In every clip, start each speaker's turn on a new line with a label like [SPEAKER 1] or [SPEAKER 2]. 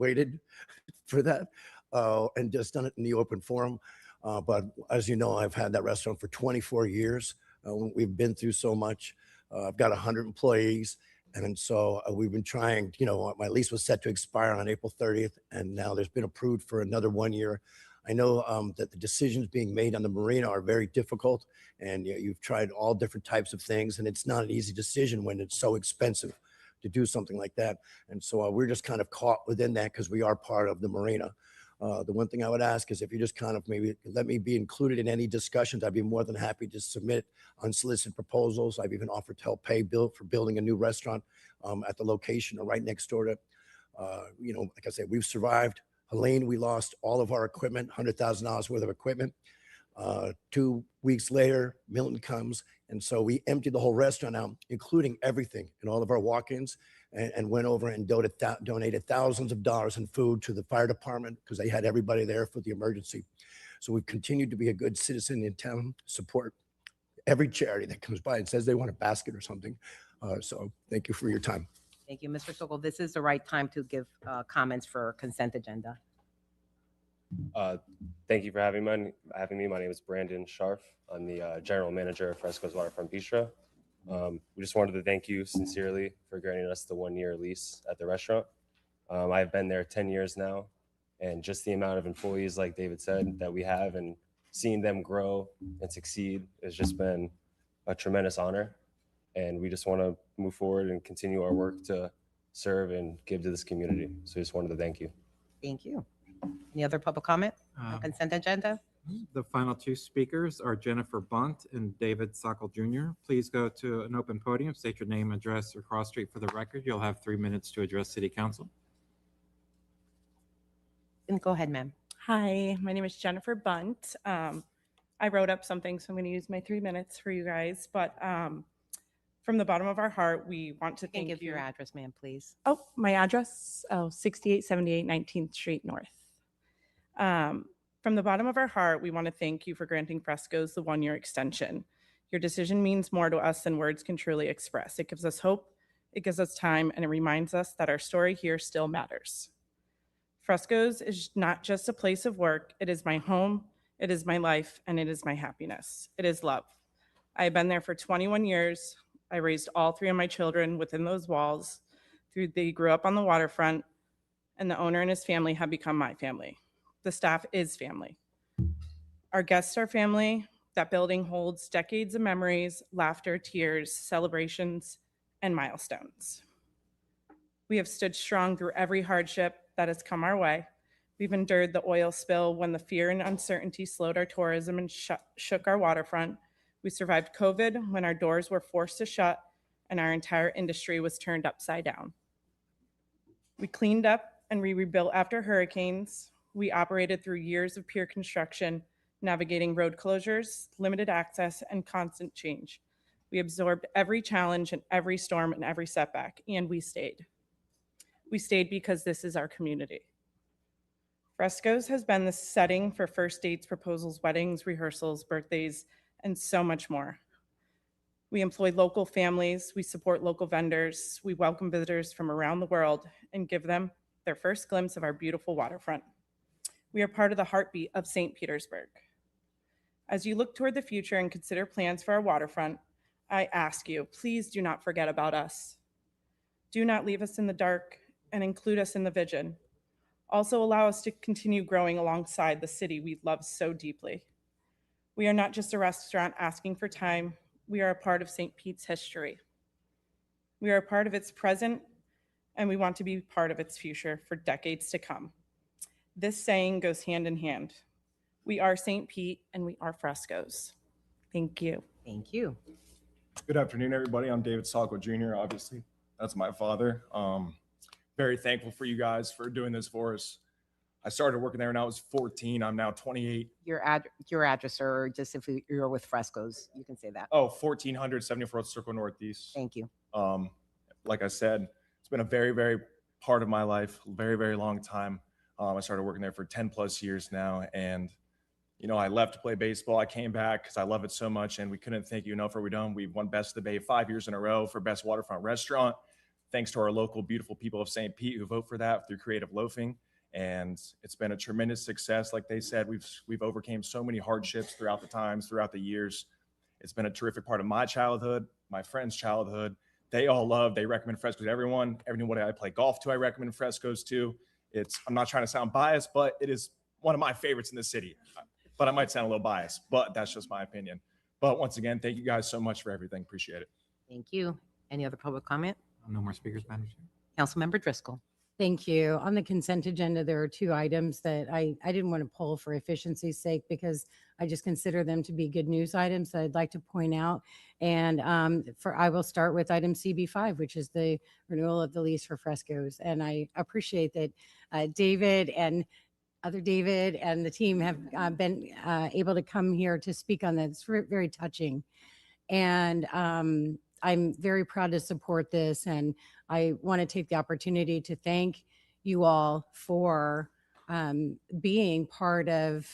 [SPEAKER 1] waited for that and just done it in the open forum. But as you know, I've had that restaurant for 24 years. We've been through so much. I've got 100 employees. And so we've been trying, my lease was set to expire on April 30th, and now there's been approved for another 1 year. I know that the decisions being made on the marina are very difficult, and you've tried all different types of things, and it's not an easy decision when it's so expensive to do something like that. And so we're just kind of caught within that because we are part of the marina. The one thing I would ask is if you just kind of maybe let me be included in any discussions, I'd be more than happy to submit unsolicited proposals. I've even offered to help pay bill for building a new restaurant at the location or right next door to, like I said, we've survived. Helene, we lost all of our equipment, $100,000 worth of equipment. 2 weeks later, Milton comes. And so we emptied the whole restaurant out, including everything and all of our walk-ins, and went over and donated thousands of dollars in food to the fire department because they had everybody there for the emergency. So we've continued to be a good citizen in town, support every charity that comes by and says they want a basket or something. So thank you for your time.
[SPEAKER 2] Thank you, Mr. Sokol. This is the right time to give comments for consent agenda.
[SPEAKER 3] Thank you for having me. My name is Brandon Scharf. I'm the general manager of Fresco's Waterfront Bistro. We just wanted to thank you sincerely for granting us the 1-year lease at the restaurant. I've been there 10 years now, and just the amount of employees, like David said, that we have and seeing them grow and succeed has just been a tremendous honor. And we just want to move forward and continue our work to serve and give to this community. So we just wanted to thank you.
[SPEAKER 2] Thank you. Any other public comment on consent agenda?
[SPEAKER 4] The final two speakers are Jennifer Bunt and David Sokol Jr. Please go to an open podium, state your name, address, or cross street for the record. You'll have 3 minutes to address City Council.
[SPEAKER 2] And go ahead, ma'am.
[SPEAKER 5] Hi, my name is Jennifer Bunt. I wrote up something, so I'm going to use my 3 minutes for you guys. But from the bottom of our heart, we want to thank you.
[SPEAKER 2] Give your address, ma'am, please.
[SPEAKER 5] Oh, my address? 6878 19th Street North. From the bottom of our heart, we want to thank you for granting Fresco's the 1-year extension. Your decision means more to us than words can truly express. It gives us hope, it gives us time, and it reminds us that our story here still matters. Fresco's is not just a place of work. It is my home, it is my life, and it is my happiness. It is love. I have been there for 21 years. I raised all 3 of my children within those walls. They grew up on the waterfront, and the owner and his family have become my family. The staff is family. Our guests are family. That building holds decades of memories, laughter, tears, celebrations, and milestones. We have stood strong through every hardship that has come our way. We've endured the oil spill when the fear and uncertainty slowed our tourism and shook our waterfront. We survived COVID when our doors were forced to shut and our entire industry was turned upside down. We cleaned up and we rebuilt after hurricanes. We operated through years of peer construction, navigating road closures, limited access, and constant change. We absorbed every challenge and every storm and every setback, and we stayed. We stayed because this is our community. Fresco's has been the setting for first dates, proposals, weddings, rehearsals, birthdays, and so much more. We employ local families, we support local vendors, we welcome visitors from around the world and give them their first glimpse of our beautiful waterfront. We are part of the heartbeat of St. Petersburg. As you look toward the future and consider plans for our waterfront, I ask you, please do not forget about us. Do not leave us in the dark and include us in the vision. Also allow us to continue growing alongside the city we love so deeply. We are not just a restaurant asking for time. We are a part of St. Pete's history. We are a part of its present, and we want to be part of its future for decades to come. This saying goes hand in hand. We are St. Pete, and we are Fresco's. Thank you.
[SPEAKER 2] Thank you.
[SPEAKER 6] Good afternoon, everybody. I'm David Sokol Jr. Obviously, that's my father. Very thankful for you guys for doing this for us. I started working there when I was 14. I'm now 28.
[SPEAKER 2] Your address, or just if you're with Fresco's, you can say that.
[SPEAKER 6] Oh, 1400 74th Circle Northeast.
[SPEAKER 2] Thank you.
[SPEAKER 6] Like I said, it's been a very, very part of my life, very, very long time. I started working there for 10 plus years now. And, I left to play baseball. I came back because I love it so much. And we couldn't thank you enough for what we've done. We've won Best of the Bay 5 years in a row for Best Waterfront Restaurant, thanks to our local beautiful people of St. Pete who vote for that through creative loafing. And it's been a tremendous success. Like they said, we've overcame so many hardships throughout the years. It's been a terrific part of my childhood, my friends' childhood. They recommend Frescoes. Everyone I play golf to, I recommend Frescoes to. I'm not trying to sound biased, but it is one of my favorites in the city. But I might sound a little biased, but that's just my opinion. But once again, thank you guys so much for everything. Appreciate it.
[SPEAKER 2] Thank you. Any other public comment?
[SPEAKER 4] No more speakers, Madam Chair.
[SPEAKER 2] Councilmember Driscoll.
[SPEAKER 7] Thank you. On the consent agenda, there are two items that I didn't want to pull for efficiency's sake because I just consider them to be good news items that I'd like to point out. And I will start with item CB5, which is the renewal of the lease for Frescoes. And I appreciate that David and the team have been able to come here to speak on that. It's very touching. And I'm very proud to support this, and I want to take the opportunity to thank you all for being part of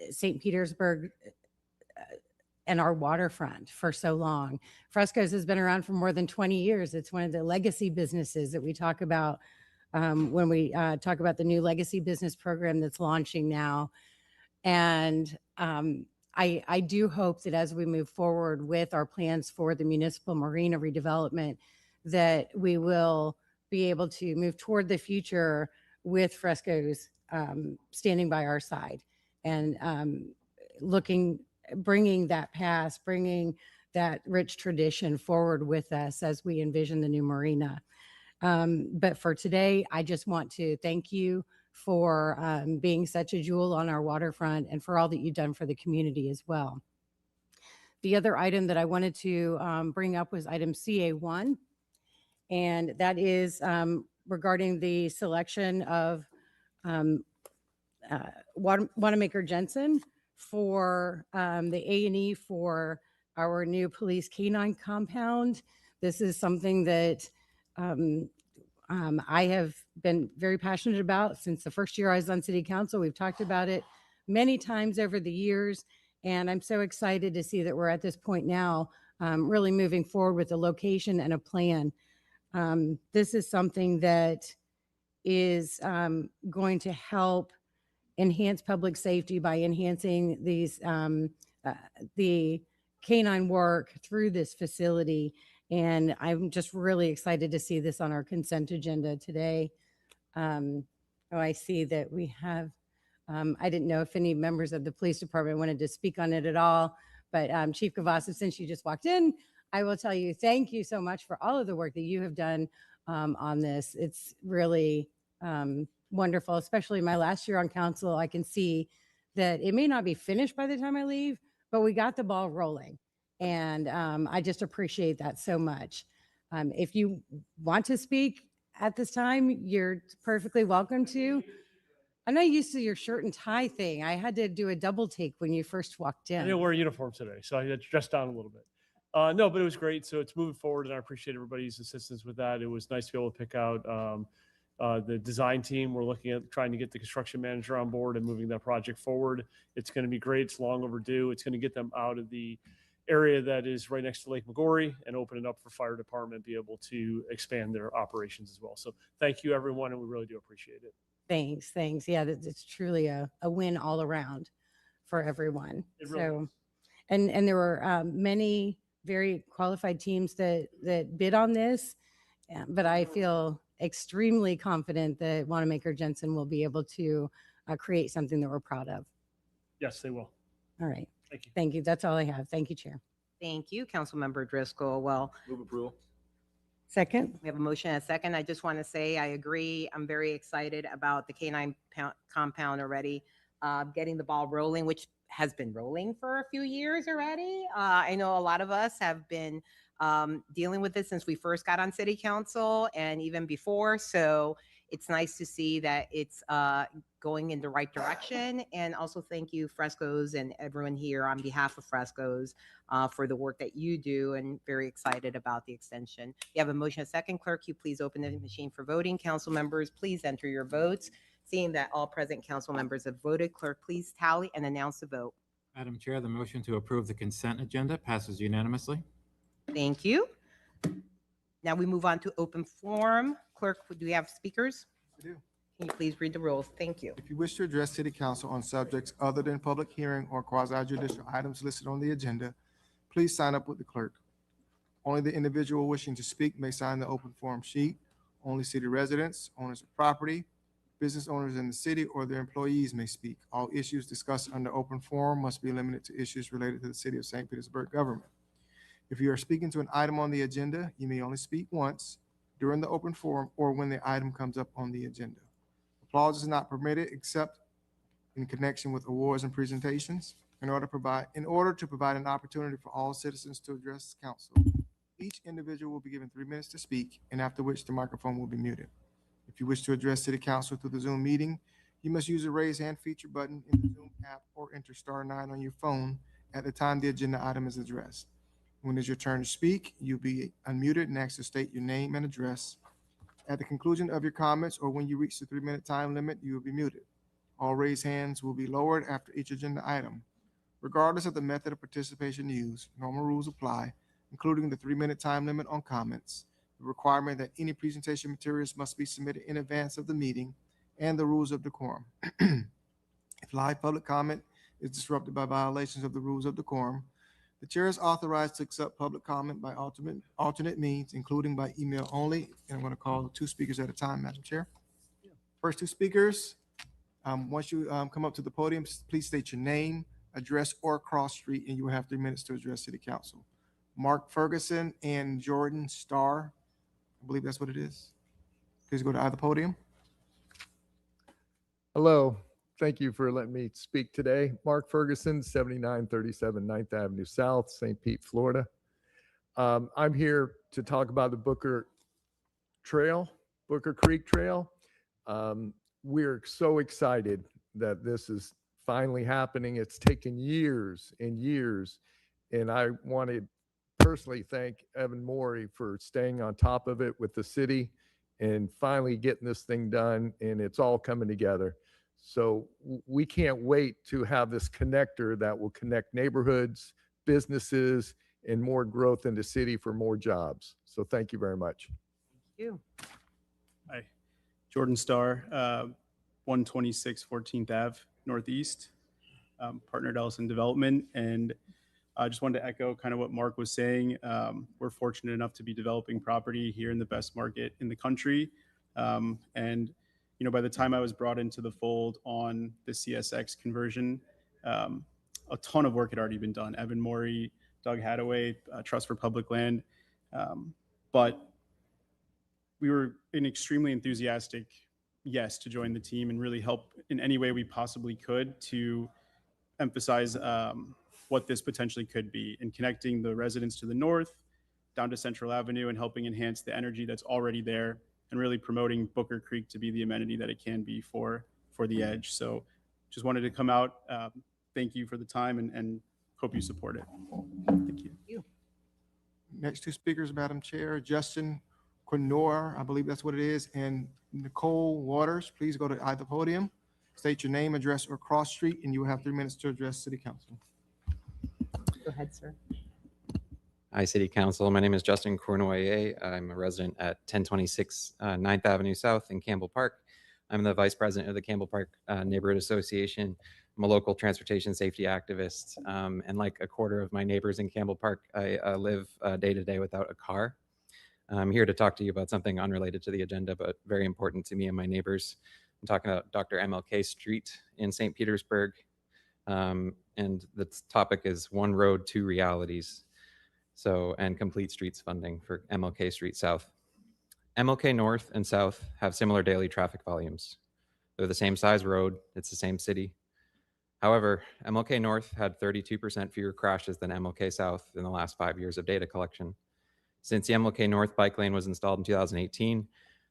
[SPEAKER 7] St. Petersburg and our waterfront for so long. Frescoes has been around for more than 20 years. It's one of the legacy businesses that we talk about when we talk about the new legacy business program that's launching now. And I do hope that as we move forward with our plans for the municipal marina redevelopment, that we will be able to move toward the future with Frescoes standing by our side and bringing that past, bringing that rich tradition forward with us as we envision the new marina. But for today, I just want to thank you for being such a jewel on our waterfront and for all that you've done for the community as well. The other item that I wanted to bring up was item CA1, and that is regarding the selection of Wanamaker Jensen for the A&E for our new police canine compound. This is something that I have been very passionate about since the first year I was on city council. We've talked about it many times over the years, and I'm so excited to see that we're at this point now, really moving forward with a location and a plan. This is something that is going to help enhance public safety by enhancing the canine work through this facility. And I'm just really excited to see this on our consent agenda today. I see that we have, I didn't know if any members of the police department wanted to speak on it at all, but Chief Cavazos, since you just walked in, I will tell you, thank you so much for all of the work that you have done on this. It's really wonderful, especially my last year on council. I can see that it may not be finished by the time I leave, but we got the ball rolling. And I just appreciate that so much. If you want to speak at this time, you're perfectly welcome to. I'm not used to your shirt and tie thing. I had to do a double take when you first walked
[SPEAKER 8] I
[SPEAKER 7] in.
[SPEAKER 8] didn't wear a uniform today, so I had to dress down a little bit. No, but it was great. So it's moving forward, and I appreciate everybody's assistance with that. It was nice to be able to pick out the design team. We're looking at trying to get the construction manager on board and moving that project forward. It's going to be great. It's long overdue. It's going to get them out of the area that is right next to Lake Magori and open it up for fire department, be able to expand their operations as well. So thank you, everyone, and we really do appreciate it.
[SPEAKER 7] Thanks. Yeah, it's truly a win all around for everyone.
[SPEAKER 8] It really
[SPEAKER 7] So,
[SPEAKER 8] is.
[SPEAKER 7] and there were many very qualified teams that bid on this, but I feel extremely confident that Wanamaker Jensen will be able to create something that we're proud of.
[SPEAKER 8] Yes, they will.
[SPEAKER 7] All right.
[SPEAKER 8] Thank you.
[SPEAKER 7] Thank you. That's all I have. Thank you, Chair.
[SPEAKER 2] Thank you, Councilmember Driscoll. Well,
[SPEAKER 6] Move approval.
[SPEAKER 7] Second.
[SPEAKER 2] we have a motion and a second. I just want to say I agree. I'm very excited about the canine compound already, getting the ball rolling, which has been rolling for a few years already. I know a lot of us have been dealing with this since we first got on city council and even before. So it's nice to see that it's going in the right direction. And also thank you, Frescoes, and everyone here on behalf of Frescoes for the work that you do, and very excited about the extension. You have a motion, a second. Clerk, you please open the machine for voting. Council members, please enter your votes. Seeing that all present council members have voted, clerk, please tally and announce the vote.
[SPEAKER 4] Madam Chair, the motion to approve the consent agenda passes unanimously.
[SPEAKER 2] Thank you. Now we move on to open forum. Clerk, do we have speakers?
[SPEAKER 9] We do.
[SPEAKER 2] Can you please read the rules? Thank you.
[SPEAKER 9] If you wish to address city council on subjects other than public hearing or quasi-judicial items listed on the agenda, please sign up with the clerk. Only the individual wishing to speak may sign the open forum sheet. Only city residents, owners of property, business owners in the city, or their employees may speak. All issues discussed under open forum must be limited to issues related to the city of St. Petersburg government. If you are speaking to an item on the agenda, you may only speak once during the open forum or when the item comes up on the agenda. Applause is not permitted except in connection with awards and presentations. In order to provide an opportunity for all citizens to address council, each individual will be given 3 minutes to speak, and after which the microphone will be muted. If you wish to address city council through the Zoom meeting, you must use the raise hand feature button in the Zoom app or enter *9 on your phone at the time the agenda item is addressed. When it's your turn to speak, you'll be unmuted and asked to state your name and address. At the conclusion of your comments or when you reach the 3-minute time limit, you will be muted. All raised hands will be lowered after each agenda item. Regardless of the method of participation used, normal rules apply, including the 3-minute time limit on comments, the requirement that any presentation materials must be submitted in advance of the meeting, and the rules of decorum. If live public comment is disrupted by violations of the rules of decorum, the chair is authorized to accept public comment by alternate means, including by email only. And I'm going to call 2 speakers at a time, Madam Chair. First 2 speakers, once you come up to the podium, please state your name, address, or cross street, and you will have 3 minutes to address City Council. Mark Ferguson and Jordan Starr, I believe that's what it is. Please go to either podium.
[SPEAKER 10] Hello, thank you for letting me speak today. Mark Ferguson, 7937 9th Avenue South, St. Pete, Florida. I'm here to talk about the Booker Creek Trail. We're so excited that this is finally happening. It's taken years and years, and I want to personally thank Evan Morey for staying on top of it with the city and finally getting this thing done, and it's all coming together. So we can't wait to have this connector that will connect neighborhoods, businesses, and more growth in the city for more jobs. So thank you very much.
[SPEAKER 2] Thank you.
[SPEAKER 11] Hi, Jordan Starr, 126 14th Ave Northeast, partnered Ellison Development. And I just wanted to echo kind of what Mark was saying. We're fortunate enough to be developing property here in the best market in the country. And you know, by the time I was brought into the fold on the CSX conversion, a ton of work had already been done. Evan Morey, Doug Hadaway, Trust for Public Land. But we were an extremely enthusiastic yes to join the team and really help in any way we possibly could to emphasize what this potentially could be in connecting the residents to the north down to Central Avenue and helping enhance the energy that's already there and really promoting Booker Creek to be the amenity that it can be for the Edge. So just wanted to come out. Thank you for the time and hope you support it. Thank you.
[SPEAKER 9] Next 2 speakers, Madam Chair, Justin Quinor, I believe that's what it is, and Nicole Waters. Please go to either podium, state your name, address, or cross street, and you will have 3 minutes to address City Council.
[SPEAKER 2] Go ahead, sir.
[SPEAKER 12] Hi, City Council. My name is Justin Cournoyer. I'm a resident at 1026 9th Avenue South in Campbell Park. I'm the Vice President of the Campbell Park Neighborhood Association. I'm a local transportation safety activist. And like a quarter of my neighbors in Campbell Park, I live day to day without a car. I'm here to talk to you about something unrelated to the agenda, but very important to me and my neighbors. I'm talking about Dr. MLK Street in St. Petersburg. And the topic is One Road, Two Realities. And complete streets funding for MLK Street South. MLK North and South have similar daily traffic volumes. They're the same size road, it's the same city. However, MLK North had 32% fewer crashes than MLK South in the last 5 years of data collection. Since the MLK North bike lane was installed in 2018,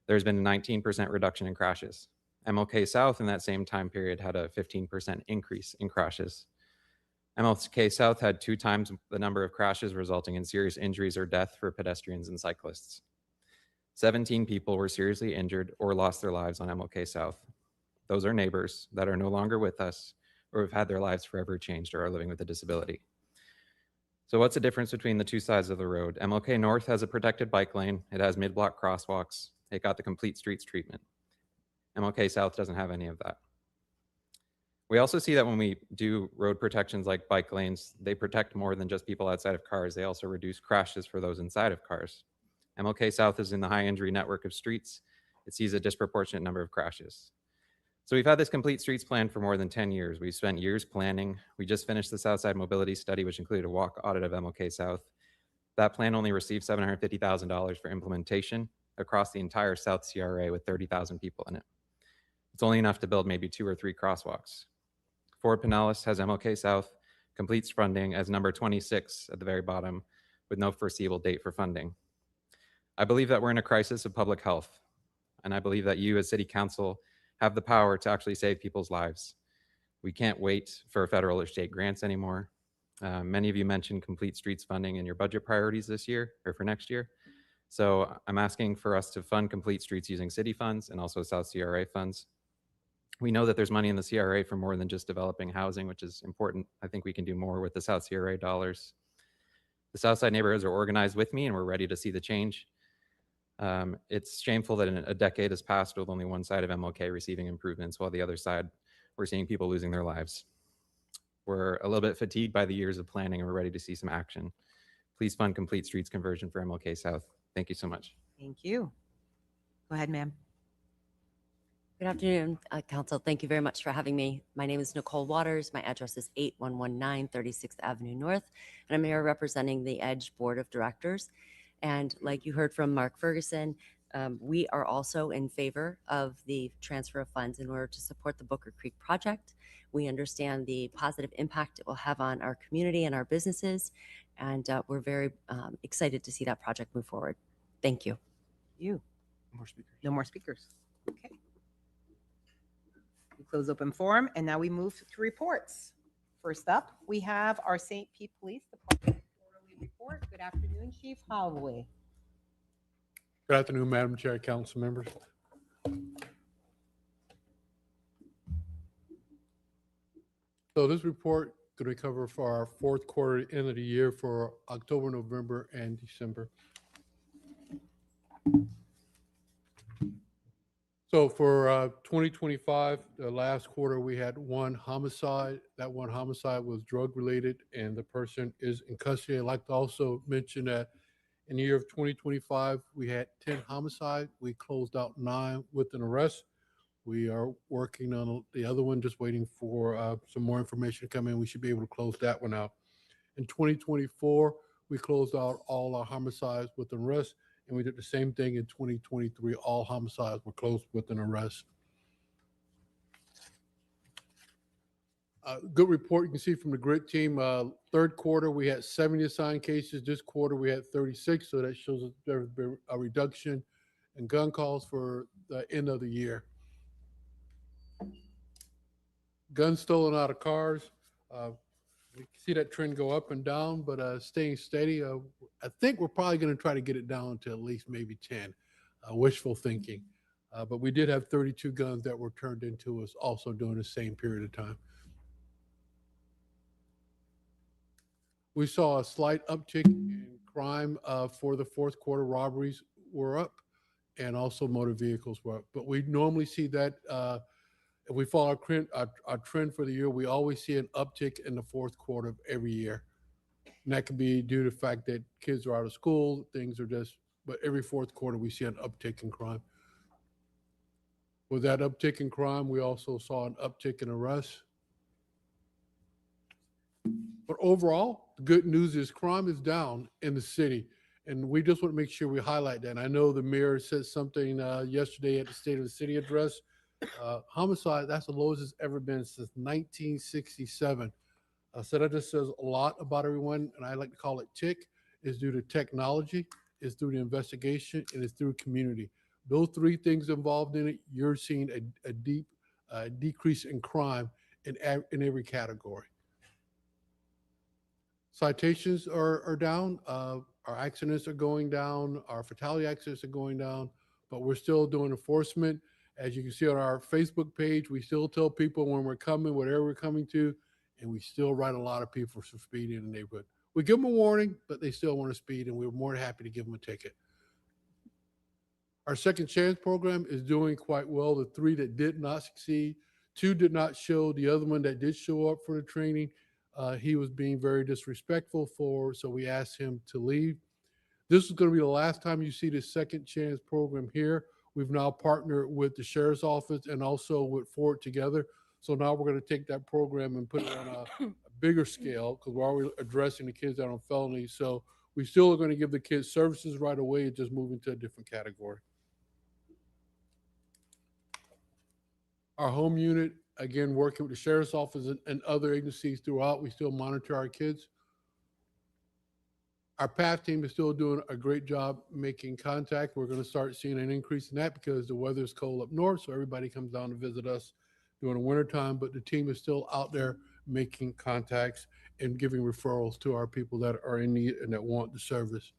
[SPEAKER 12] there's been a 19% reduction in crashes. MLK South in that same time period had a 15% increase in crashes. MLK South had 2 times the number of crashes, resulting in serious injuries or death for pedestrians and cyclists. 17 people were seriously injured or lost their lives on MLK South. Those are neighbors that are no longer with us or have had their lives forever changed or are living with a disability. So what's the difference between the two sides of the road? MLK North has a protected bike lane. It has mid-block crosswalks. It got the complete streets treatment. MLK South doesn't have any of that. We also see that when we do road protections like bike lanes, they protect more than just people outside of cars. They also reduce crashes for those inside of cars. MLK South is in the high injury network of streets. It sees a disproportionate number of crashes. So we've had this complete streets plan for more than 10 years. We've spent years planning. We just finished the Southside Mobility Study, which included a walk audit of MLK South. That plan only received $750,000 for implementation across the entire South CRA with 30,000 people in it. It's only enough to build maybe 2 or 3 crosswalks. Fort Pinellas has MLK South completes funding as number 26 at the very bottom with no foreseeable date for funding. I believe that we're in a crisis of public health, and I believe that you as City Council have the power to actually save people's lives. We can't wait for federal or state grants anymore. Many of you mentioned complete streets funding in your budget priorities this year or for next year. So I'm asking for us to fund complete streets using city funds and also South CRA funds. We know that there's money in the CRA for more than just developing housing, which is important. I think we can do more with the South CRA dollars. The Southside neighborhoods are organized with me and we're ready to see the change. It's shameful that a decade has passed with only one side of MLK receiving improvements, while the other side, we're seeing people losing their lives. We're a little bit fatigued by the years of planning and we're ready to see some action. Please fund complete streets conversion for MLK South. Thank you so much.
[SPEAKER 2] Thank you. Go ahead, ma'am.
[SPEAKER 13] Good afternoon, Council. Thank you very much for having me. My name is Nicole Waters. My address is 8119 36th Avenue North, and I'm here representing the EDGE Board of Directors. And like you heard from Mark Ferguson, we are also in favor of the transfer of funds in order to support the Booker Creek project. We understand the positive impact it will have on our community and our businesses, and we're very excited to see that project move forward. Thank you.
[SPEAKER 2] You.
[SPEAKER 9] No more speakers.
[SPEAKER 2] No more speakers. Okay. We close open forum, and now we move to reports. First up, we have our St. Pete Police Department quarterly report. Good afternoon, Chief Holloway.
[SPEAKER 14] Good afternoon, Madam Chair, council members. So this report could we cover for our fourth quarter, end of the year for October, November, and December. So for 2025, the last quarter, we had 1 homicide. That 1 homicide was drug related and the person is in custody. I'd like to also mention that in the year of 2025, we had 10 homicides. We closed out 9 with an arrest. We are working on the other one, just waiting for some more information to come in. We should be able to close that one out. In 2024, we closed out all our homicides with an arrest, and we did the same thing in 2023. All homicides were closed with an arrest. Good report you can see from the GRIT team. Third quarter, we had 70 assigned cases. This quarter, we had 36, so that shows there's been a reduction in gun calls for the end of the year. Guns stolen out of cars. We can see that trend go up and down, but staying steady. I think we're probably going to try to get it down to at least maybe 10. Wishful thinking. But we did have 32 guns that were turned into us also during the same period of time. We saw a slight uptick in crime for the fourth quarter. Robberies were up and also motor vehicles were up. But we normally see that if we follow our trend for the year, we always see an uptick in the fourth quarter of every year. And that could be due to the fact that kids are out of school, things are just, but every fourth quarter we see an uptick in crime. With that uptick in crime, we also saw an uptick in arrests. But overall, the good news is crime is down in the city. And we just want to make sure we highlight that. And I know the mayor said something yesterday at the State of the City address. Homicide, that's the lowest it's ever been since 1967. So that just says a lot about everyone. And I like to call it TIC. It's due to technology, it's through the investigation, and it's through community. Those 3 things involved in it, you're seeing a deep decrease in crime in every category. Citations are down. Our accidents are going down. Our fatality accidents are going down. But we're still doing enforcement. As you can see on our Facebook page, we still tell people when we're coming, whatever we're coming to, and we still write a lot of people for speeding in the neighborhood. We give them a warning, but they still want to speed, and we were more than happy to give them a ticket. Our second chance program is doing quite well. The 3 that did not succeed, 2 did not show. The other one that did show up for the training, he was being very disrespectful so we asked him to leave. This is going to be the last time you see the second chance program here. We've now partnered with the sheriff's office and also with Ford together. So now we're going to take that program and put it on a bigger scale because we're already addressing the kids that are on felonies. So we still are going to give the kids services right away and just move into a different category. Our home unit, again, working with the sheriff's office and other agencies throughout, we still monitor our kids. Our PATH team is still doing a great job making contact. We're going to start seeing an increase in that because the weather is cold up north, so everybody comes down to visit us during the wintertime, but the team is still out there making contacts and giving referrals to our people that are in need and that want the service.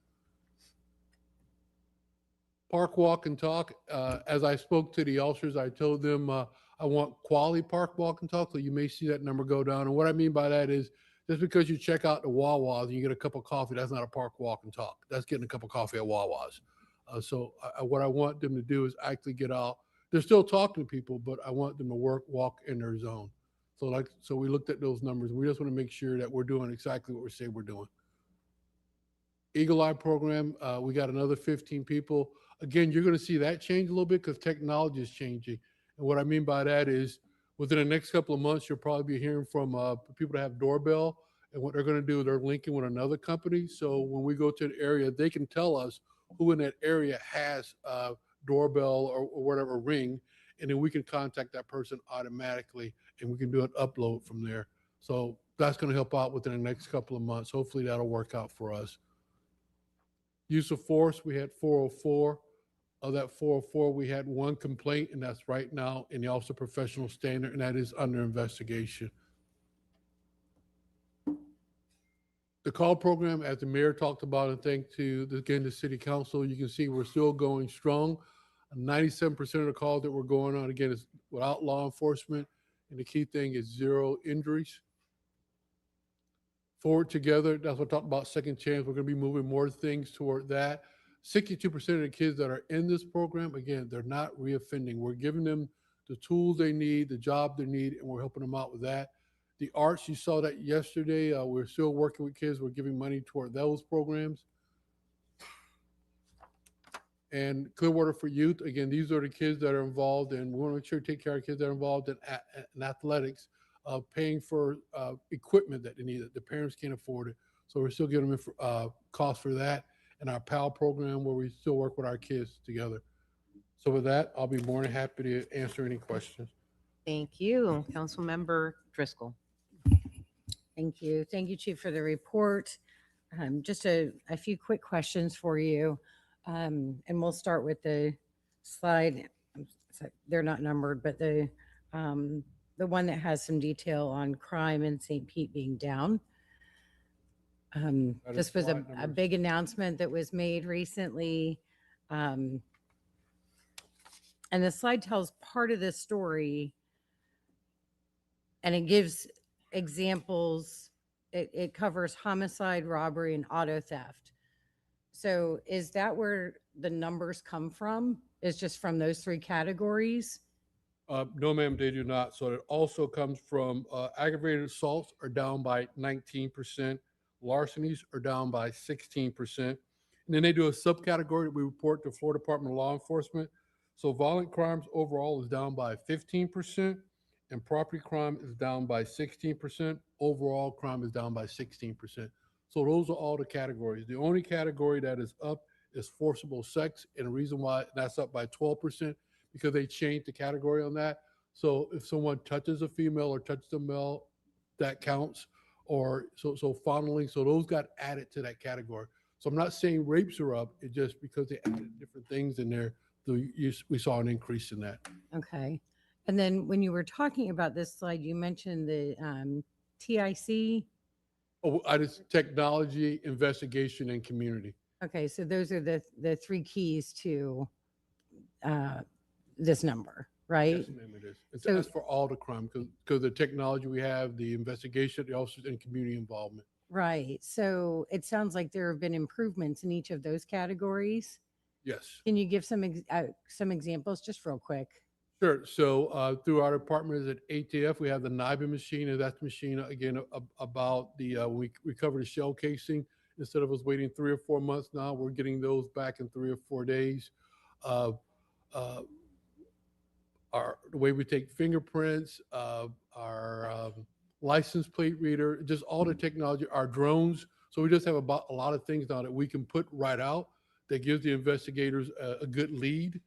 [SPEAKER 14] Park walk and talk. As I spoke to the officers, I told them I want quality park walk and talk, so you may see that number go down. And what I mean by that is just because you check out the Wawa's and you get a cup of coffee, that's not a park walk and talk. That's getting a cup of coffee at Wawa's. So what I want them to do is actually get out. They're still talking to people, but I want them to walk in their zone. So we looked at those numbers. We just want to make sure that we're doing exactly what we say we're doing. Eagle Eye program, we got another 15 people. Again, you're going to see that change a little bit because technology is changing. And what I mean by that is within the next couple of months, you'll probably be hearing from people that have doorbell. And what they're going to do, they're linking with another company. So when we go to an area, they can tell us who in that area has a doorbell or whatever ring. And then we can contact that person automatically and we can do an upload from there. So that's going to help out within the next couple of months. Hopefully that'll work out for us. Use of force, we had 404. Of that 404, we had 1 complaint, and that's right now in the Officer Professional Standard, and that is under investigation. The call program, as the mayor talked about, and thanks to, again, the city council, you can see we're still going strong. 97% of the calls that we're going on, again, is without law enforcement, and the key thing is 0 injuries. Forward Together, that's what I talked about, second chance. We're going to be moving more things toward that. 62% of the kids that are in this program, again, they're not reoffending. We're giving them the tools they need, the job they need, and we're helping them out with that. The arts, you saw that yesterday. We're still working with kids. We're giving money toward those programs. And Clearwater for Youth, again, these are the kids that are involved, and we want to make sure to take care of kids that are involved in athletics, paying for equipment that they need that the parents can't afford it. So we're still giving them costs for that. And our PAL program where we still work with our kids together. So with that, I'll be more than happy to answer any questions.
[SPEAKER 2] Thank you. Councilmember Driscoll.
[SPEAKER 7] Thank you. Thank you, Chief, for the report. Just a few quick questions for you. And we'll start with the slide. They're not numbered, but the one that has some detail on crime in St. Pete being down. This was a big announcement that was made recently. And the slide tells part of the story and it gives examples. It covers homicide, robbery, and auto theft. So is that where the numbers come from? Is just from those 3 categories?
[SPEAKER 14] No, ma'am, they do not. So it also comes from aggravated assaults are down by 19%. Larcenies are down by 16%. And then they do a subcategory that we report to Florida Department of Law Enforcement. So violent crimes overall is down by 15%, and property crime is down by 16%. Overall crime is down by 16%. So those are all the categories. The only category that is up is forcible sex, and the reason why that's up by 12% because they changed the category on that. So if someone touches a female or touches a male, that counts. Or so fondling, so those got added to that category. So I'm not saying rapes are up, it's just because they added different things in there, we saw an increase in that.
[SPEAKER 7] Okay. And then when you were talking about this slide, you mentioned the TIC.
[SPEAKER 14] Oh, I just technology, investigation, and community.
[SPEAKER 7] Okay, so those are the 3 keys to this number, right?
[SPEAKER 14] Yes, ma'am, it is.
[SPEAKER 7] So-
[SPEAKER 14] That's for all the crime because the technology we have, the investigation, the officers, and community involvement.
[SPEAKER 7] Right. So it sounds like there have been improvements in each of those categories.
[SPEAKER 14] Yes.
[SPEAKER 7] Can you give some examples just real quick?
[SPEAKER 14] Sure. So through our department at ATF, we have the NIBIN machine, and that's the machine again about the we recover the shell casing. Instead of us waiting 3 or 4 months, now we're getting those back in 3 or 4 days. Uh, uh, the way we take fingerprints, our license plate reader, just all the technology, our drones. So we just have about a lot of things now that we can put right out that gives the investigators a good lead.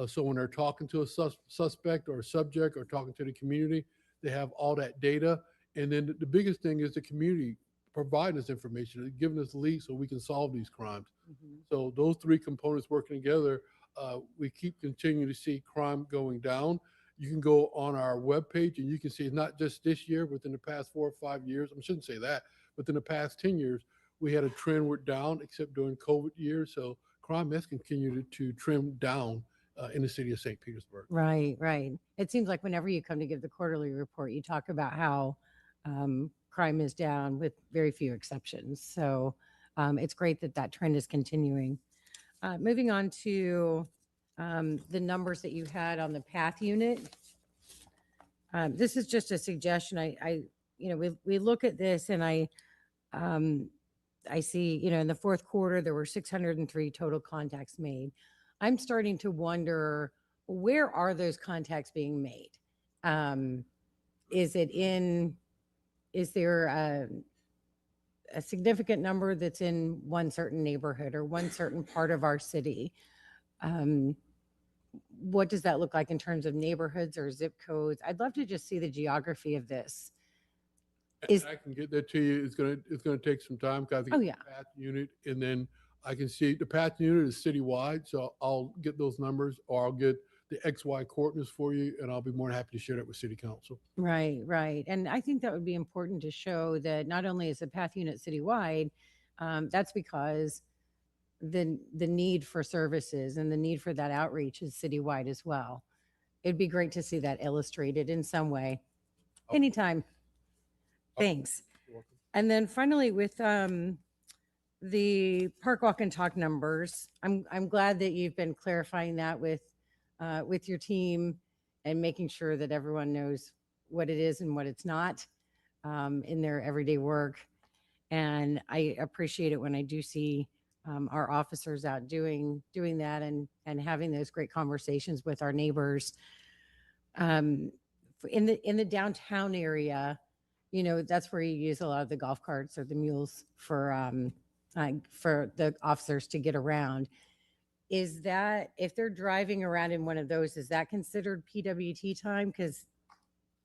[SPEAKER 14] So when they're talking to a suspect or a subject or talking to the community, they have all that data. And then the biggest thing is the community providing us information, giving us leads so we can solve these crimes. So those three components working together, we keep continuing to see crime going down. You can go on our webpage and you can see it's not just this year, within the past 4 or 5 years. I shouldn't say that, but in the past 10 years, we had a trend went down, except during COVID years. So crime has continued to trim down in the city of St. Petersburg.
[SPEAKER 7] Right, right. It seems like whenever you come to give the quarterly report, you talk about how crime is down with very few exceptions. So it's great that that trend is continuing. Moving on to the numbers that you had on the PATH unit. This is just a suggestion. We look at this and I see, in the fourth quarter, there were 603 total contacts made. I'm starting to wonder, where are those contacts being made? Is there a significant number that's in one certain neighborhood or one certain part of our city? What does that look like in terms of neighborhoods or zip codes? I'd love to just see the geography of this.
[SPEAKER 14] And I can get that to you. It's gonna take some time because I think
[SPEAKER 7] Oh,
[SPEAKER 14] it's
[SPEAKER 7] yeah.
[SPEAKER 14] the PATH unit, and then I can see the PATH unit is citywide, so I'll get those numbers, or I'll get the XY coordinates for you, and I'll be more than happy to share that with City Council.
[SPEAKER 7] Right, right. And I think that would be important to show that not only is the PATH unit citywide, that's because the need for services and the need for that outreach is citywide as well. It'd be great to see that illustrated in some way. Anytime. Thanks.
[SPEAKER 14] You're welcome.
[SPEAKER 7] And then finally, with the Park Walk and Talk numbers, I'm glad that you've been clarifying that with your team and making sure that everyone knows what it is and what it's not in their everyday work. And I appreciate it when I do see our officers out doing that and having those great conversations with our neighbors. In the downtown area, that's where you use a lot of the golf carts or the mules for the officers to get around. Is that, if they're driving around in one of those, is that considered PWT time? Because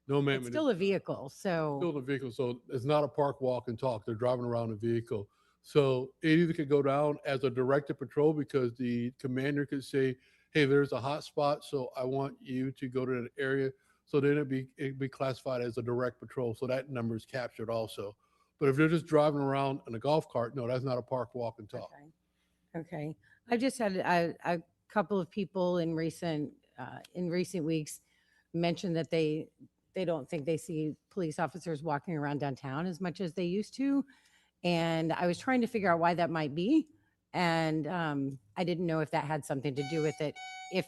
[SPEAKER 14] No, ma'am.
[SPEAKER 7] it's
[SPEAKER 14] it
[SPEAKER 7] still a vehicle, so.
[SPEAKER 14] Still the vehicle, so it's not a park, walk, and talk. They're driving around a vehicle. So it either could go down as a directed patrol because the commander could say, hey, there's a hot spot, so I want you to go to that area. So then it'd be classified as a direct patrol. So that number is captured also. But if they're just driving around in a golf cart, no, that's not a park, walk, and talk.
[SPEAKER 7] Okay. I just had a couple of people in recent weeks mention that they don't think they see police officers walking around downtown as much as they used to. And I was trying to figure out why that might be. And I didn't know if that had something to do with it. If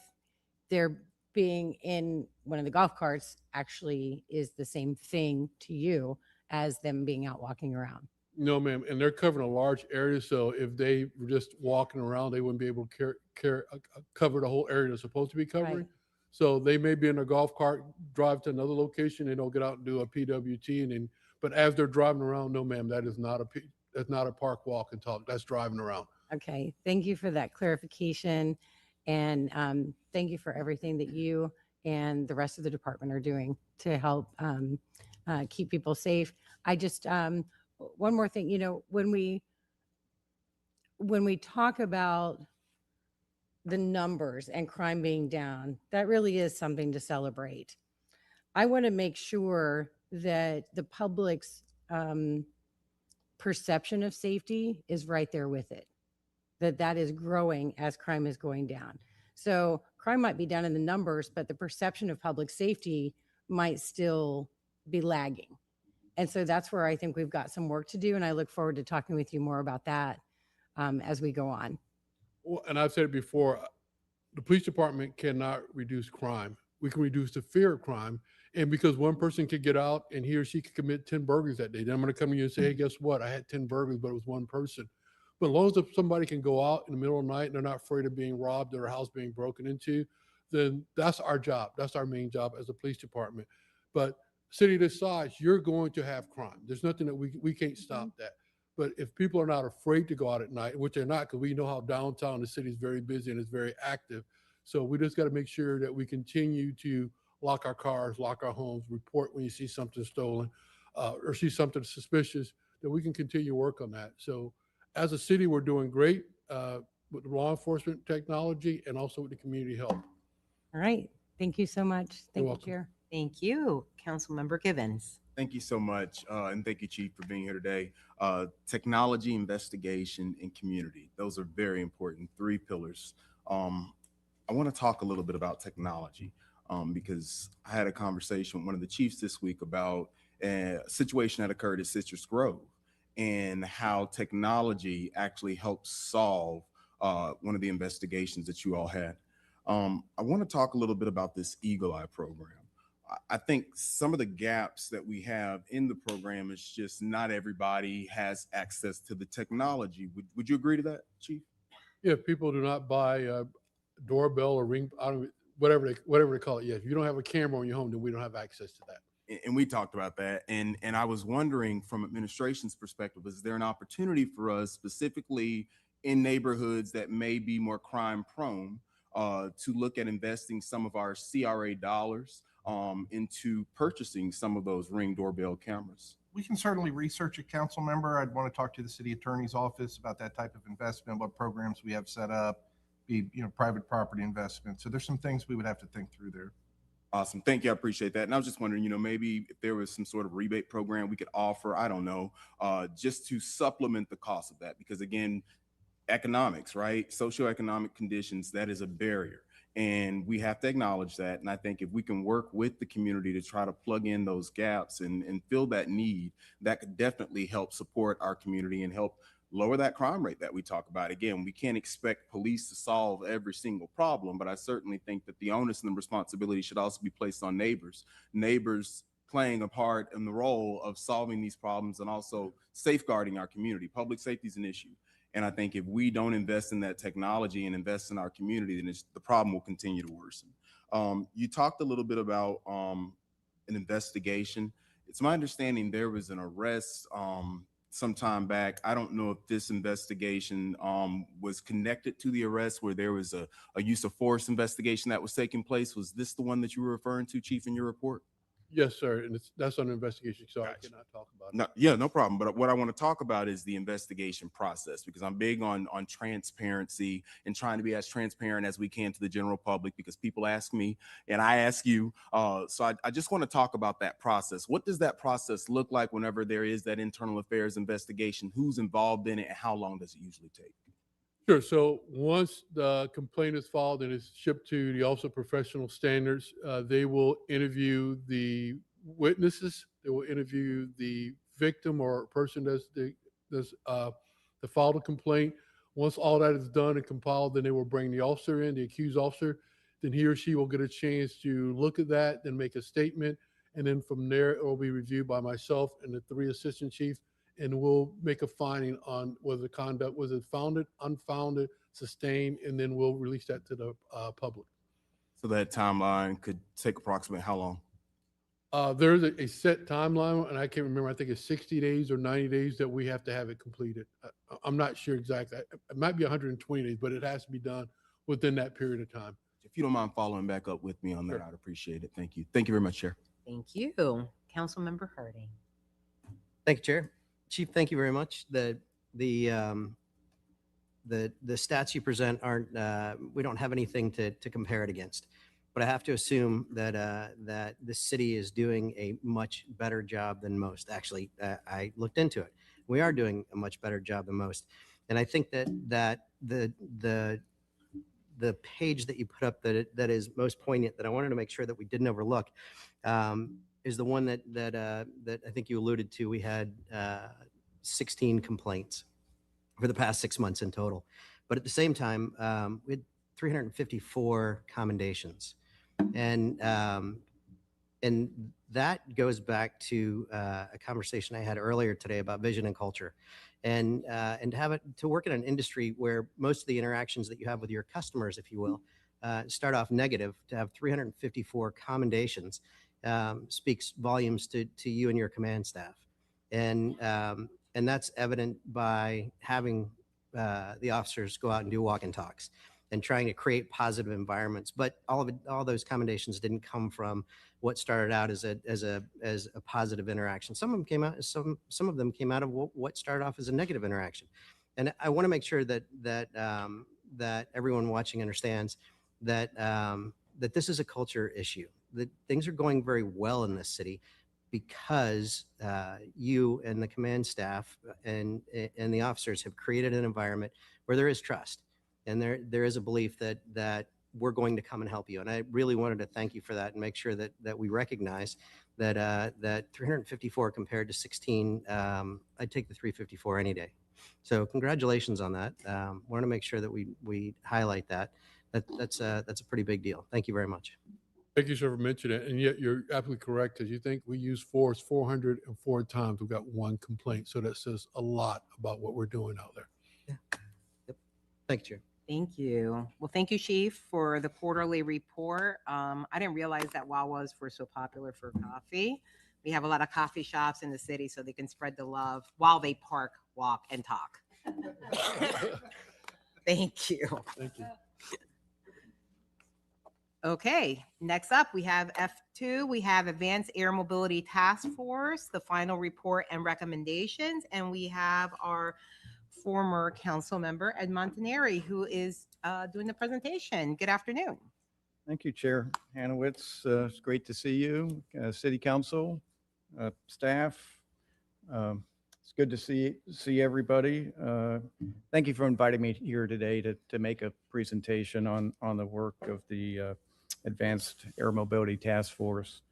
[SPEAKER 7] they're being in one of the golf carts actually is the same thing to you as them being out walking around.
[SPEAKER 14] No, ma'am. And they're covering a large area. So if they were just walking around, they wouldn't be able to cover the whole area they're supposed to be covering.
[SPEAKER 7] Right.
[SPEAKER 14] So they may be in a golf cart, drive to another location, they don't get out and do a PWT, but as they're driving around, no, ma'am, that's not a park, walk, and talk. That's driving around.
[SPEAKER 7] Okay. Thank you for that clarification. And thank you for everything that you and the rest of the department are doing to help keep people safe. I just, one more thing, when we talk about the numbers and crime being down, that really is something to celebrate. I want to make sure that the public's perception of safety is right there with it, that is growing as crime is going down. So crime might be down in the numbers, but the perception of public safety might still be lagging. And so that's where I think we've got some work to do. And I look forward to talking with you more about that as we go on.
[SPEAKER 14] Well, and I've said it before, the police department cannot reduce crime. We can reduce the fear of crime. And because one person could get out and he or she could commit 10 burglaries that day, then I'm going to come to you and say, hey, guess what? I had 10 burglaries, but it was one person. But as long as somebody can go out in the middle of the night and they're not afraid of being robbed or their house being broken into, then that's our job. That's our main job as a police department. But city this size, you're going to have crime. There's nothing that we can't stop that. But if people are not afraid to go out at night, which they're not, because we know how downtown the city is very busy and it's very active. So we just got to make sure that we continue to lock our cars, lock our homes, report when you see something stolen or see something suspicious, that we can continue to work on that. So as a city, we're doing great with law enforcement technology and also with the community help.
[SPEAKER 7] All right. Thank you so much. Thank you,
[SPEAKER 14] welcome.
[SPEAKER 7] Chair.
[SPEAKER 2] Thank you. Councilmember Givens.
[SPEAKER 15] Thank you so much. And thank you, Chief, for being here today. Technology, investigation, and community. Those are very important, 3 pillars. I want to talk a little bit about technology because I had a conversation with one of the chiefs this week about a situation that occurred at Citrus Grove and how technology actually helps solve one of the investigations that you all had. I want to talk a little bit about this Eagle Eye program. I think some of the gaps that we have in the program is just not everybody has access to the technology. Would you agree to that, Chief?
[SPEAKER 14] Yeah, people do not buy a doorbell or ring, whatever they call it. Yeah, if you don't have a camera on your home, then we don't have access to that.
[SPEAKER 15] And we talked about that. And I was wondering from administration's perspective, is there an opportunity for us specifically in neighborhoods that may be more crime prone to look at investing some of our CRA dollars into purchasing some of those Ring doorbell cameras?
[SPEAKER 16] We can certainly research it, council member. I'd want to talk to the city attorney's office about that type of investment, what programs we have set up, be, private property investment. So there's some things we would have to think through there.
[SPEAKER 15] Awesome. Thank you. I appreciate that. And I was just wondering, maybe if there was some sort of rebate program we could offer, I don't know, just to supplement the cost of that. Because again, economics, right? Socioeconomic conditions, that is a barrier. And we have to acknowledge that. And I think if we can work with the community to try to plug in those gaps and fill that need, that could definitely help support our community and help lower that crime rate that we talk about. Again, we can't expect police to solve every single problem, but I certainly think that the onus and the responsibility should also be placed on neighbors. Neighbors playing a part in the role of solving these problems and also safeguarding our community. Public safety is an issue. And I think if we don't invest in that technology and invest in our community, then the problem will continue to worsen. You talked a little bit about an investigation. It's my understanding there was an arrest some time back. I don't know if this investigation was connected to the arrest where there was a use of force investigation that was taking place. Was this the one that you were referring to, Chief, in your report?
[SPEAKER 14] Yes, sir. And that's under investigation, so I cannot talk about it.
[SPEAKER 15] No, yeah, no problem. But what I want to talk about is the investigation process, because I'm big on transparency and trying to be as transparent as we can to the general public, because people ask me and I ask you. So I just want to talk about that process. What does that process look like whenever there is that internal affairs investigation? Who's involved in it and how long does it usually take?
[SPEAKER 14] Sure. So once the complaint is filed and is shipped to the Office of Professional Standards, they will interview the witnesses. They will interview the victim or person that's filed a complaint. Once all that is done and compiled, then they will bring the officer in, the accused officer. Then he or she will get a chance to look at that, then make a statement. And then from there, it will be reviewed by myself and the 3 assistant chiefs. And we'll make a finding on whether the conduct was it founded, unfounded, sustained, and then we'll release that to the public.
[SPEAKER 15] So that timeline could take approximately how long?
[SPEAKER 14] There's a set timeline, and I can't remember. I think it's 60 days or 90 days that we have to have it completed. I'm not sure exactly. It might be 120 days, but it has to be done within that period of time.
[SPEAKER 15] If you don't mind following back up with me on that, I'd appreciate it. Thank you. Thank you very much, Chair.
[SPEAKER 2] Thank you. Councilmember Harding.
[SPEAKER 17] Thank you, Chair. Chief, thank you very much. The stats you present aren't, we don't have anything to compare it against. But I have to assume that that the city is doing a much better job than most. Actually, I looked into it. We are doing a much better job than most. And I think that the page that you put up that is most poignant that I wanted to make sure that we didn't overlook is the one that I think you alluded to. We had 16 complaints for the past 6 months in total. But at the same time, we had 354 commendations. And that goes back to a conversation I had earlier today about vision and culture. And to work in an industry where most of the interactions that you have with your customers, if you will, start off negative, to have 354 commendations speaks volumes to you and your command staff. And that's evident by having the officers go out and do walk and talks and trying to create positive environments. But all those commendations didn't come from what started out as a positive interaction. Some of them came out. Some of them came out of what started off as a negative interaction. And I want to make sure that everyone watching understands that this is a culture issue. That things are going very well in this city because you and the command staff and the officers have created an environment where there is trust and there is a belief that we're going to come and help you. And I really wanted to thank you for that and make sure that we recognize that 354 compared to 16, I'd take the 354 any day. So congratulations on that. Want to make sure that we highlight that. That's a pretty big deal. Thank you very much.
[SPEAKER 14] Thank you, sir, for mentioning it. And yet you're absolutely correct. As you think we use force 404 times, we've got one complaint. So that says a lot about what we're doing out there.
[SPEAKER 17] Yep. Thank you, Chair.
[SPEAKER 2] Thank you. Well, thank you, Chief, for the quarterly report. I didn't realize that Wawas were so popular for coffee. We have a lot of coffee shops in the city, so they can spread the love while they park, walk, and talk. Thank you.
[SPEAKER 14] Thank you.
[SPEAKER 2] Okay, next up, we have F2. We have Advanced Air Mobility Task Force, the final report and recommendations. And we have our former council member, Ed Montanari, who is doing the presentation. Good afternoon.
[SPEAKER 18] Thank you, Chair Hanowitz. It's great to see you, City Council, staff. It's good to see everybody. Thank you for inviting me here today to make a presentation on the work of the Advanced Air Mobility Task Force.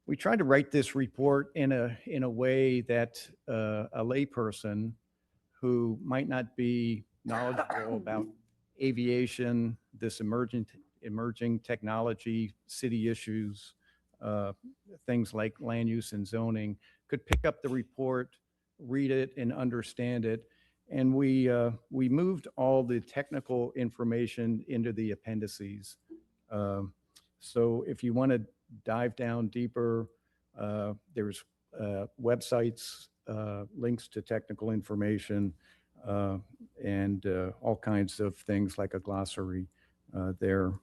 [SPEAKER 18] We tried to write this report in a way that a layperson who might not be knowledgeable about aviation, this emerging technology, city issues, things like land use and zoning, could pick up the report, read it, and understand it. And we moved all the technical information into the appendices. So if you want to dive down deeper, there's websites, links to technical information, and all kinds of things like a glossary there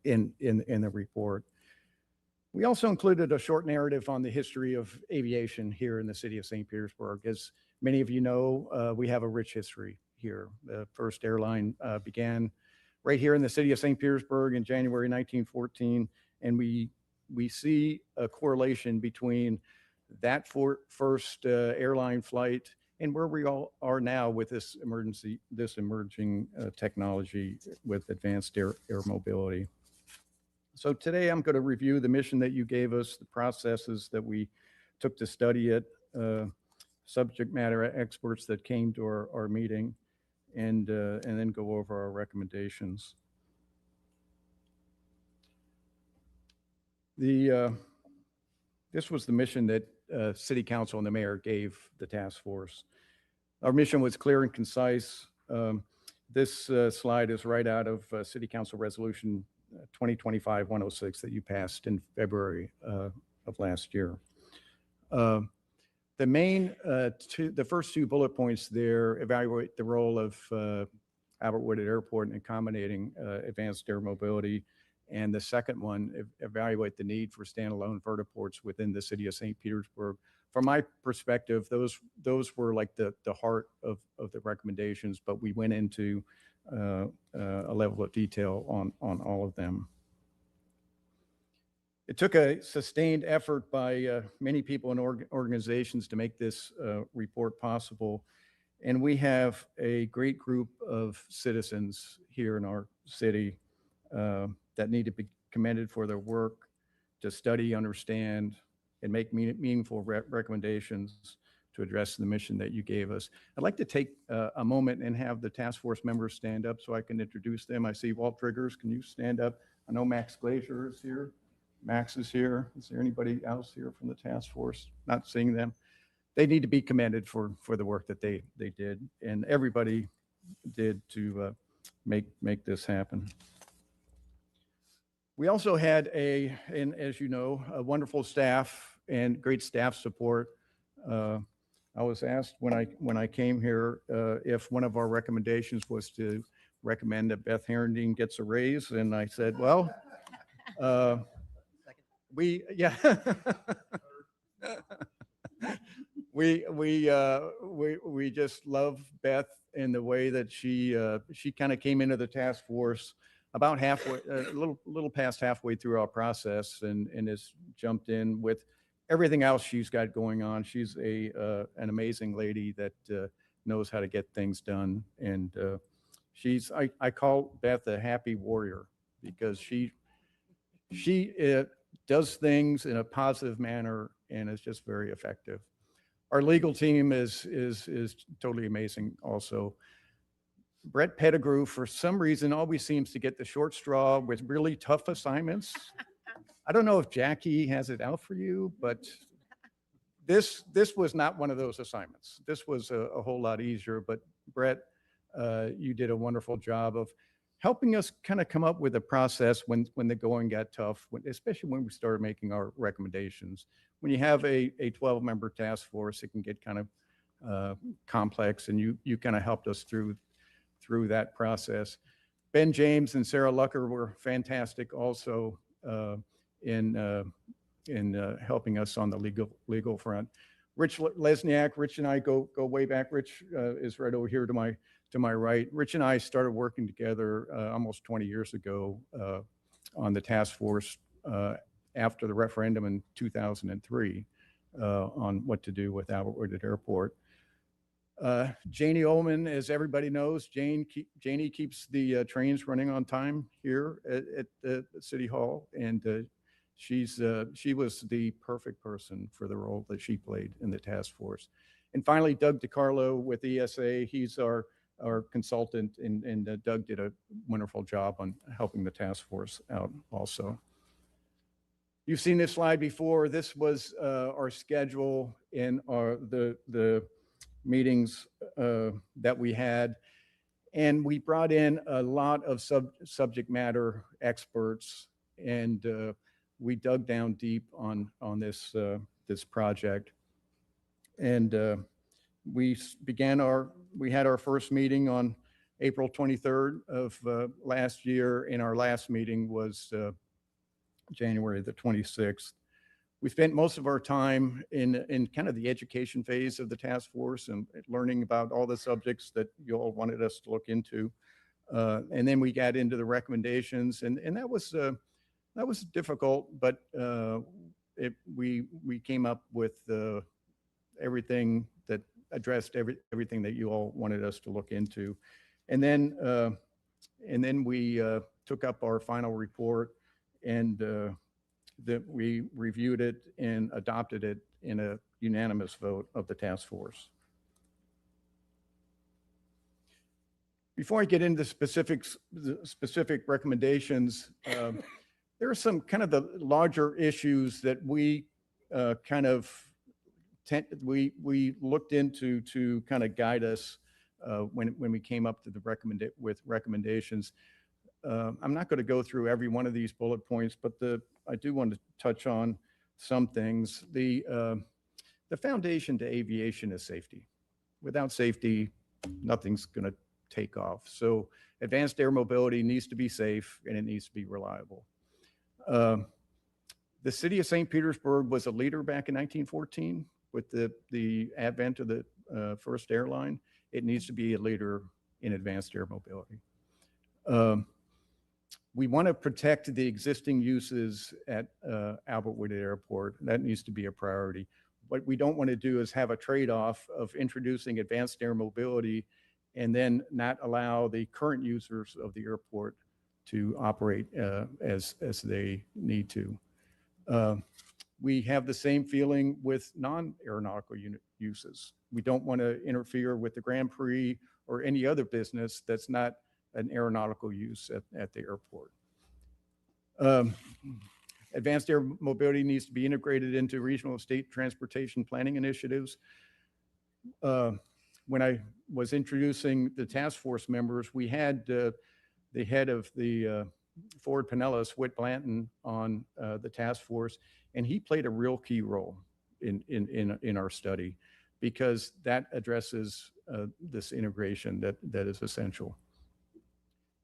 [SPEAKER 18] in the report. We also included a short narrative on the history of aviation here in the city of St. Petersburg. As many of you know, we have a rich history here. The first airline began right here in the city of St. Petersburg in January 1914, and we see a correlation between that first airline flight and where we all are now with this emerging technology with advanced air mobility. So today I'm going to review the mission that you gave us, the processes that we took to study it, subject matter experts that came to our meeting, and then go over our recommendations. This was the mission that City Council and the Mayor gave the task force. Our mission was clear and concise. This slide is right out of City Council Resolution 2025-106 that you passed in February of last year. The first two bullet points there evaluate the role of Albert Woodard Airport in accommodating advanced air mobility. And the second one, evaluate the need for standalone vertiports within the city of St. Petersburg. From my perspective, those were like the heart of the recommendations, but we went into a level of detail on all of them. It took a sustained effort by many people and organizations to make this report possible. And we have a great group of citizens here in our city that need to be commended for their work. to study, understand, and make meaningful recommendations to address the mission that you gave us. I'd like to take a moment and have the task force members stand up so I can introduce them. I see Walt Triggers. Can you stand up? I know Max Glazier is here. Max is here. Is there anybody else here from the task force? Not seeing them. They need to be commended for the work that they did, and everybody did to make this happen. We also had and as you know, a wonderful staff and great staff support. I was asked when I came here if one of our recommendations was to recommend that Beth Herendeen gets a raise, and I said, well, we just love Beth in the way that she kind of came into the task force about halfway, a little past halfway through our process, and has jumped in with everything else she's got going on. She's an amazing lady that knows how to get things done, and I call Beth a happy warrior because she does things in a positive manner and is just very effective. Our legal team is totally amazing also. Brett Pettigrew, for some reason, always seems to get the short straw with really tough assignments. I don't know if Jackie has it out for you, but this was not one of those assignments. This was a whole lot easier, but Brett, you did a wonderful job of helping us kind of come up with a process when the going got tough, especially when we started making our recommendations. When you have a 12-member task force, it can get kind of complex, and you kind of helped us through that process. Ben James and Sarah Lucker were fantastic also in helping us on the legal front. Rich Lesniak, Rich and I go way back. Rich is right over here to my right. Rich and I started working together almost 20 years ago on the task force after the referendum in 2003 on what to do with Albert Woodard Airport. Janie Ullman, as everybody knows, Janie keeps the trains running on time here at the City Hall, and she was the perfect person for the role that she played in the task force. And finally, Doug DiCarlo with ESA, he's our consultant, and Doug did a wonderful job on helping the task force out also. You've seen this slide before. This was our schedule in the meetings that we had, and we brought in a lot of subject matter experts, and we dug down deep on this project. And we had our first meeting on April 23rd of last year, and our last meeting was January the 26th. We spent most of our time in kind of the education phase of the task force and learning about all the subjects that you all wanted us to look into. And then we got into the recommendations, and that was difficult, but we came up with everything that addressed everything that you all wanted us to look into. And then we took up our final report, and that we reviewed it and adopted it in a unanimous vote of the task force. Before I get into the specific recommendations, there are some kind of the larger issues that we we looked into to kind of guide us when we came up to with recommendations. I'm not going to go through every one of these bullet points, but I do want to touch on some things. The foundation to aviation is safety. Without safety, nothing's going to take off. So advanced air mobility needs to be safe, and it needs to be reliable. The city of St. Petersburg was a leader back in 1914 with the advent of the first airline. It needs to be a leader in advanced air mobility. We want to protect the existing uses at Albert Woodard Airport. That needs to be a priority. What we don't want to do is have a trade-off of introducing advanced air mobility and then not allow the current users of the airport to operate as they need to. Uh, We have the same feeling with non-aeronautical uses. We don't want to interfere with the Grand Prix or any other business that's not an aeronautical use at the airport. Advanced air mobility needs to be integrated into regional and state transportation planning initiatives. When I was introducing the task force members, we had the head of the Ford Pinellas, Whit Blanton, on the task force, and he played a real key role in our study because that addresses this integration that is essential.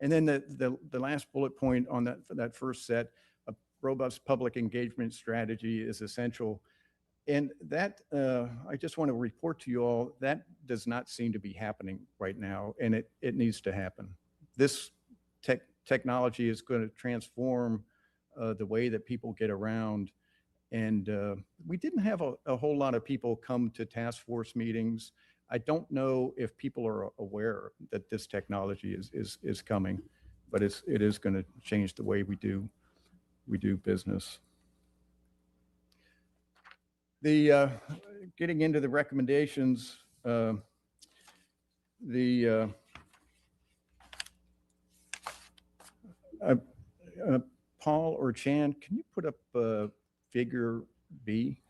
[SPEAKER 18] And then the last bullet point on that first set, a robust public engagement strategy is essential. And that, I just want to report to you all, that does not seem to be happening right now, and it needs to happen. This technology is going to transform the way that people get around. And we didn't have a whole lot of people come to task force meetings. I don't know if people are aware that this technology is coming, but it is going to change the way we do business. The getting into the recommendations, Paul or Chan, can you put up figure B,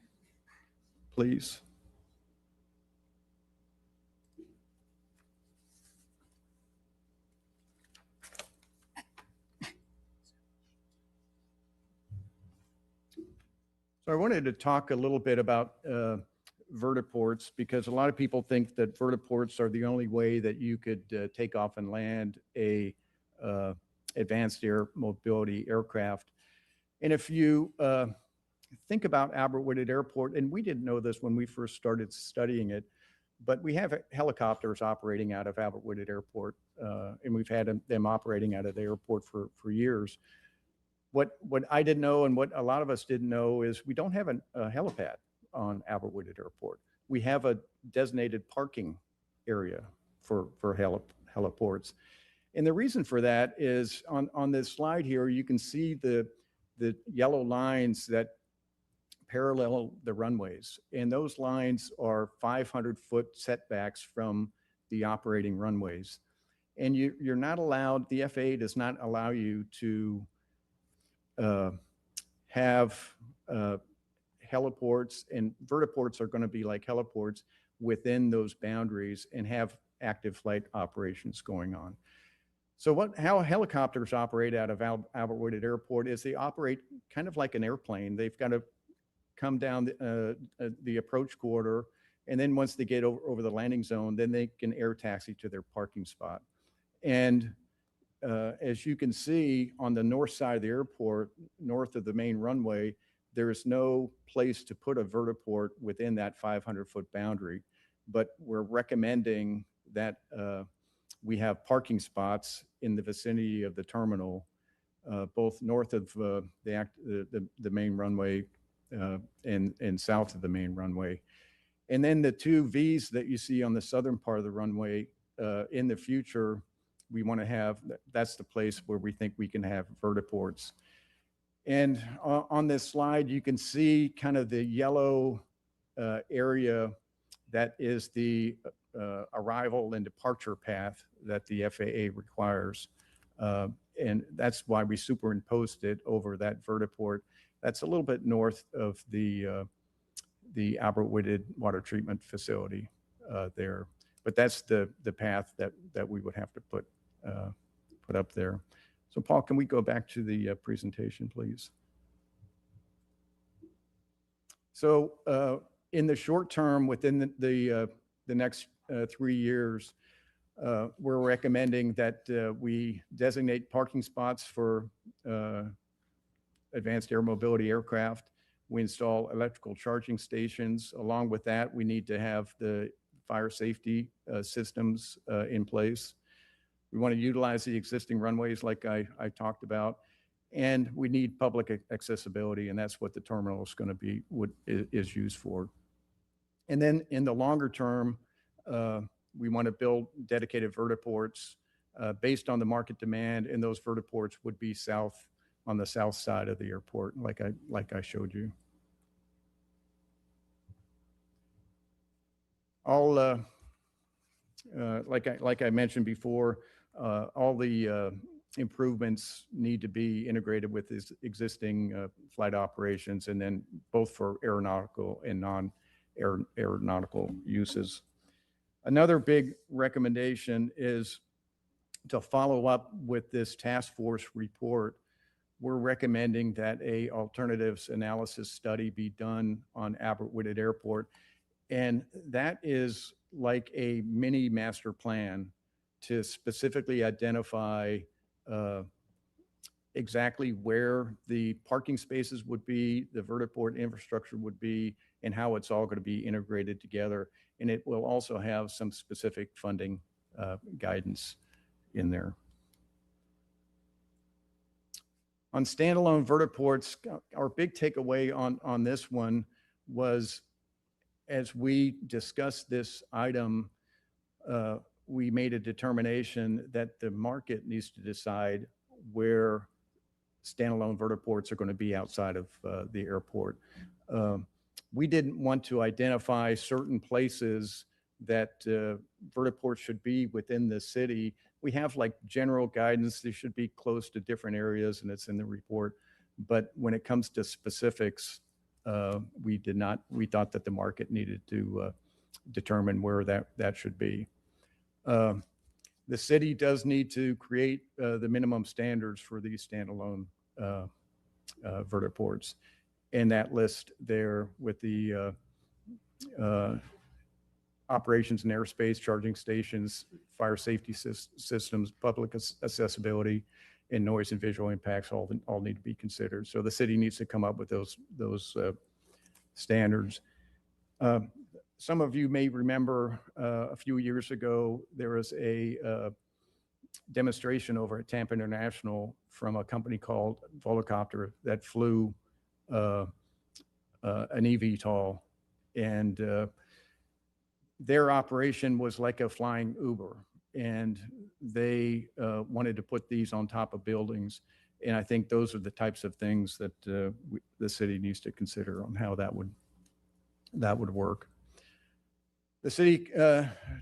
[SPEAKER 18] please? So I wanted to talk a little bit about vertiports, because a lot of people think that vertiports are the only way that you could take off and land a advanced air mobility aircraft. And if you think about Albert Whitted Airport, and we didn't know this when we first started studying it, but we have helicopters operating out of Albert Whitted Airport, and we've had them operating out of the airport for years. What I didn't know, and what a lot of us didn't know, is we don't have a helipad on Albert Whitted Airport. We have a designated parking area for heliports. And the reason for that is on this slide here, you can see the yellow lines that parallel the runways. And those lines are 500-foot setbacks from the operating runways. And you're not allowed, the FAA does not allow you to have heliports, and vertiports are going to be like heliports within those boundaries and have active flight operations going on. So how helicopters operate out of Albert Whitted Airport is they operate kind of like an airplane. They've got to come down the approach corridor, and then once they get over the landing zone, then they can air taxi to their parking spot. And as you can see on the north side of the airport, north of the main runway, there is no place to put a vertiport within that 500-foot boundary. But we're recommending that we have parking spots in the vicinity of the terminal, both north of the main runway and south of the main runway. And then the two V's that you see on the southern part of the runway, in the future, we want to have, that's the place where we think we can have vertiports. And on this slide, you can see kind of the yellow area that is the arrival and departure path that the FAA requires. And that's why we superimposed it over that vertiport. That's a little bit north of the Albert Whitted water treatment facility there. But that's the path that we would have to put up there. So Paul, can we go back to the presentation, please? So in the short term, within the next 3 years, we're recommending that we designate parking spots for advanced air mobility aircraft. We install electrical charging stations. Along with that, we need to have the fire safety systems in place. We want to utilize the existing runways like I talked about, and we need public accessibility, and that's what the terminal is going to be, is used for. And then in the longer term, we want to build dedicated vertiports based on the market demand, and those vertiports would be south on the south side of the airport, like I showed you. All like I mentioned before, all the improvements need to be integrated with this existing flight operations, and then both for aeronautical and non-aeronautical uses. Another big recommendation is to follow up with this task force report. We're recommending that a alternatives analysis study be done on Albert-Whitted Airport. And that is like a mini master plan to specifically identify exactly where the parking spaces would be, the vertiport infrastructure would be, and how it's all going to be integrated together. And it will also have some specific funding guidance in there. On standalone vertiports, our big takeaway on this one was, as we discussed this item, we made a determination that the market needs to decide where standalone vertiports are going to be outside of the airport. We didn't want to identify certain places that vertiports should be within the city. We have like general guidance, they should be close to different areas, and it's in the report. But when it comes to specifics, we thought that the market needed to determine where that should be. The city does need to create the minimum standards for these standalone vertiports. And that list there with the operations and airspace, charging stations, fire safety systems, public accessibility, and noise and visual impacts all need to be considered. So the city needs to come up with those standards. Some of you may remember a few years ago, there was a demonstration over at Tampa International from a company called Volocopter that flew an eVTOL, and their operation was like a flying Uber, and they wanted to put these on top of buildings. And I think those are the types of things that the city needs to consider on how that would work. The city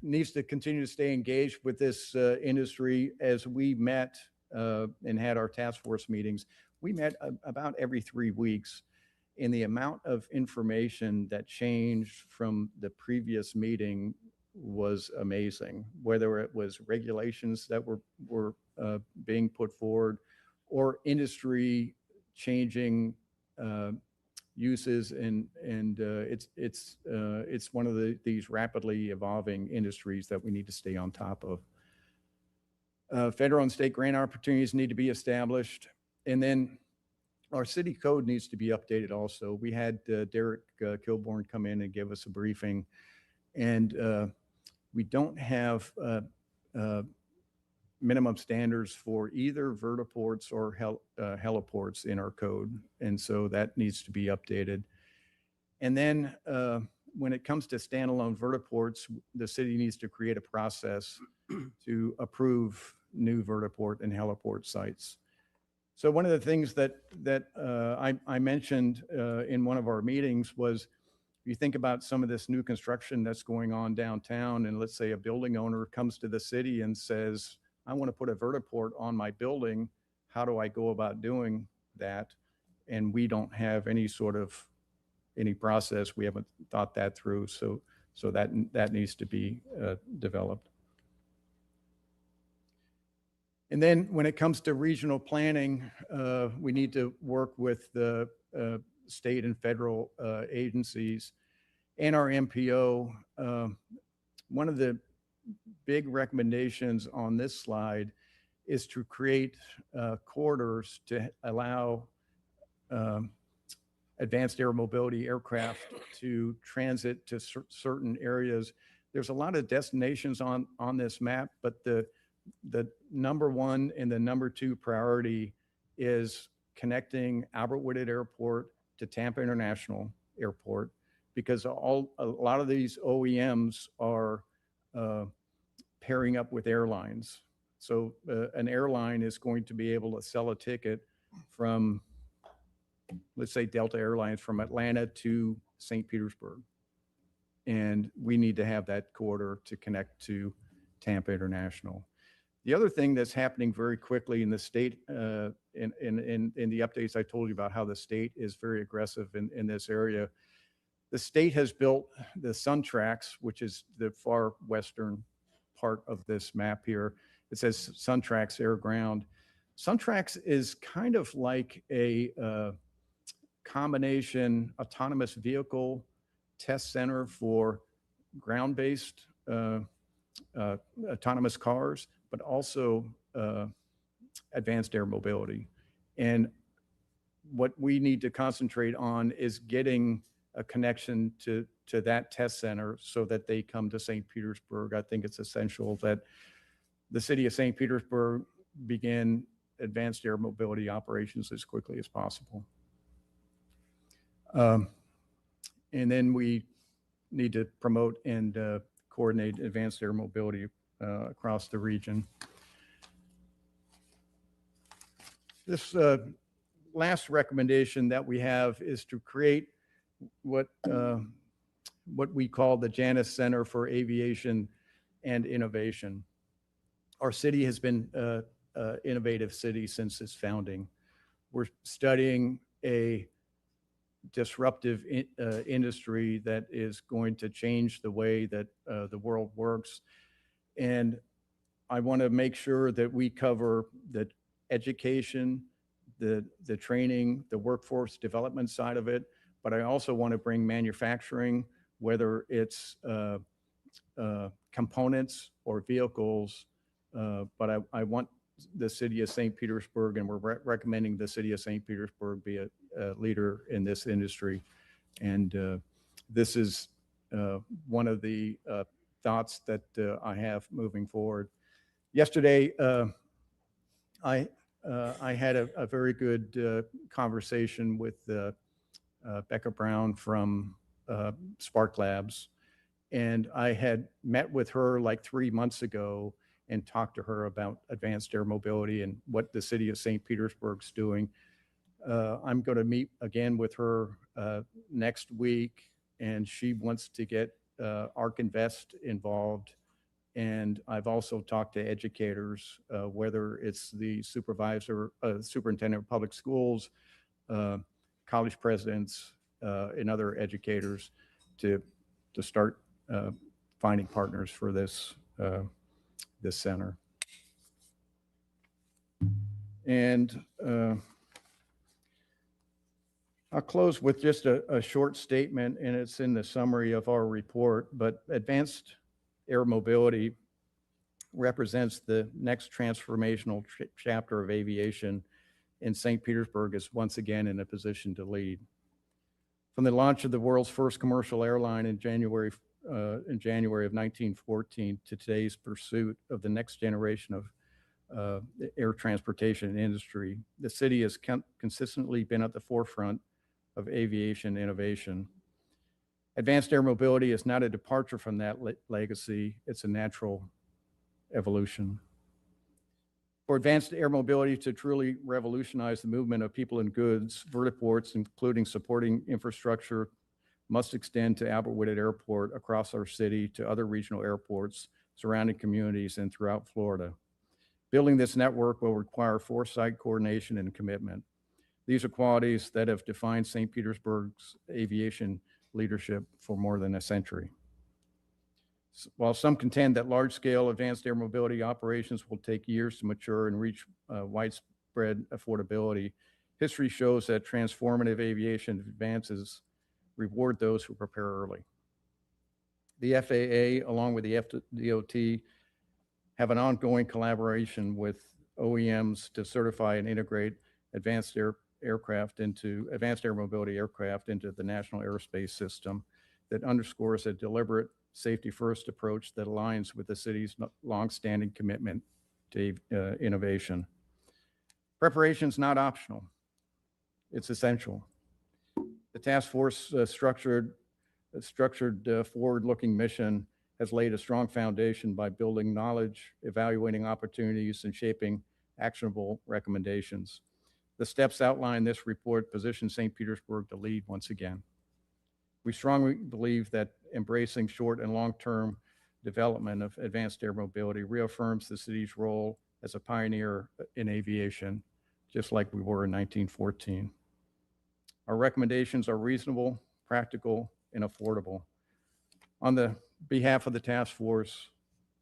[SPEAKER 18] needs to continue to stay engaged with this industry. As we met and had our task force meetings, we met about every 3 weeks. And the amount of information that changed from the previous meeting was amazing, whether it was regulations that were being put forward or industry changing uses, and it's one of these rapidly evolving industries that we need to stay on top of. Federal and state grant opportunities need to be established, and then our city code needs to be updated also. We had Derek Kilborn come in and give us a briefing, and we don't have minimum standards for either vertiports or heliports in our code. And so that needs to be updated. And then when it comes to standalone vertiports, the city needs to create a process to approve new vertiport and heliport sites. So one of the things that I mentioned in one of our meetings was, if you think about some of this new construction that's going on downtown, and let's say a building owner comes to the city and says, I want to put a vertiport on my building, how do I go about doing that? And we don't have any process. We haven't thought that through. So that needs to be developed. And then when it comes to regional planning, we need to work with the state and federal agencies and our MPO. One of the big recommendations on this slide is to create corridors to allow advanced air mobility aircraft to transit to certain areas. There's a lot of destinations on this map, but the number one and the number two priority is connecting Albert-Whitted Airport to Tampa International Airport, because a lot of these OEMs are pairing up with airlines. So an airline is going to be able to sell a ticket from, let's say Delta Airlines, from Atlanta to St. Petersburg. And we need to have that corridor to connect to Tampa International. The other thing that's happening very quickly in the state, in the updates I told you about how the state is very aggressive in this area. The state has built the SunTrax, which is the far western part of this map here. It says SunTrax Air Ground. SunTrax is kind of like a combination autonomous vehicle test center for ground-based autonomous cars, but also advanced air mobility. And what we need to concentrate on is getting a connection to that test center so that they come to St. Petersburg. I think it's essential that the city of St. Petersburg begin advanced air mobility operations as quickly as possible. And then we need to promote and coordinate advanced air mobility across the region. This last recommendation that we have is to create what we call the Janus Center for Aviation and Innovation. Our city has been an innovative city since its founding. We're studying a disruptive industry that is going to change the way that the world works. And I want to make sure that we cover the education, the training, the workforce development side of it, but I also want to bring manufacturing, whether it's components or vehicles, but I want the city of St. Petersburg, and we're recommending the city of St. Petersburg be a leader in this industry. And this is one of the thoughts that I have moving forward. Yesterday, I had a very good conversation with Becca Brown from Spark Labs, and I had met with her like 3 months ago and talked to her about advanced air mobility and what the city of St. Petersburg's doing. I'm going to meet again with her next week, and she wants to get ARC Invest involved. And I've also talked to educators, whether it's the superintendent of public schools, college presidents, and other educators to start finding partners for this center. And I'll close with just a short statement, and it's in the summary of our report, but advanced air mobility represents the next transformational chapter of aviation, and St. Petersburg is once again in a position to lead. From the launch of the world's first commercial airline in January of 1914 to today's pursuit of the next generation of air transportation industry, the city has consistently been at the forefront of aviation innovation. Advanced air mobility is not a departure from that legacy, it's a natural evolution. For advanced air mobility to truly revolutionize the movement of people and goods, vertiports, including supporting infrastructure, must extend to Albert Whitted Airport across our city to other regional airports, surrounding communities, and throughout Florida. Building this network will require foresight, coordination, and commitment. These are qualities that have defined St. Petersburg's aviation leadership for more than a century. While some contend that large-scale advanced air mobility operations will take years to mature and reach widespread affordability, history shows that transformative aviation advances reward those who prepare early. The FAA, along with the FDOT, have an ongoing collaboration with OEMs to certify and integrate advanced air mobility aircraft into the national airspace system that underscores a deliberate safety-first approach that aligns with the city's longstanding commitment to innovation. Preparation is not optional. It's essential. The task force structured forward-looking mission has laid a strong foundation by building knowledge, evaluating opportunities, and shaping actionable recommendations. The steps outlined in this report position St. Petersburg to lead once again. We strongly believe that embracing short and long-term development of advanced air mobility reaffirms the city's role as a pioneer in aviation, just like we were in 1914. Our recommendations are reasonable, practical, and affordable. On the behalf of the task force,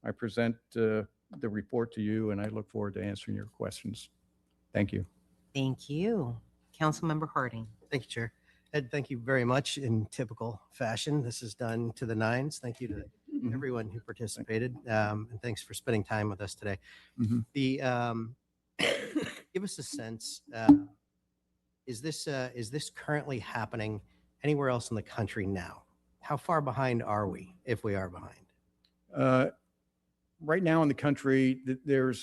[SPEAKER 18] I present the report to you, and I look forward to answering your questions. Thank you.
[SPEAKER 2] Thank you. Councilmember Harding.
[SPEAKER 17] Thank you, Chair. Ed, thank you very much. In typical fashion, this is done to the nines. Thank you to everyone who participated, and thanks for spending time with us today. The give us a sense. Is this currently happening anywhere else in the country now? How far behind are we, if we are behind?
[SPEAKER 18] Right now in the country, there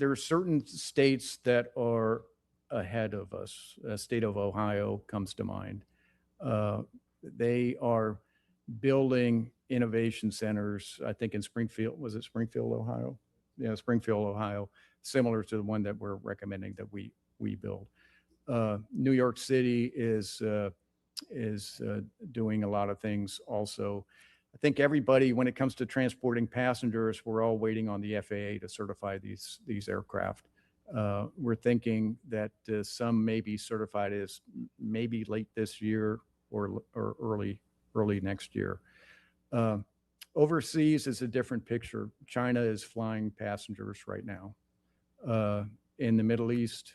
[SPEAKER 18] are certain states that are ahead of us. State of Ohio comes to mind. They are building innovation centers, I think in Springfield. Was it Springfield, Ohio? Yeah, Springfield, Ohio, similar to the one that we're recommending that we build. New York City is doing a lot of things also. I think everybody, when it comes to transporting passengers, we're all waiting on the FAA to certify these aircraft. We're thinking that some may be certified as maybe late this year or early next year. Overseas is a different picture. China is flying passengers right now. In the Middle East,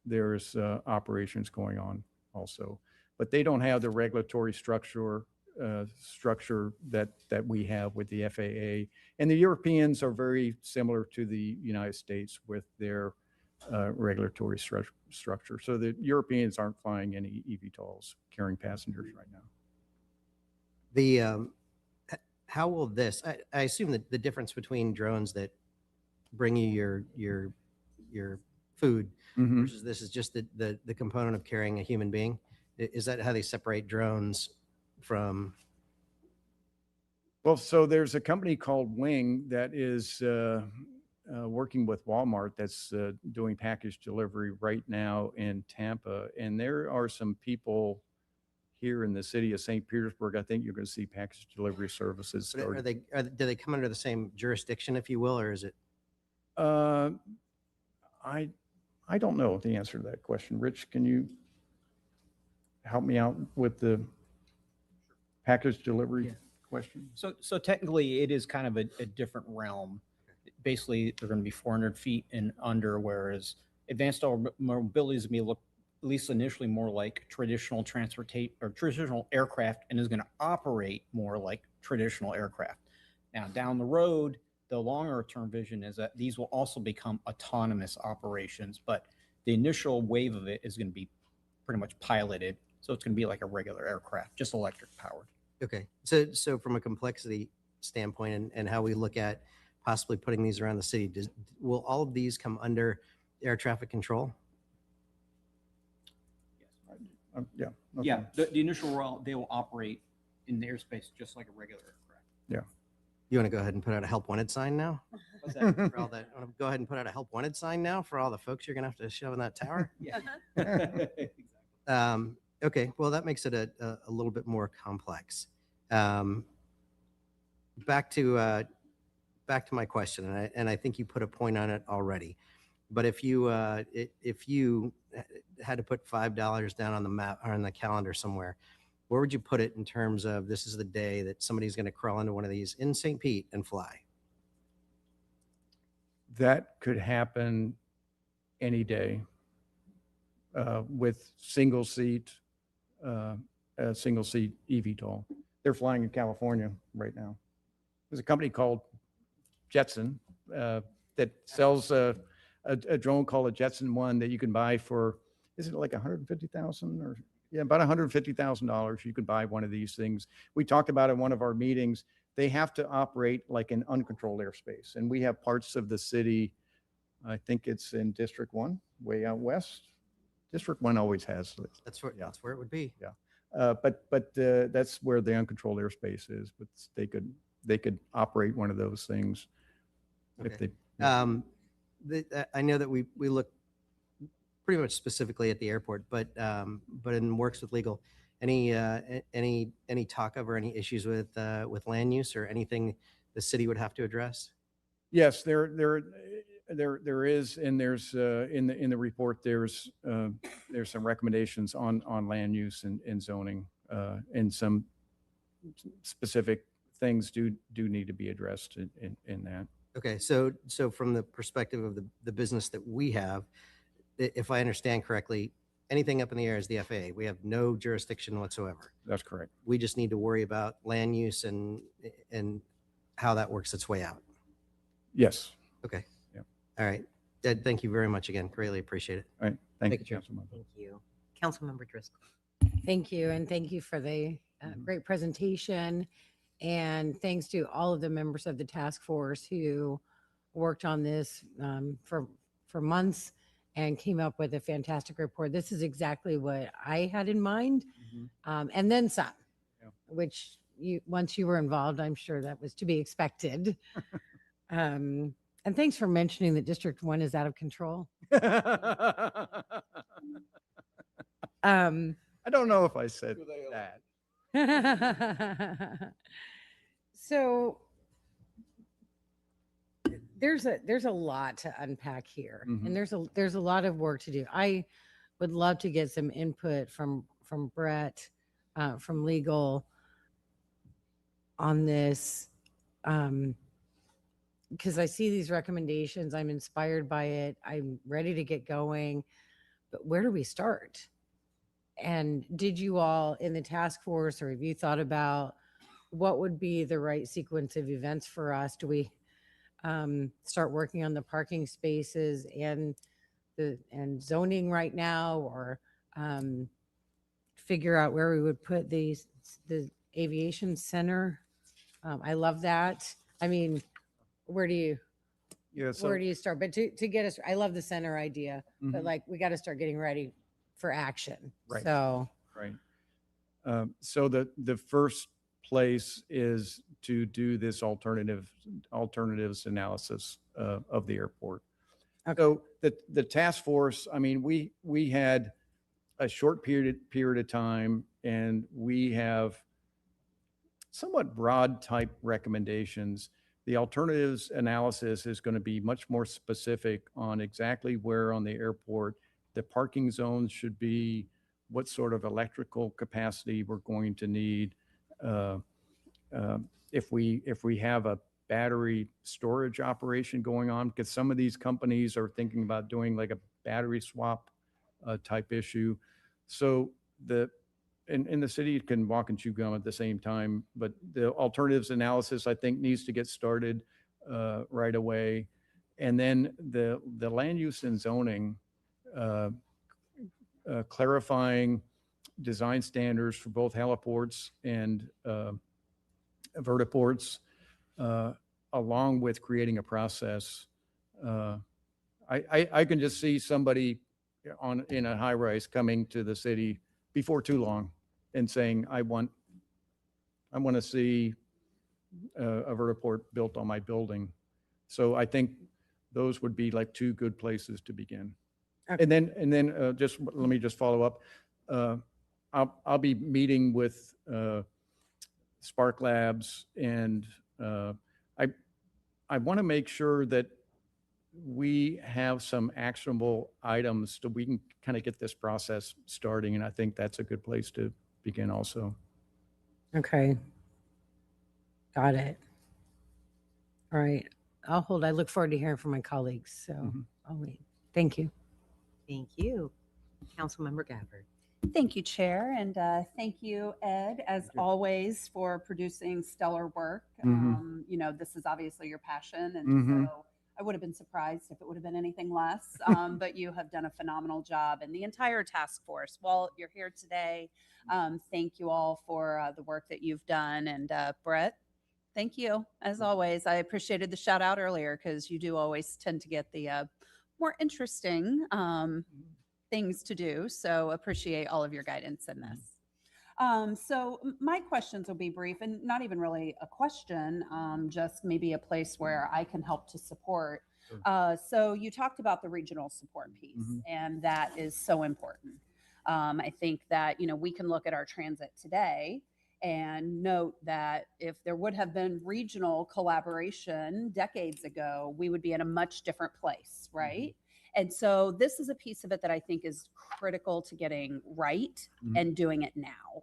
[SPEAKER 18] there's operations going on also, but they don't have the regulatory structure that we have with the FAA. And the Europeans are very similar to the United States with their regulatory structure. So the Europeans aren't flying any eVTOLs carrying passengers right now.
[SPEAKER 17] How will this? I assume that the difference between drones that bring you your food versus this is just the component of carrying a human being. Is that how they separate drones from?
[SPEAKER 18] Well, so there's a company called Wing that is working with Walmart that's doing package delivery right now in Tampa. And there are some people here in the city of St. Petersburg. I think you're going to see package delivery services.
[SPEAKER 17] Do they come under the same jurisdiction, if you will, or is it?
[SPEAKER 18] I don't know the answer to that question. Rich, can you help me out with the package delivery question?
[SPEAKER 19] So technically, it is kind of a different realm. Basically, they're going to be 400 feet and under, whereas advanced mobility is going to be look, at least initially, more like traditional transportation or traditional aircraft, and is going to operate more like traditional aircraft. Now, down the road, the longer term vision is that these will also become autonomous operations, but the initial wave of it is going to be pretty much piloted. So it's going to be like a regular aircraft, just electric powered.
[SPEAKER 17] Okay. So from a complexity standpoint and how we look at possibly putting these around the city, will all of these come under air traffic control?
[SPEAKER 18] Yeah. Okay.
[SPEAKER 19] Yeah. The initial route, they will operate in the airspace just like a regular aircraft.
[SPEAKER 18] Yeah.
[SPEAKER 17] You want to go ahead and put out a help wanted sign now?
[SPEAKER 19] What's that?
[SPEAKER 17] For all that, want to go ahead and put out a help wanted sign now for all the folks you're going to have to shove in that tower?
[SPEAKER 19] Yeah.
[SPEAKER 17] Okay, well, that makes it a little bit more complex. Back to my question, and I think you put a point on it already. But if you had to put $5 down on the map or on the calendar somewhere, where would you put it in terms of this is the day that somebody's going to crawl into one of these in St. Pete and fly?
[SPEAKER 18] That could happen any day with single seat eVTOL. They're flying in California right now. There's a company called Jetson that sells a drone called a Jetson One that you can buy for, is it like $150,000 or? Yeah, about $150,000. You could buy one of these things. We talked about in one of our meetings, they have to operate like an uncontrolled airspace. And we have parts of the city, I think it's in District 1, way out west. District 1 always has.
[SPEAKER 17] That's where it would be.
[SPEAKER 18] Yeah. But that's where the uncontrolled airspace is. But they could operate one of those things if they.
[SPEAKER 17] I know that we look pretty much specifically at the airport, but in works with legal, any talk of or any issues with land use or anything the city would have to address?
[SPEAKER 18] Yes, there is, and there's in the report, there's some recommendations on land use and zoning, and some specific things do need to be addressed in that.
[SPEAKER 17] Okay, so from the perspective of the business that we have, if I understand correctly, anything up in the air is the FAA. We have no jurisdiction whatsoever.
[SPEAKER 18] That's correct.
[SPEAKER 17] We just need to worry about land use and how that works its way out.
[SPEAKER 18] Yes.
[SPEAKER 17] Okay.
[SPEAKER 18] Yep.
[SPEAKER 17] All right. Ed, thank you very much again. Greatly appreciate it.
[SPEAKER 18] All right. Thank you,
[SPEAKER 17] Chair.
[SPEAKER 18] Councilman.
[SPEAKER 2] Thank you. Councilmember Driscoll.
[SPEAKER 7] Thank you, and thank you for the great presentation. And thanks to all of the members of the task force who worked on this for months and came up with a fantastic report. This is exactly what I had in mind, and then some, which once you were involved, I'm sure that was to be expected. And thanks for mentioning that District 1 is out of control.
[SPEAKER 18] I don't know if I said that.
[SPEAKER 7] So there's a lot to unpack here, and there's a lot of work to do. I would love to get some input from Brett, from legal on this, because I see these recommendations. I'm inspired by it. I'm ready to get going, but where do we start? And did you all in the task force, or have you thought about what would be the right sequence of events for us? Do we start working on the parking spaces and zoning right now, or figure out where we would put the aviation center? I love that. I mean, where do you start? But to get us, I love the center idea, but like we got to start getting ready for action.
[SPEAKER 18] Right.
[SPEAKER 7] So
[SPEAKER 18] Right. So the first place is to do this alternatives analysis of the airport.
[SPEAKER 7] Okay.
[SPEAKER 18] So the task force, I mean, we had a short period of time, and we have somewhat broad type recommendations. The alternatives analysis is going to be much more specific on exactly where on the airport the parking zones should be, what sort of electrical capacity we're going to need. If we have a battery storage operation going on, because some of these companies are thinking about doing like a battery swap type issue. So in the city can walk and chew gum at the same time, but the alternatives analysis, I think, needs to get started right away. And then the land use and zoning, clarifying design standards for both heliports and vertiports, along with creating a process. I can just see somebody in a high rise coming to the city before too long and saying, I want to see a vertiport built on my building. So I think those would be like two good places to begin.
[SPEAKER 7] Okay.
[SPEAKER 18] And then just let me just follow up. I'll be meeting with Spark Labs, and I want to make sure that we have some actionable items so we can kind of get this process starting. And I think that's a good place to begin also.
[SPEAKER 7] okay, got it. All right, I'll hold. I look forward to hearing from my colleagues. So I'll wait. Thank you.
[SPEAKER 2] Thank you. Councilmember Gabbard.
[SPEAKER 20] Thank you, Chair, and thank you, Ed, as always, for producing stellar work. You know, this is obviously your passion, and so I would have been surprised if it would have been anything less, but you have done a phenomenal job. And the entire task force, well, you're here today. Thank you all for the work that you've done. And Brett, thank you, as always. I appreciated the shout out earlier because you do always tend to get the more interesting things to do. So appreciate all of your guidance in this. So my questions will be brief and not even really a question, just maybe a place where I can help to support. So you talked about the regional support piece, and that is so important. I think that, we can look at our transit today and note that if there would have been regional collaboration decades ago, we would be in a much different place, right? And so this is a piece of it that I think is critical to getting right and doing it now.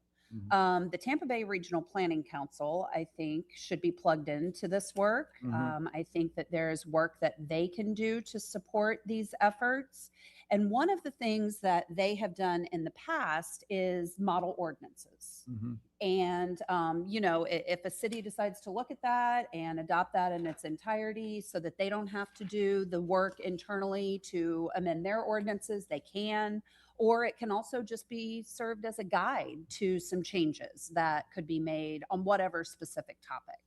[SPEAKER 20] The Tampa Bay Regional Planning Council, I think, should be plugged into this work. I think that there's work that they can do to support these efforts. And one of the things that they have done in the past is model ordinances. And, if a city decides to look at that and adopt that in its entirety so that they don't have to do the work internally to amend their ordinances, they can. Or it can also just be served as a guide to some changes that could be made on whatever specific topic.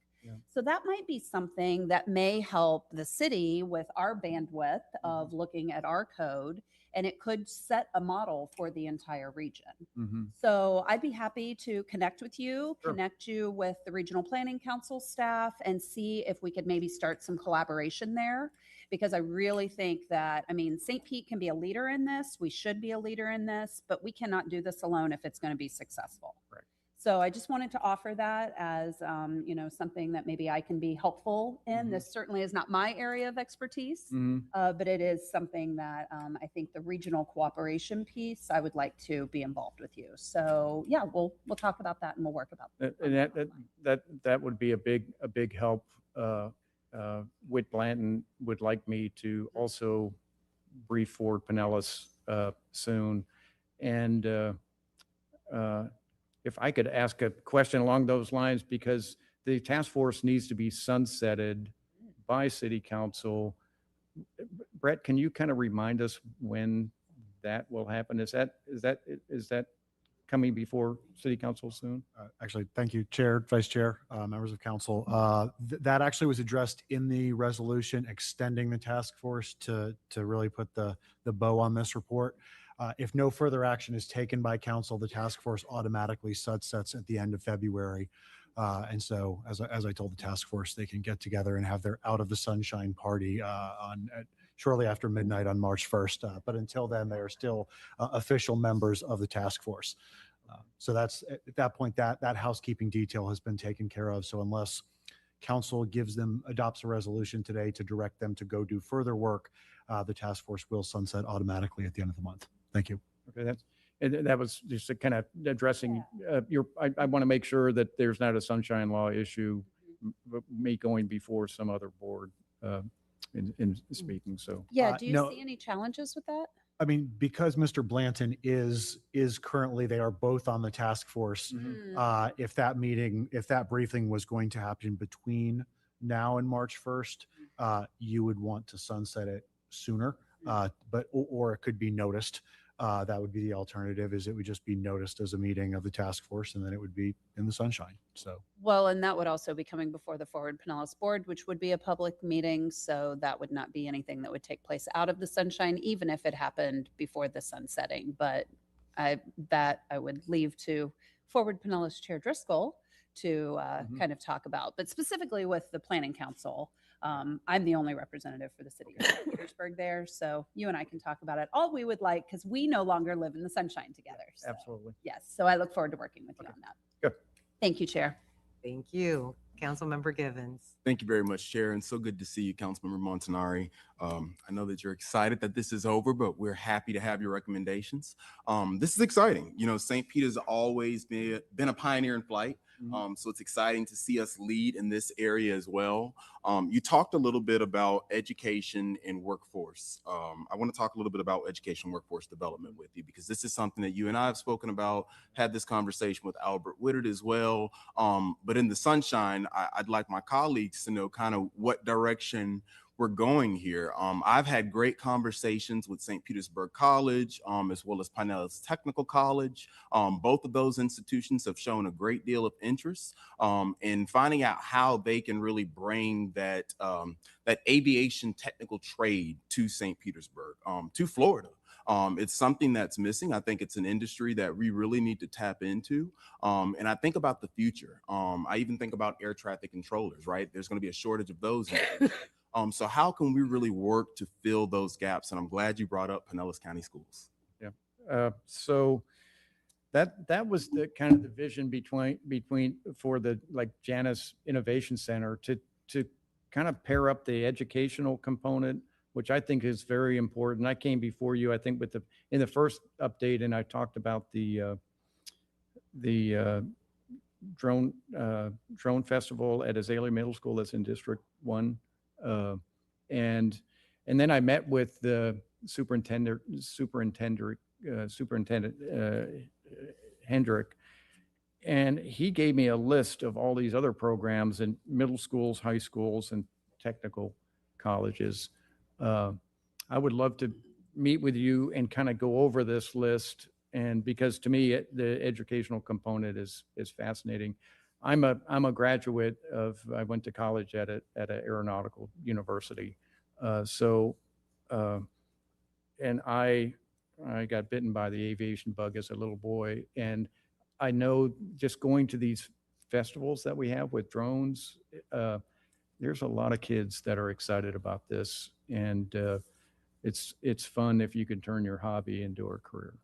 [SPEAKER 20] So that might be something that may help the city with our bandwidth of looking at our code, and it could set a model for the entire region. So I'd be happy to connect with you, connect you with the Regional Planning Council staff, and see if we could maybe start some collaboration there. Because I really think that, St. Pete can be a leader in this. We should be a leader in this, but we cannot do this alone if it's going to be successful.
[SPEAKER 4] Right.
[SPEAKER 20] So I just wanted to offer that as, something that maybe I can be helpful in. This certainly is not my area of expertise, but it is something that I think the regional cooperation piece, I would like to be involved with you. So yeah, we'll talk about that and we'll work about that.
[SPEAKER 18] And that would be a big help. Whit Blanton would like me to also brief Ford Pinellas soon. And if I could ask a question along those lines, because the task force needs to be sunsetted by city council. Brett, can you kind of remind us when that will happen? Is that coming before city council soon?
[SPEAKER 21] Actually, thank you, Chair, Vice Chair, members of council. That actually was addressed in the resolution extending the task force to really put the bow on this report. If no further action is taken by council, the task force automatically sunsets at the end of February. And so, as I told the task force, they can get together and have their out of the sunshine party shortly after midnight on March 1st. But until then, they are still official members of the task force. So that's at that point that housekeeping detail has been taken care of. So unless council adopts a resolution today to direct them to go do further work, the task force will sunset automatically at the end of the month. Thank you.
[SPEAKER 18] Okay, that was just a kind of addressing I want to make sure that there's not a sunshine law issue, me going before some other board in speaking. So
[SPEAKER 20] Yeah, do you see any challenges with that?
[SPEAKER 21] Because Mr. Blanton is currently, they are both on the task force. If that briefing was going to happen between now and March 1st, you would want to sunset it sooner, or it could be noticed. That would be the alternative, is it would just be noticed as a meeting of the task force, and then it would be in the sunshine. So,
[SPEAKER 20] Well, and that would also be coming before the Forward Pinellas Board, which would be a public meeting. So that would not be anything that would take place out of the sunshine, even if it happened before the sunsetting. But I would leave to Forward Pinellas Chair Driscoll to kind of talk about. But specifically with the Planning Council, I'm the only representative for the city of St. Petersburg there. So you and I can talk about it all we would like, because we no longer live in the sunshine together. So,
[SPEAKER 18] absolutely.
[SPEAKER 20] yes. So I look forward to working with you on that.
[SPEAKER 18] Good.
[SPEAKER 20] Thank you, Chair.
[SPEAKER 2] Thank you. Councilmember Givens.
[SPEAKER 15] Thank you very much, Chair, and so good to see you, Councilmember Montanari. I know that you're excited that this is over, but we're happy to have your recommendations. This is exciting. St. Pete has always been a pioneer in flight. So it's exciting to see us lead in this area as well. You talked a little bit about education and workforce. I want to talk a little bit about education and workforce development with you, because this is something that you and I have spoken about, had this conversation with Albert Wittert as well. But in the sunshine, I'd like my colleagues to know kind of what direction we're going here. I've had great conversations with St. Petersburg College, as well as Pinellas Technical College. Both of those institutions have shown a great deal of interest in finding out how they can really bring that aviation technical trade to St. Petersburg, to Florida. It's something that's missing. I think it's an industry that we really need to tap into. And I think about the future. I even think about air traffic controllers, right? There's going to be a shortage of those. So how can we really work to fill those gaps? And I'm glad you brought up Pinellas County Schools.
[SPEAKER 18] So that was the kind of the vision between for the like Janus Innovation Center to kind of pair up the educational component, which I think is very important. I came before you, I think, in the first update, and I talked about the drone festival at Azalea Middle School that's in District 1, and then I met with the superintendent Hendrick, and he gave me a list of all these other programs in middle schools, high schools, and technical colleges. I would love to meet with you and kind of go over this list, and because to me the educational component is fascinating. I'm a graduate of, I went to college at an aeronautical university, and I got bitten by the aviation bug as a little boy. And I know just going to these festivals that we have with drones, there's a lot of kids that are excited about this. And it's fun if you can turn your hobby into a career.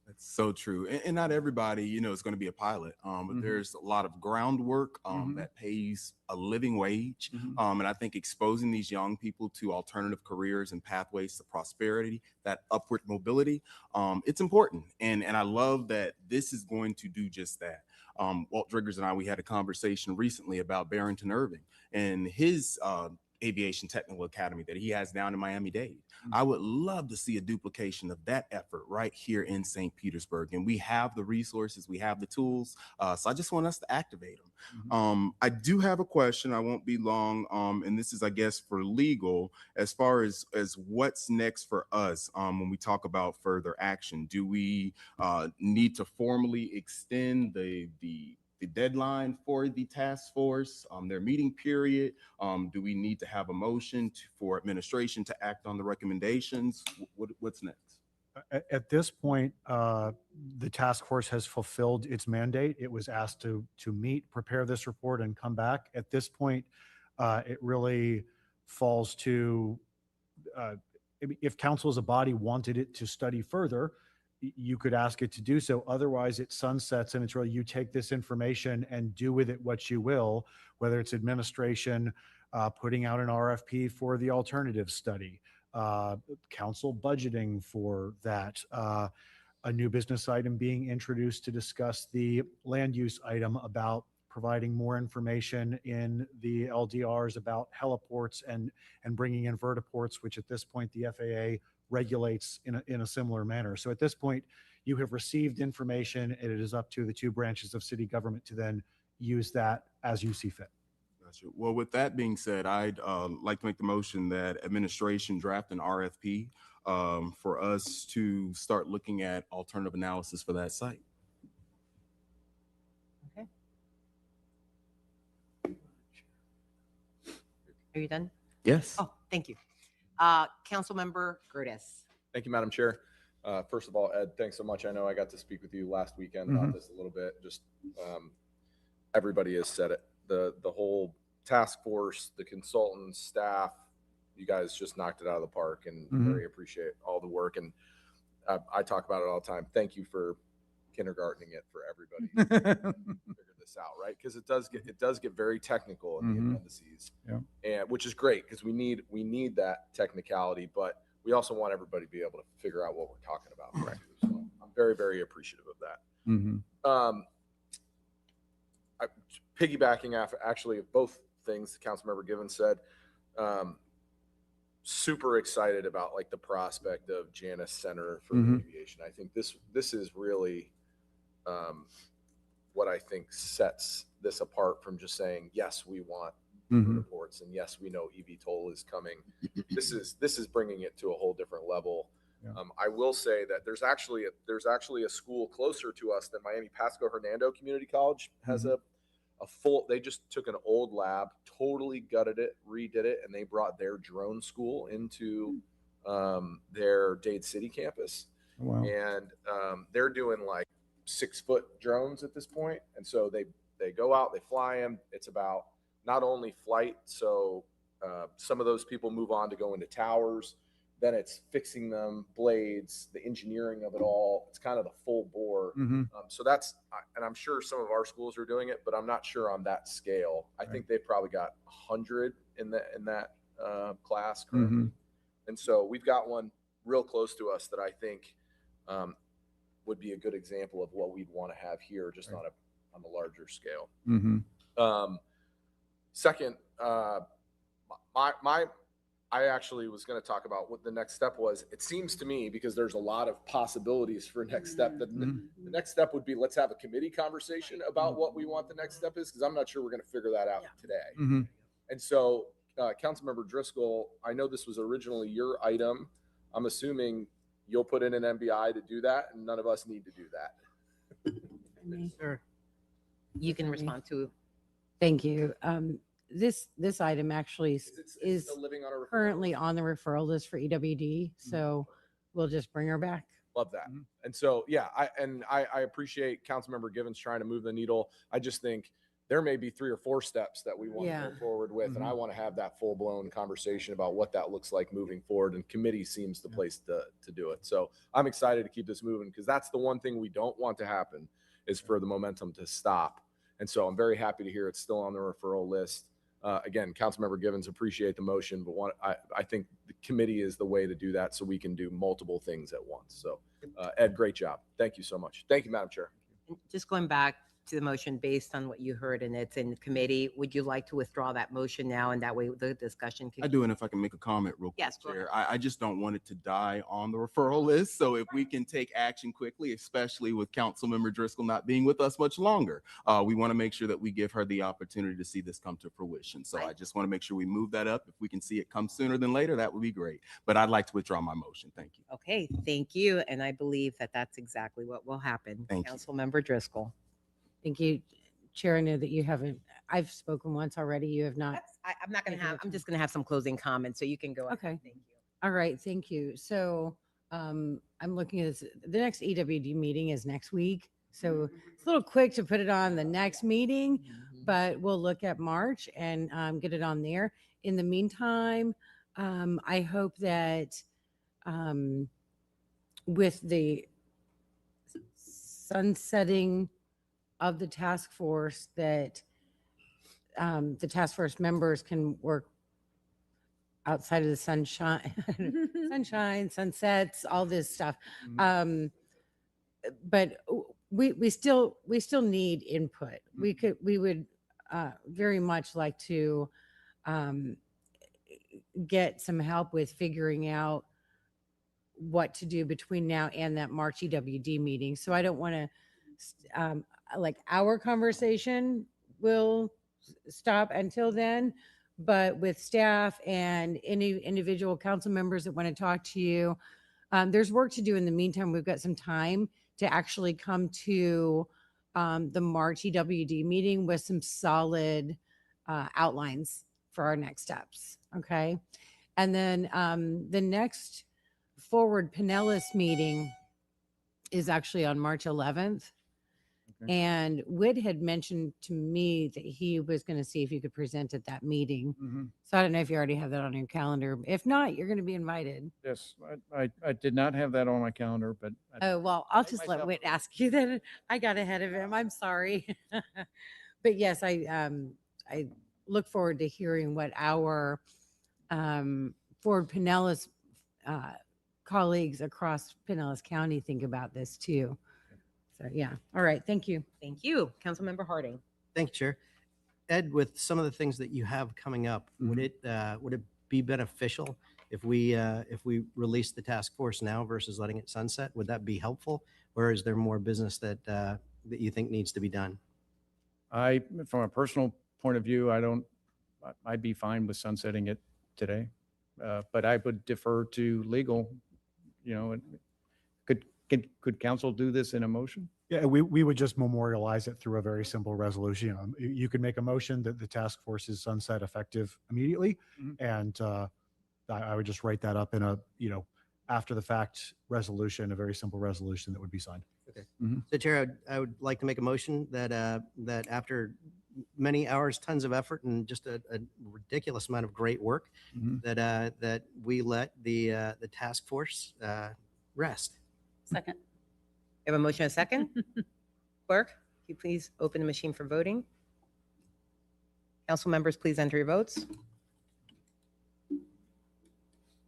[SPEAKER 15] That's so true. And not everybody, you know, is going to be a pilot. But there's a lot of groundwork that pays a living wage. And I think exposing these young people to alternative careers and pathways to prosperity, that upward mobility, it's important. And I love that this is going to do just that. Walt Driggers and I, we had a conversation recently about Barrington Irving and his aviation technical academy that he has down in Miami-Dade. I would love to see a duplication of that effort right here in St. Petersburg. And we have the resources, we have the tools. So I just want us to activate them. I do have a question. I won't be long. And this is, I guess, for legal, as far as what's next for us when we talk about further action. Do we need to formally extend the deadline for the task force, their meeting period? Do we need to have a motion for administration to act on the recommendations? What's next?
[SPEAKER 21] At this point, the task force has fulfilled its mandate. It was asked to meet, prepare this report, and come back. At this point, it really falls to, if council as a body wanted it to study further, you could ask it to do so. Otherwise, it sunsets, and it's really, you take this information and do with it what you will, whether it's administration putting out an RFP for the alternative study, council budgeting for that, a new business item being introduced to discuss the land use item about providing more information in the LDRs about heliports and bringing in vertiports, which at this point the FAA regulates in a similar manner. So at this point, you have received information, and it is up to the two branches of city government to then use that as you see fit.
[SPEAKER 15] Gotcha. Well, with that being said, I'd like to make the motion that administration draft an RFP for us to start looking at alternative analysis for that site.
[SPEAKER 2] Okay. Are you done?
[SPEAKER 1] Yes.
[SPEAKER 2] Oh, thank you. Councilmember Gertis.
[SPEAKER 1] Thank you, Madam Chair. First of all, Ed, thanks so much. I know I got to speak with you last weekend about this a little bit. Just everybody has said it. The whole task force, the consultants, staff, you guys just knocked it out of the park, and very appreciate all the work. And I talk about it all the time. Thank you for kindergartening it for everybody. Figure this out, right? Because it does get very technical in the appendices, and which is great because we need that technicality, but we also want everybody to be able to figure out what we're talking about. Right. So I'm very, very appreciative of that. Piggybacking after actually both things Councilmember Givens said, super excited about like the prospect of Janus Center for Aviation. I think this is really what I think sets this apart from just saying, yes, we want reports, and yes, we know eVTOL is coming. This is bringing it to a whole different level. I will say that there's actually a school closer to us than Miami. Pasco Hernando Community College has a full. They just took an old lab, totally gutted it, redid it, and they brought their drone school into their Dade City campus.
[SPEAKER 18] Wow.
[SPEAKER 1] And they're doing like 6-foot drones at this point, and so they go out, they fly them. It's about not only flight, so Some of those people move on to go into towers. Then it's fixing them, blades, the engineering of it all. It's kind of the full bore. So that's, and I'm sure some of our schools are doing it, but I'm not sure on that scale. I think they've probably got 100 in that class currently. And so we've got one real close to us that I think would be a good example of what we'd want to have here, just on a larger scale. Second, I actually was going to talk about what the next step was. It seems to me, because there's a lot of possibilities for next step, that the next step would be, let's have a committee conversation about what we want the next step is, because I'm not sure we're going to figure that out today. And so, Councilmember Driscoll, I know this was originally your item. I'm assuming you'll put in an MBI to do that, and none of us need to do that.
[SPEAKER 7] Sure.
[SPEAKER 2] You can respond to.
[SPEAKER 7] Thank you. This item actually is
[SPEAKER 1] still living on a referral
[SPEAKER 7] currently on the referral list for EWD, so we'll just bring her back.
[SPEAKER 1] Love that. And so, yeah, I appreciate Councilmember Givens trying to move the needle. I just think there may be 3 or 4 steps that we want to go forward with, and I want to have that full blown conversation about what that looks like moving forward. And committee seems the place to do it. So I'm excited to keep this moving, because that's the one thing we don't want to happen, is for the momentum to stop. And so I'm very happy to hear it's still on the referral list. Again, Councilmember Givens, appreciate the motion, but I think the committee is the way to do that, so we can do multiple things at once. So Ed, great job. Thank you so much. Thank you, Madam Chair.
[SPEAKER 2] Just going back to the motion based on what you heard and it's in committee, would you like to withdraw that motion now, and that way the discussion can?
[SPEAKER 15] I do, and if I can make a comment real quick,
[SPEAKER 2] Yes, go
[SPEAKER 15] Chair, I just don't want it to die on the referral list. So if we can take action quickly, especially with Councilmember Driscoll not being with us much longer, we want to make sure that we give her the opportunity to see this come to fruition. So I just want to make sure we move that up. If we can see it come sooner than later, that would be great. But I'd like to withdraw my motion. Thank you.
[SPEAKER 2] Okay, thank you. And I believe that that's exactly what will happen.
[SPEAKER 15] Thank you.
[SPEAKER 2] Councilmember Driscoll.
[SPEAKER 7] Thank you, Chair. I know that you haven't, I've spoken once already. You have not.
[SPEAKER 2] I'm not going to have, I'm just going to have some closing comments, so you can go ahead.
[SPEAKER 7] Okay.
[SPEAKER 2] Thank you.
[SPEAKER 7] All right, thank you. So I'm looking at this, the next EWD meeting is next week. So it's a little quick to put it on the next meeting, but we'll look at March and get it on there. In the meantime, I hope that with the sunsetting of the task force, that the task force members can work outside of the sunshine, sunsets, all this stuff. But we still need input. We would very much like to get some help with figuring out what to do between now and that March EWD meeting. So I don't want to, like, our conversation will stop until then, but with staff and any individual council members that want to talk to you, there's work to do in the meantime. We've got some time to actually come to the March EWD meeting with some solid outlines for our next steps. Okay. And then the next Forward Pinellas meeting is actually on March 11th. And Whit had mentioned to me that he was going to see if you could present at that meeting. So I don't know if you already have that on your calendar. If not, you're going to be invited.
[SPEAKER 18] Yes, I did not have that on my calendar, but.
[SPEAKER 7] Oh, well, I'll just let Whit ask you then. I got ahead of him. I'm sorry. But yes, I look forward to hearing what our Forward Pinellas colleagues across Pinellas County think about this too. So yeah. All right. Thank you.
[SPEAKER 2] Thank you. Councilmember Harding.
[SPEAKER 17] Thank you, Chair. Ed, with some of the things that you have coming up, would it be beneficial if we release the task force now versus letting it sunset? Would that be helpful, or is there more business that that you think needs to be done?
[SPEAKER 18] From a personal point of view, I'd be fine with sunsetting it today, but I would defer to legal. You know, could council do this in a motion?
[SPEAKER 21] Yeah, we would just memorialize it through a very simple resolution. You could make a motion that the task force is sunset effective immediately. And I would just write that up in a, after the fact resolution, a very simple resolution that would be signed.
[SPEAKER 17] Okay. So Chair, I would like to make a motion that that after many hours, tons of effort, and just a ridiculous amount of great work that we let the task force rest.
[SPEAKER 20] Second.
[SPEAKER 2] We have a motion and a second. Clerk, can you please open the machine for voting? Council members, please enter your votes.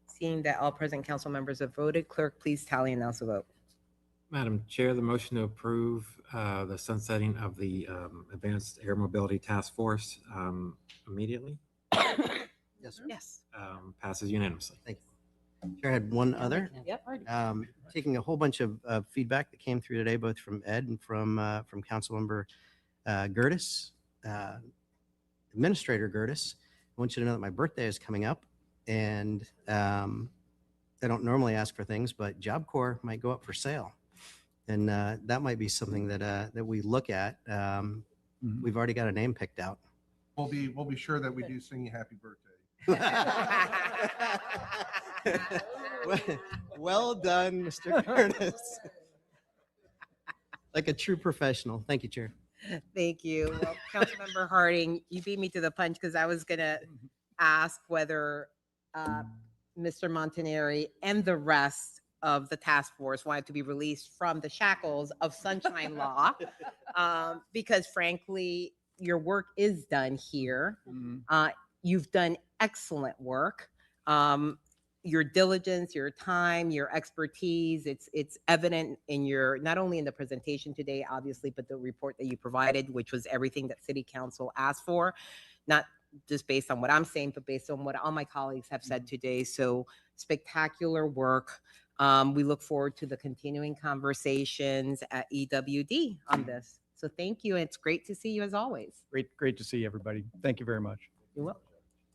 [SPEAKER 2] Seeing that all present council members have voted, clerk, please tally and announce the vote.
[SPEAKER 4] Madam Chair, the motion to approve the sunsetting of the Advanced Air Mobility Task Force immediately
[SPEAKER 17] Yes, sir.
[SPEAKER 2] Yes.
[SPEAKER 4] passes unanimously.
[SPEAKER 17] Thank you. Chair, I had one other.
[SPEAKER 2] Yep.
[SPEAKER 17] Taking a whole bunch of feedback that came through today, both from Ed and from Councilmember Gertis, Administrator Gertis. I want you to know that my birthday is coming up, and I don't normally ask for things, but Job Corps might go up for sale, and that might be something that we look at. We've already got a name picked out.
[SPEAKER 16] We'll be sure that we do sing you happy birthday.
[SPEAKER 17] Well done, Mr. Curtis. Like a true professional. Thank you, Chair.
[SPEAKER 2] Thank you. Well, Councilmember Harding, you beat me to the punch because I was going to ask whether Mr. Montanari and the rest of the task force wanted to be released from the shackles of sunshine law, because frankly, your work is done here. You've done excellent work. Your diligence, your time, your expertise, it's evident in your, not only in the presentation today, obviously, but the report that you provided, which was everything that City Council asked for, not just based on what I'm saying, but based on what all my colleagues have said today. So spectacular work. We look forward to the continuing conversations at EWD on this. So thank you. It's great to see you as always.
[SPEAKER 18] Great to see everybody. Thank you very much.
[SPEAKER 2] You're welcome.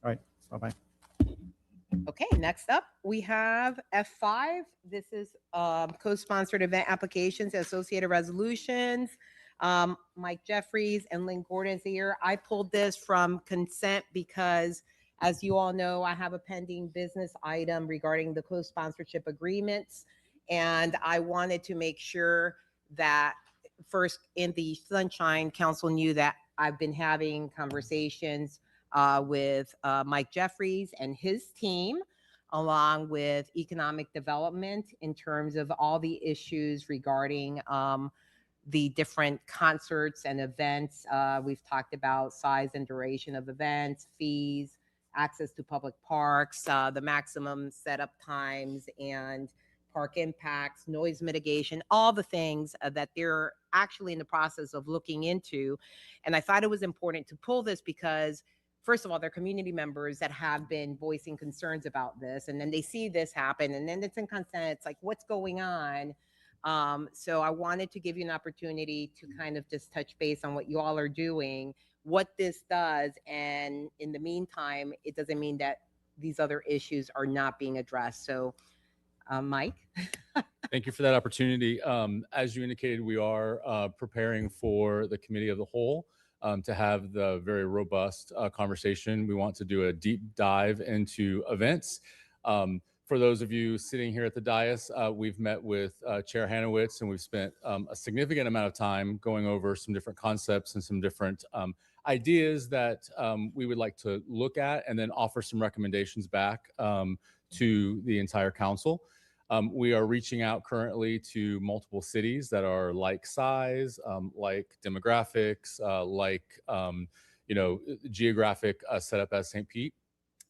[SPEAKER 18] All right. Bye-bye.
[SPEAKER 2] Okay, next up, we have F5. This is co-sponsored event applications, associated resolutions. Mike Jeffries and Lynn Gordon's here. I pulled this from consent because, as you all know, I have a pending business item regarding the co-sponsorship agreements. And I wanted to make sure that first in the Sunshine Council knew that I've been having conversations with Mike Jeffries and his team, along with economic development in terms of all the issues regarding the different concerts and events. We've talked about size and duration of events, fees, access to public parks, the maximum setup times, and park impacts, noise mitigation, all the things that they're actually in the process of looking into. And I thought it was important to pull this because, first of all, they're community members that have been voicing concerns about this, and then they see this happen, and then it's in consent. It's like, what's going on? So I wanted to give you an opportunity to kind of just touch base on what you all are doing, what this does, and in the meantime, it doesn't mean that these other issues are not being addressed. So, Mike.
[SPEAKER 3] Thank you for that opportunity. As you indicated, we are preparing for the committee of the whole to have the very robust conversation. We want to do a deep dive into events. For those of you sitting here at the dais, we've met with Chair Hanowitz, and we've spent a significant amount of time going over some different concepts and some different ideas that we would like to look at and then offer some recommendations back to the entire council. We are reaching out currently to multiple cities that are like size, like demographics, geographic setup as St. Pete.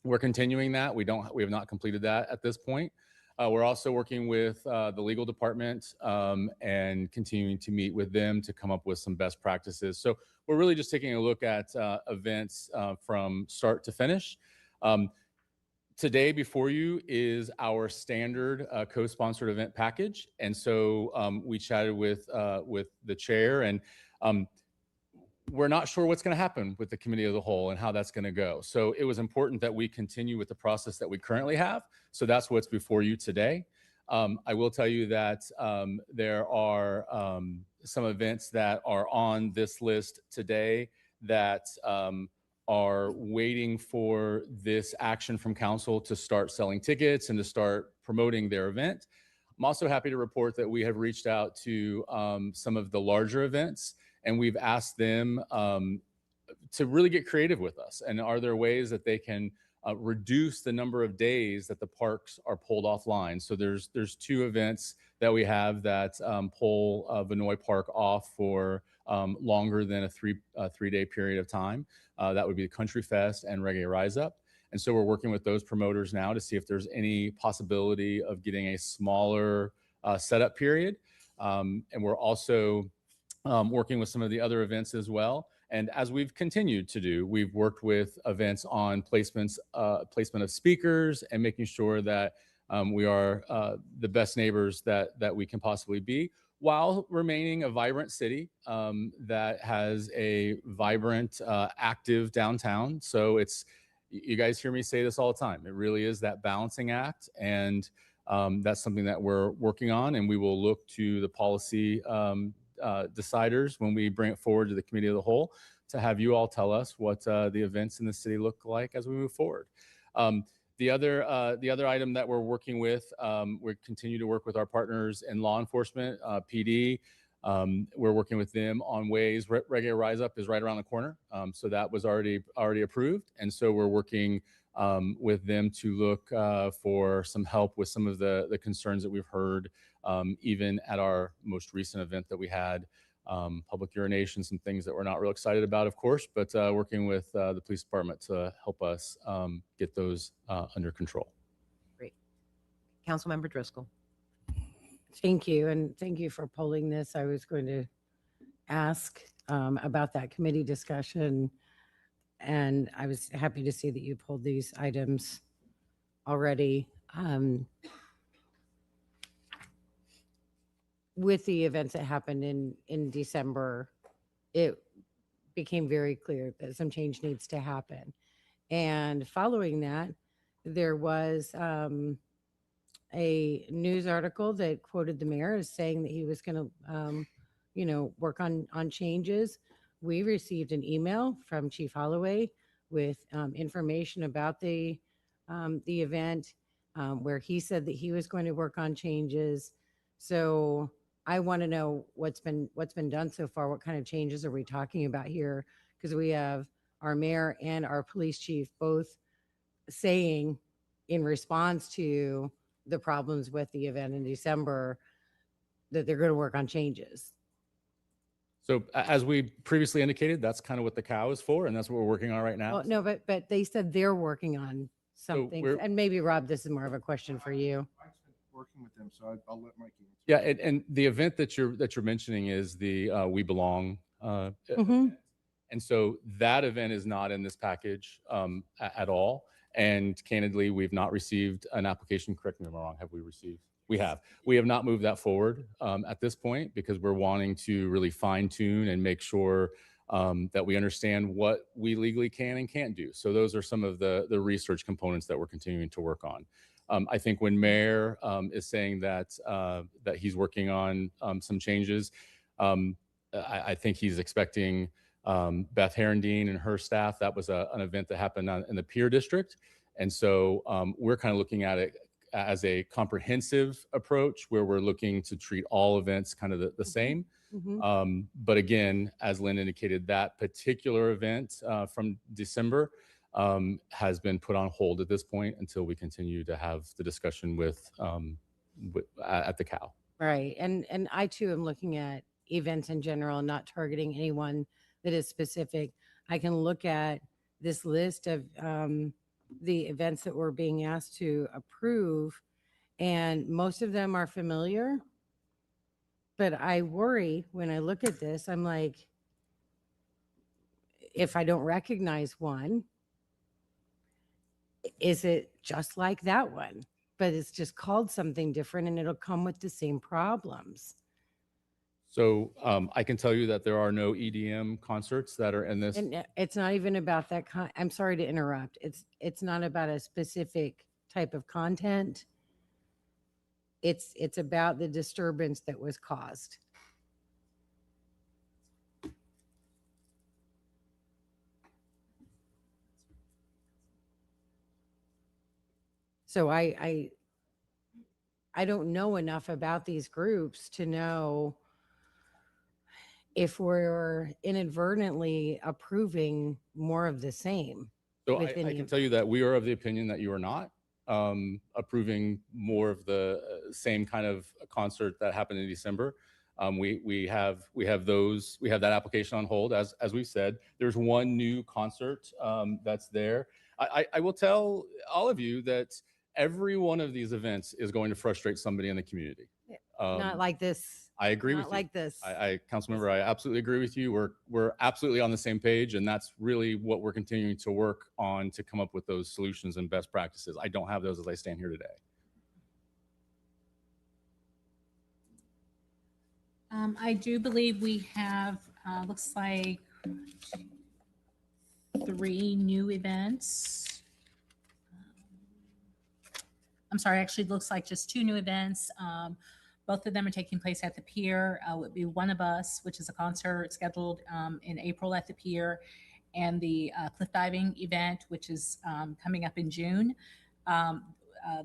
[SPEAKER 3] We're continuing that. We have not completed that at this point. We're also working with the legal department and continuing to meet with them to come up with some best practices. So we're really just taking a look at events from start to finish. Today before you is our standard co-sponsored event package. And so we chatted with the chair, and we're not sure what's going to happen with the committee of the whole and how that's going to go. So it was important that we continue with the process that we currently have. So that's what's before you today. I will tell you that there are some events that are on this list today that are waiting for this action from council to start selling tickets and to start promoting their event. I'm also happy to report that we have reached out to some of the larger events, and we've asked them to really get creative with us. And are there ways that they can reduce the number of days that the parks are pulled offline? So there's 2 events that we have that pull Vinoy Park off for longer than a 3-day period of time. That would be the Country Fest and Reggae Rise Up. And so we're working with those promoters now to see if there's any possibility of getting a smaller setup period. And we're also working with some of the other events as well. And as we've continued to do, we've worked with events on placement of speakers and making sure that we are the best neighbors that we can possibly be, while remaining a vibrant city that has a vibrant, active downtown. So you guys hear me say this all the time. It really is that balancing act. And that's something that we're working on, and we will look to the policy deciders when we bring it forward to the committee of the whole to have you all tell us what the events in the city look like as we move forward. The other item that we're working with, we continue to work with our partners in law enforcement, PD. We're working with them on ways. Reggae Rise Up is right around the corner, so that was already approved, and so we're working with them to look for some help with some of the concerns that we've heard, even at our most recent event that we had, public urination, some things that we're not real excited about, of course, but working with the police department to help us get those under control.
[SPEAKER 2] Great. Councilmember Driscoll.
[SPEAKER 7] Thank you, and thank you for pulling this. I was going to ask about that committee discussion, and I was happy to see that you pulled these items already. With the events that happened in December, it became very clear that some change needs to happen. And following that, there was a news article that quoted the mayor as saying that he was going to, work on changes. We received an email from Chief Holloway with information about the event, where he said that he was going to work on changes. So I want to know what's been done so far. What kind of changes are we talking about here? Because we have our mayor and our police chief both saying in response to the problems with the event in December that they're going to work on changes.
[SPEAKER 3] So as we previously indicated, that's kind of what the cow is for, and that's what we're working on right now.
[SPEAKER 7] Well, no, but they said they're working on something.
[SPEAKER 3] we're-
[SPEAKER 7] And maybe, Rob, this is more of a question for you.
[SPEAKER 16] Working with them, so I'll let Mikey answer.
[SPEAKER 3] Yeah, and the event that you're mentioning is the We Belong
[SPEAKER 7] Mhm.
[SPEAKER 3] and so that event is not in this package at all. And candidly, we've not received an application. Correct me if I'm wrong. Have we received? We have. We have not moved that forward at this point because we're wanting to really fine tune and make sure that we understand what we legally can and can't do. So those are some of the research components that we're continuing to work on. I think when Mayor is saying that he's working on some changes, I think he's expecting Beth Herendeen and her staff. That was an event that happened in the Pier District. And so we're kind of looking at it as a comprehensive approach where we're looking to treat all events kind of the same.
[SPEAKER 7] Mhm.
[SPEAKER 3] But again, as Lynn indicated, that particular event from December has been put on hold at this point until we continue to have the discussion at the cow.
[SPEAKER 7] Right. And I too am looking at events in general, not targeting anyone that is specific. I can look at this list of the events that we're being asked to approve, and most of them are familiar. But I worry when I look at this, I'm like, if I don't recognize one, is it just like that one? But it's just called something different and it'll come with the same problems.
[SPEAKER 3] So I can tell you that there are no EDM concerts that are in this.
[SPEAKER 7] And it's not even about that. I'm sorry to interrupt. It's not about a specific type of content. It's about the disturbance that was caused. So I don't know enough about these groups to know if we're inadvertently approving more of the same.
[SPEAKER 3] So
[SPEAKER 7] with
[SPEAKER 3] I
[SPEAKER 7] any
[SPEAKER 3] can
[SPEAKER 7] of-
[SPEAKER 3] tell you that we are of the opinion that you are not approving more of the same kind of concert that happened in December. We have that application on hold, as we've said. There's one new concert that's there. I will tell all of you that every one of these events is going to frustrate somebody in the community.
[SPEAKER 7] Not like this.
[SPEAKER 3] I agree
[SPEAKER 7] Not
[SPEAKER 3] with
[SPEAKER 7] like
[SPEAKER 3] you.
[SPEAKER 7] this.
[SPEAKER 3] Councilmember, I absolutely agree with you. We're absolutely on the same page, and that's really what we're continuing to work on to come up with those solutions and best practices. I don't have those as I stand here today.
[SPEAKER 5] I do believe we have, looks like 3 new events. I'm sorry, actually it looks like just 2 new events. Both of them are taking place at the pier. Would be One of Us, which is a concert scheduled in April at the pier, and the cliff diving event, which is coming up in June.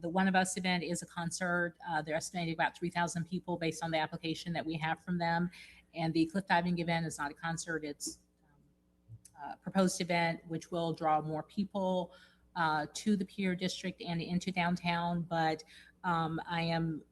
[SPEAKER 5] The One of Us event is a concert. They're estimating about 3,000 people based on the application that we have from them. And the cliff diving event is not a concert, it's a proposed event, which will draw more people to the Pier District and into downtown. But I am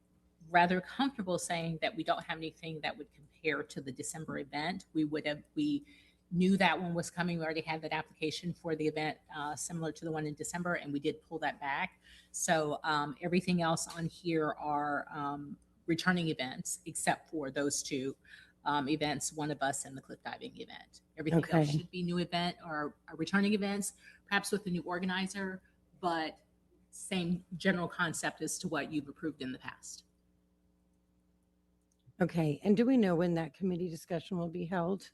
[SPEAKER 5] rather comfortable saying that we don't have anything that would compare to the December event. We knew that one was coming. We already had that application for the event similar to the one in December, and we did pull that back. So everything else on here are returning events, except for those 2 events, One of Us and the cliff diving event. Everything else
[SPEAKER 7] Okay.
[SPEAKER 5] should be new event or returning events, perhaps with a new organizer, but same general concept as to what you've approved in the past.
[SPEAKER 7] Okay, and do we know when that committee discussion will be held?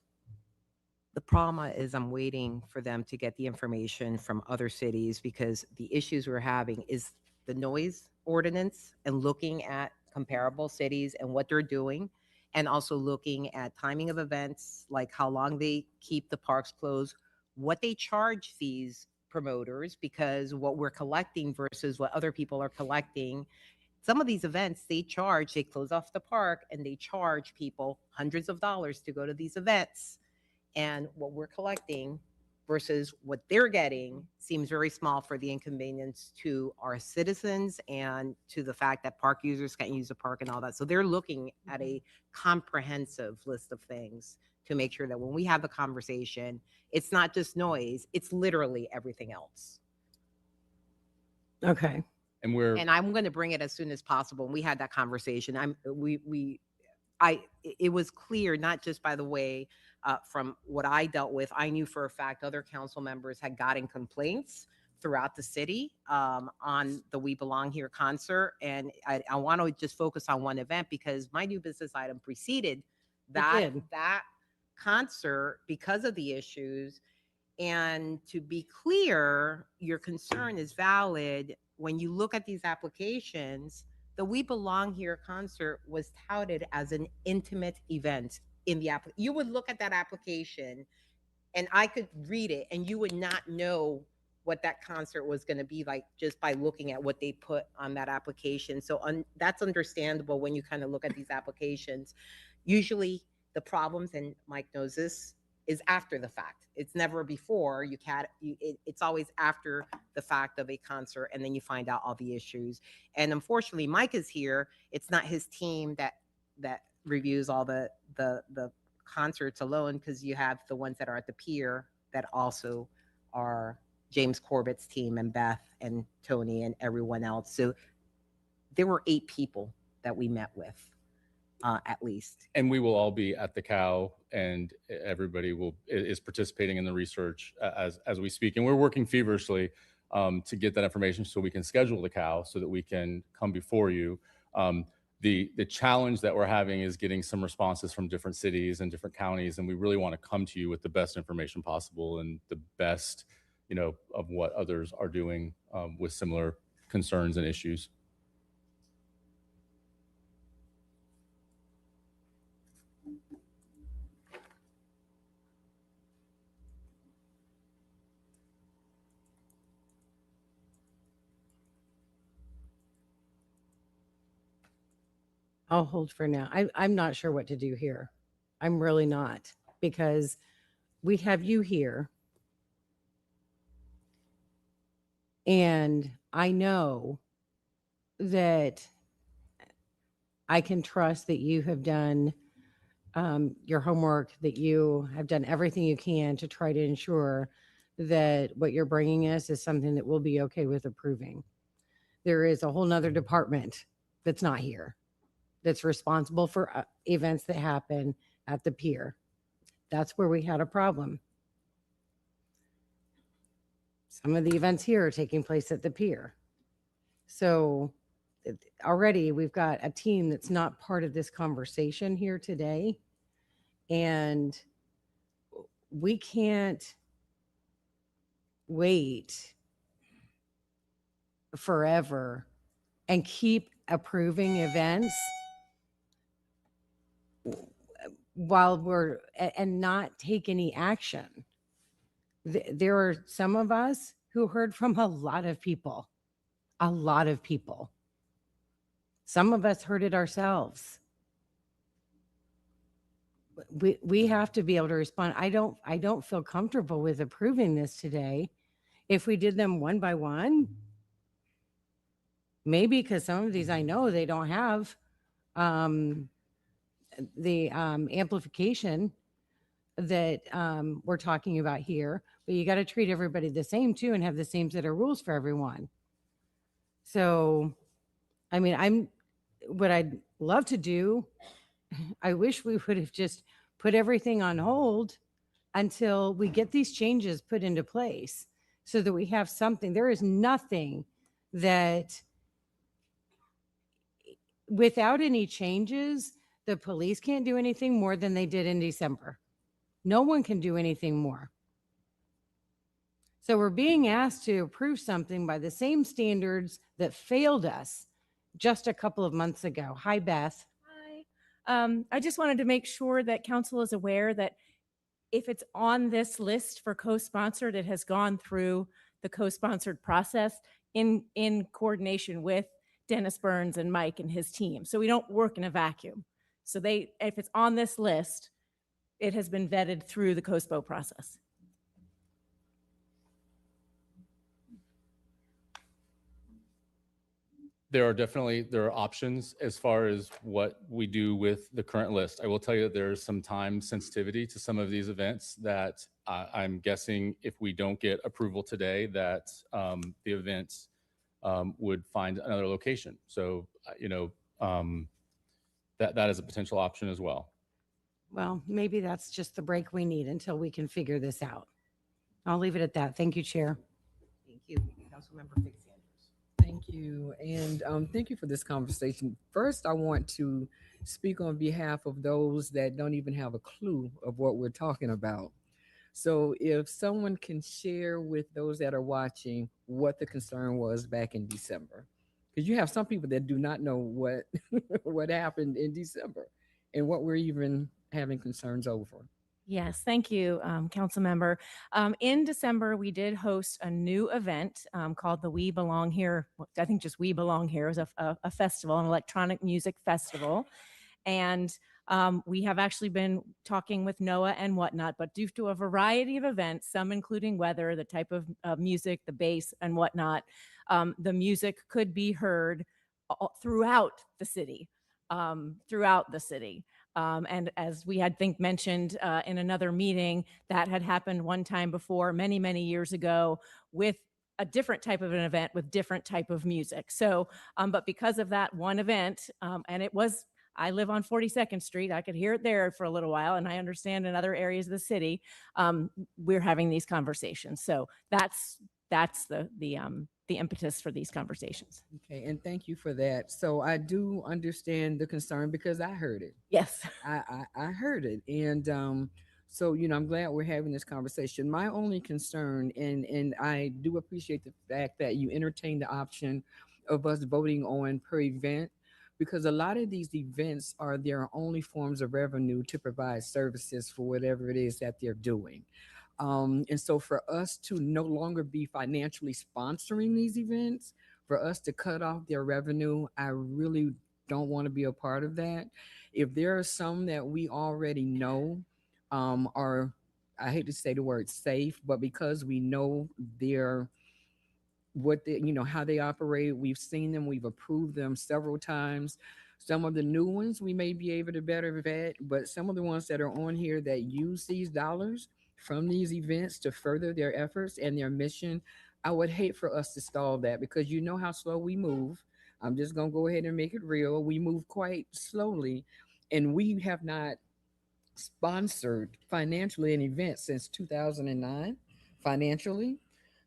[SPEAKER 2] The problem is I'm waiting for them to get the information from other cities, because the issues we're having is the noise ordinance and looking at comparable cities and what they're doing, and also looking at timing of events, like how long they keep the parks closed, what they charge these promoters, because what we're collecting versus what other people are collecting. Some of these events, they close off the park and they charge people hundreds of dollars to go to these events. And what we're collecting versus what they're getting seems very small for the inconvenience to our citizens and to the fact that park users can't use the park and all that. So they're looking at a comprehensive list of things to make sure that when we have the conversation, it's not just noise, it's literally everything else.
[SPEAKER 7] Okay.
[SPEAKER 2] And I'm going to bring it as soon as possible. And we had that conversation. It was clear, not just by the way, from what I dealt with, I knew for a fact other council members had gotten complaints throughout the city on the We Belong Here concert. And I want to just focus on one event, because my new business item preceded that concert because of the issues. And to be clear, your concern is valid. When you look at these applications, the We Belong Here concert was touted as an intimate event in the app. You would look at that application and I could read it and you would not know what that concert was going to be like just by looking at what they put on that application. So that's understandable when you kind of look at these applications. Usually the problems, and Mike knows this, is after the fact. It's never before. It's always after the fact of a concert, and then you find out all the issues. And unfortunately, Mike is here. It's not his team that reviews all the concerts alone, because you have the ones that are at the pier that also are James Corbett's team, and Beth and Tony and everyone else. So there were 8 people that we met with. At least.
[SPEAKER 3] And we will all be at the COW, and everybody is participating in the research as we speak. And we're working feverishly to get that information so we can schedule the COW so that we can come before you. The challenge that we're having is getting some responses from different cities and different counties, and we really want to come to you with the best information possible and the best, of what others are doing with similar concerns and issues.
[SPEAKER 7] I'll hold for now. I'm not sure what to do here. I'm really not, because we have you here. And I know that I can trust that you have done your homework, that you have done everything you can to try to ensure that what you're bringing us is something that we'll be okay with approving. There is a whole nother department that's not here, that's responsible for events that happen at the pier. That's where we had a problem. Some of the events here are taking place at the pier. So already we've got a team that's not part of this conversation here today. And we can't wait forever and keep approving events while we're and not take any action. There are some of us who heard from a lot of people. Some of us heard it ourselves. We have to be able to respond. I don't feel comfortable with approving this today. If we did them one by one, maybe, because some of these I know they don't have the amplification that we're talking about here, but you got to treat everybody the same too and have the same set of rules for everyone. So, I mean, what I'd love to do, I wish we would have just put everything on hold until we get these changes put into place so that we have something. There is nothing that, without any changes, the police can't do anything more than they did in December. No one can do anything more. So we're being asked to approve something by the same standards that failed us just a couple of months ago. Hi, Beth.
[SPEAKER 8] I just wanted to make sure that council is aware that if it's on this list for co-sponsored, it has gone through the co-sponsored process in coordination with Dennis Burns and Mike and his team. So we don't work in a vacuum. So if it's on this list, it has been vetted through the COSPO process.
[SPEAKER 3] There are options as far as what we do with the current list. I will tell you that there is some time sensitivity to some of these events that I'm guessing if we don't get approval today, that the events would find another location. So, that is a potential option as well.
[SPEAKER 7] Well, maybe that's just the break we need until we can figure this out. I'll leave it at that. Thank you, Chair.
[SPEAKER 2] Thank you, Councilmember Fix Andrews.
[SPEAKER 22] Thank you. And thank you for this conversation. First, I want to speak on behalf of those that don't even have a clue of what we're talking about. So if someone can share with those that are watching what the concern was back in December, because you have some people that do not know what what happened in December and what we're even having concerns over.
[SPEAKER 8] Yes, thank you, council member. In December, we did host a new event called the We Belong Here. I think just We Belong Here is a festival, an electronic music festival. And we have actually been talking with NOAA and whatnot, but due to a variety of events, some including weather, the type of music, the bass and whatnot, the music could be heard throughout the city. And as we had mentioned in another meeting, that had happened one time before, many, many years ago, with a different type of an event with different type of music. So, but because of that one event, and I live on 42nd Street, I could hear it there for a little while, and I understand in other areas of the city, we're having these conversations. So that's the impetus for these conversations.
[SPEAKER 22] Okay, and thank you for that. So I do understand the concern because I heard it.
[SPEAKER 8] Yes.
[SPEAKER 22] I heard it. And so, I'm glad we're having this conversation. My only concern, and I do appreciate the fact that you entertain the option of us voting on per event, because a lot of these events are their only forms of revenue to provide services for whatever it is that they're doing. And so for us to no longer be financially sponsoring these events, for us to cut off their revenue, I really don't want to be a part of that. If there are some that we already know are, I hate to say the word safe, but because we know their what they, how they operate, we've seen them, we've approved them several times. Some of the new ones we may be able to better vet, but some of the ones that are on here that use these dollars from these events to further their efforts and their mission, I would hate for us to stall that, because you know how slow we move. I'm just going to go ahead and make it real. We move quite slowly, and we have not sponsored financially an event since 2009 financially.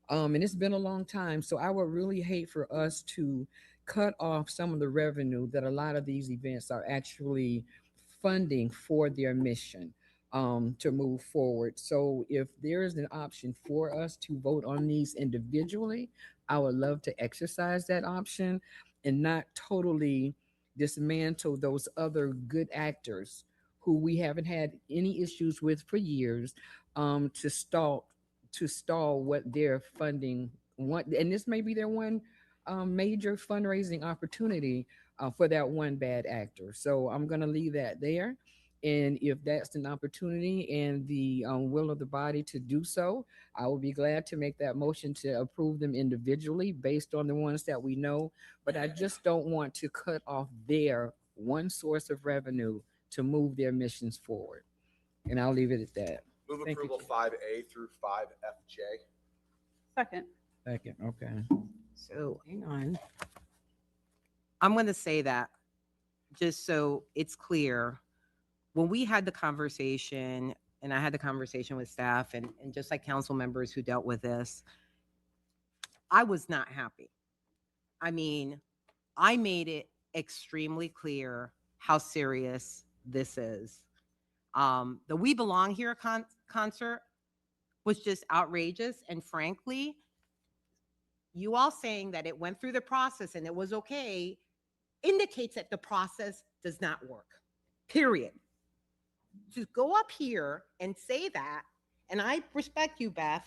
[SPEAKER 22] And it's been a long time. So I would really hate for us to cut off some of the revenue that a lot of these events are actually funding for their mission to move forward. So if there is an option for us to vote on these individually, I would love to exercise that option and not totally dismantle those other good actors who we haven't had any issues with for years, to stall what they're funding. And this may be their one major fundraising opportunity for that one bad actor. So I'm going to leave that there. And if that's an opportunity and the will of the body to do so, I will be glad to make that motion to approve them individually based on the ones that we know. But I just don't want to cut off their one source of revenue to move their missions forward. And I'll leave it at that.
[SPEAKER 1] Move
[SPEAKER 22] Thank you,
[SPEAKER 1] approval 5A through 5FJ.
[SPEAKER 20] Second.
[SPEAKER 22] Second, okay.
[SPEAKER 2] So hang on. I'm going to say that just so it's clear. When we had the conversation, and I had the conversation with staff and just like council members who dealt with this, I was not happy. I mean, I made it extremely clear how serious this is. The We Belong Here concert was just outrageous. And frankly, you all saying that it went through the process and it was okay indicates that the process does not work, period. To go up here and say that, and I respect you, Beth,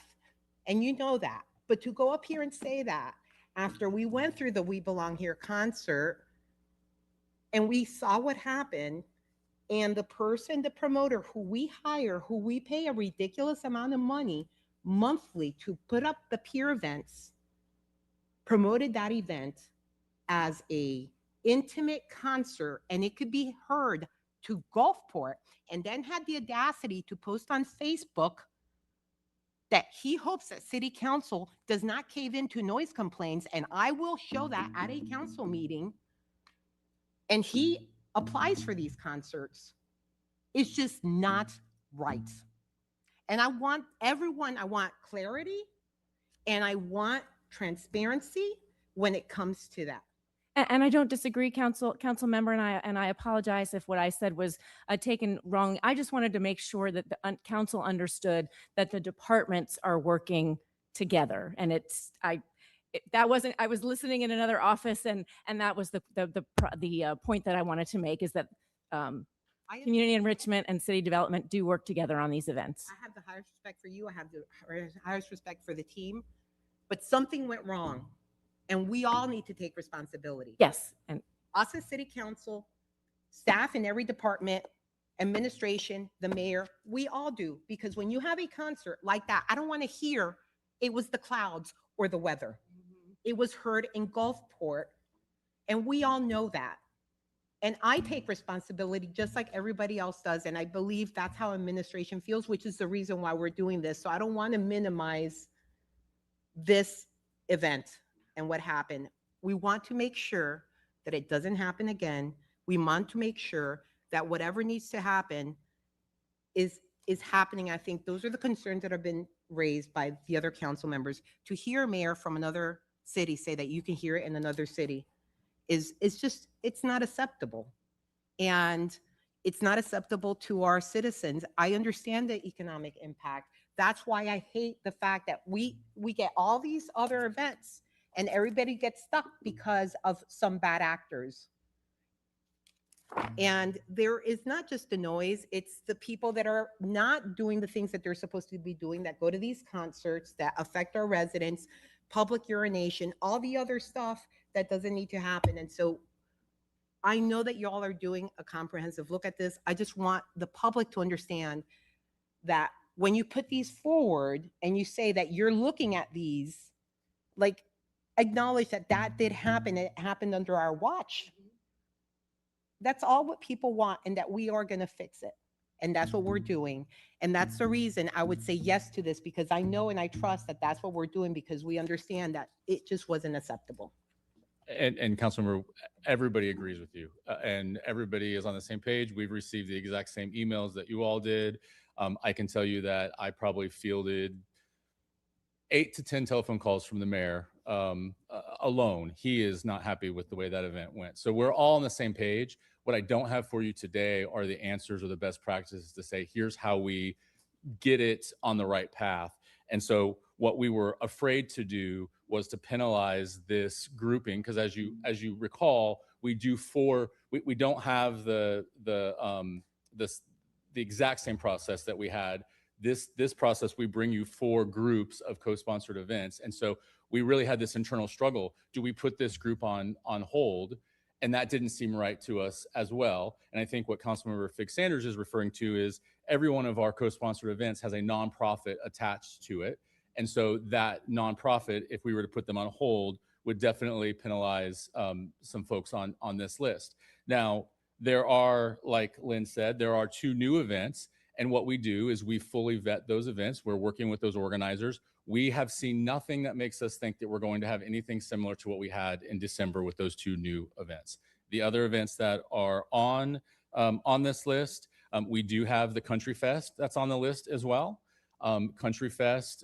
[SPEAKER 2] and you know that, but to go up here and say that after we went through the We Belong Here concert and we saw what happened, and the person, the promoter who we hire, who we pay a ridiculous amount of money monthly to put up the peer events, promoted that event as a intimate concert, and it could be heard to Gulfport, and then had the audacity to post on Facebook that he hopes that city council does not cave into noise complaints, and I will show that at a council meeting, and he applies for these concerts. It's just not right. And I want clarity, and I want transparency when it comes to that.
[SPEAKER 8] And I don't disagree, council member, and I apologize if what I said was taken wrong. I just wanted to make sure that the council understood that the departments are working together. And I was listening in another office, and that was the point that I wanted to make, is that community enrichment and city development do work together on these events.
[SPEAKER 2] I have the highest respect for you. I have the highest respect for the team, but something went wrong. And we all need to take responsibility.
[SPEAKER 8] Yes. And
[SPEAKER 2] us as city council, staff in every department, administration, the mayor, we all do. Because when you have a concert like that, I don't want to hear it was the clouds or the weather. It was heard in Gulfport, and we all know that. And I take responsibility just like everybody else does. And I believe that's how administration feels, which is the reason why we're doing this. So I don't want to minimize this event and what happened. We want to make sure that it doesn't happen again. We want to make sure that whatever needs to happen is happening. I think those are the concerns that have been raised by the other council members. To hear a mayor from another city say that you can hear it in another city is it's not acceptable. And it's not acceptable to our citizens. I understand the economic impact. That's why I hate the fact that we get all these other events and everybody gets stuck because of some bad actors. And there is not just the noise, it's the people that are not doing the things that they're supposed to be doing, that go to these concerts, that affect our residents, public urination, all the other stuff that doesn't need to happen. And so I know that y'all are doing a comprehensive look at this. I just want the public to understand that when you put these forward and you say that you're looking at these, like, acknowledge that that did happen. It happened under our watch. That's all what people want, and that we are going to fix it. And that's what we're doing. And that's the reason I would say yes to this, because I know and I trust that that's what we're doing, because we understand that it just wasn't acceptable.
[SPEAKER 3] And Councilmember, everybody agrees with you, and everybody is on the same page. We've received the exact same emails that you all did. I can tell you that I probably fielded 8 to 10 telephone calls from the mayor alone. He is not happy with the way that event went. So we're all on the same page. What I don't have for you today are the answers or the best practices to say, here's how we get it on the right path. And so what we were afraid to do was to penalize this grouping, because as you recall, we don't have the exact same process that we had. This process, we bring you 4 groups of co-sponsored events. And so we really had this internal struggle. Do we put this group on hold? And that didn't seem right to us as well. And I think what Councilmember Fig Sanders is referring to is every one of our co-sponsored events has a nonprofit attached to it. And so that nonprofit, if we were to put them on hold, would definitely penalize some folks on this list. Now, there are, like Lynn said, there are 2 new events. And what we do is we fully vet those events. We're working with those organizers. We have seen nothing that makes us think that we're going to have anything similar to what we had in December with those 2 new events. The other events that are on this list, we do have the Country Fest that's on the list as well. Country Fest,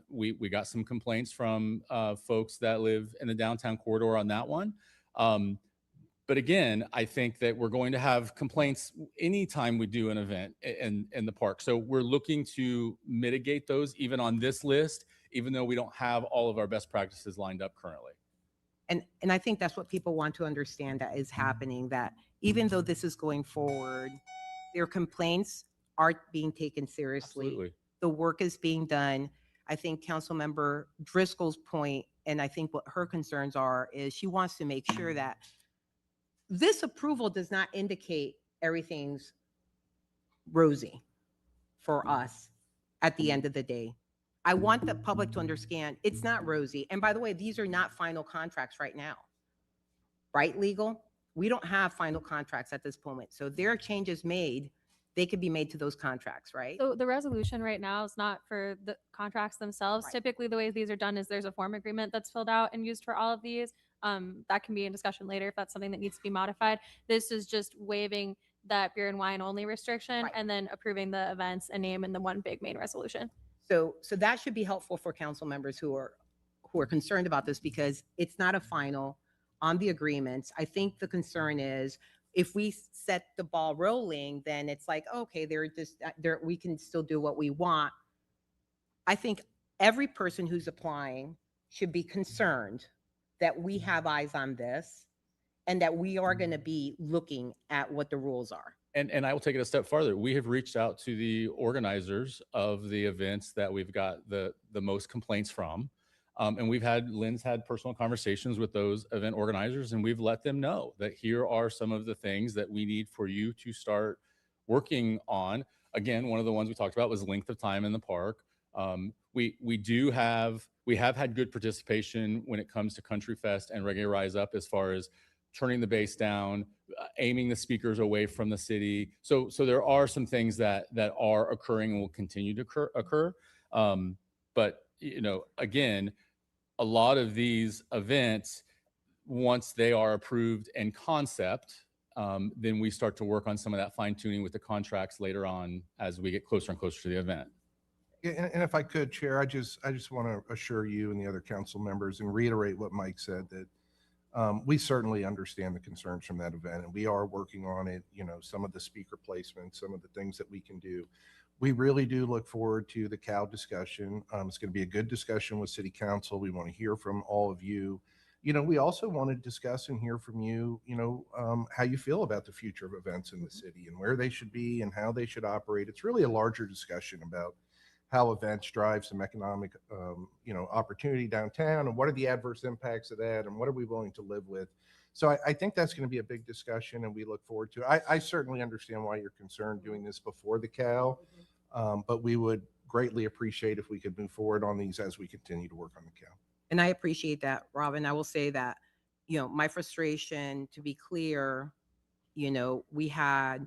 [SPEAKER 3] we got some complaints from folks that live in the downtown corridor on that one. But again, I think that we're going to have complaints anytime we do an event in the park. So we're looking to mitigate those even on this list, even though we don't have all of our best practices lined up currently.
[SPEAKER 2] And I think that's what people want to understand that is happening, that even though this is going forward, their complaints aren't being taken seriously.
[SPEAKER 3] Absolutely.
[SPEAKER 2] The work is being done. I think Councilmember Driscoll's point, and I think what her concerns are, is she wants to make sure that this approval does not indicate everything's rosy for us at the end of the day. I want the public to understand it's not rosy. And by the way, these are not final contracts right now. Right, legal? We don't have final contracts at this moment. So there are changes made, they could be made to those contracts, right?
[SPEAKER 6] So the resolution right now is not for the contracts themselves.
[SPEAKER 2] Right.
[SPEAKER 6] Typically, the way these are done is there's a form agreement that's filled out and used for all of these. That can be in discussion later if that's something that needs to be modified. This is just waiving that beer and wine only restriction
[SPEAKER 2] Right.
[SPEAKER 6] and then approving the events and name in the one big main resolution.
[SPEAKER 2] So that should be helpful for council members who are concerned about this, because it's not a final on the agreements. I think the concern is if we set the ball rolling, then it's like, okay, we can still do what we want. I think every person who's applying should be concerned that we have eyes on this and that we are going to be looking at what the rules are.
[SPEAKER 3] And I will take it a step farther. We have reached out to the organizers of the events that we've got the most complaints from. And Lynn's had personal conversations with those event organizers, and we've let them know that here are some of the things that we need for you to start working on. Again, one of the ones we talked about was length of time in the park. We have had good participation when it comes to Country Fest and Reggae Rise Up, as far as turning the bass down, aiming the speakers away from the city. So there are some things that are occurring and will continue to occur. But again, a lot of these events, once they are approved in concept, then we start to work on some of that fine tuning with the contracts later on as we get closer and closer to the event.
[SPEAKER 16] Yeah, and if I could, Chair, I just want to assure you and the other council members and reiterate what Mike said, that we certainly understand the concerns from that event, and we are working on it. Some of the speaker placements, some of the things that we can do. We really do look forward to the COW discussion. It's going to be a good discussion with City Council. We want to hear from all of you. We also want to discuss and hear from you, how you feel about the future of events in the city and where they should be and how they should operate. It's really a larger discussion about how events drive some economic, opportunity downtown, and what are the adverse impacts of that, and what are we willing to live with. So I think that's going to be a big discussion, and we look forward to it. I certainly understand why you're concerned doing this before the CAL, but we would greatly appreciate if we could move forward on these as we continue to work on the CAL.
[SPEAKER 2] And I appreciate that, Robin. I will say that, my frustration, to be clear, we had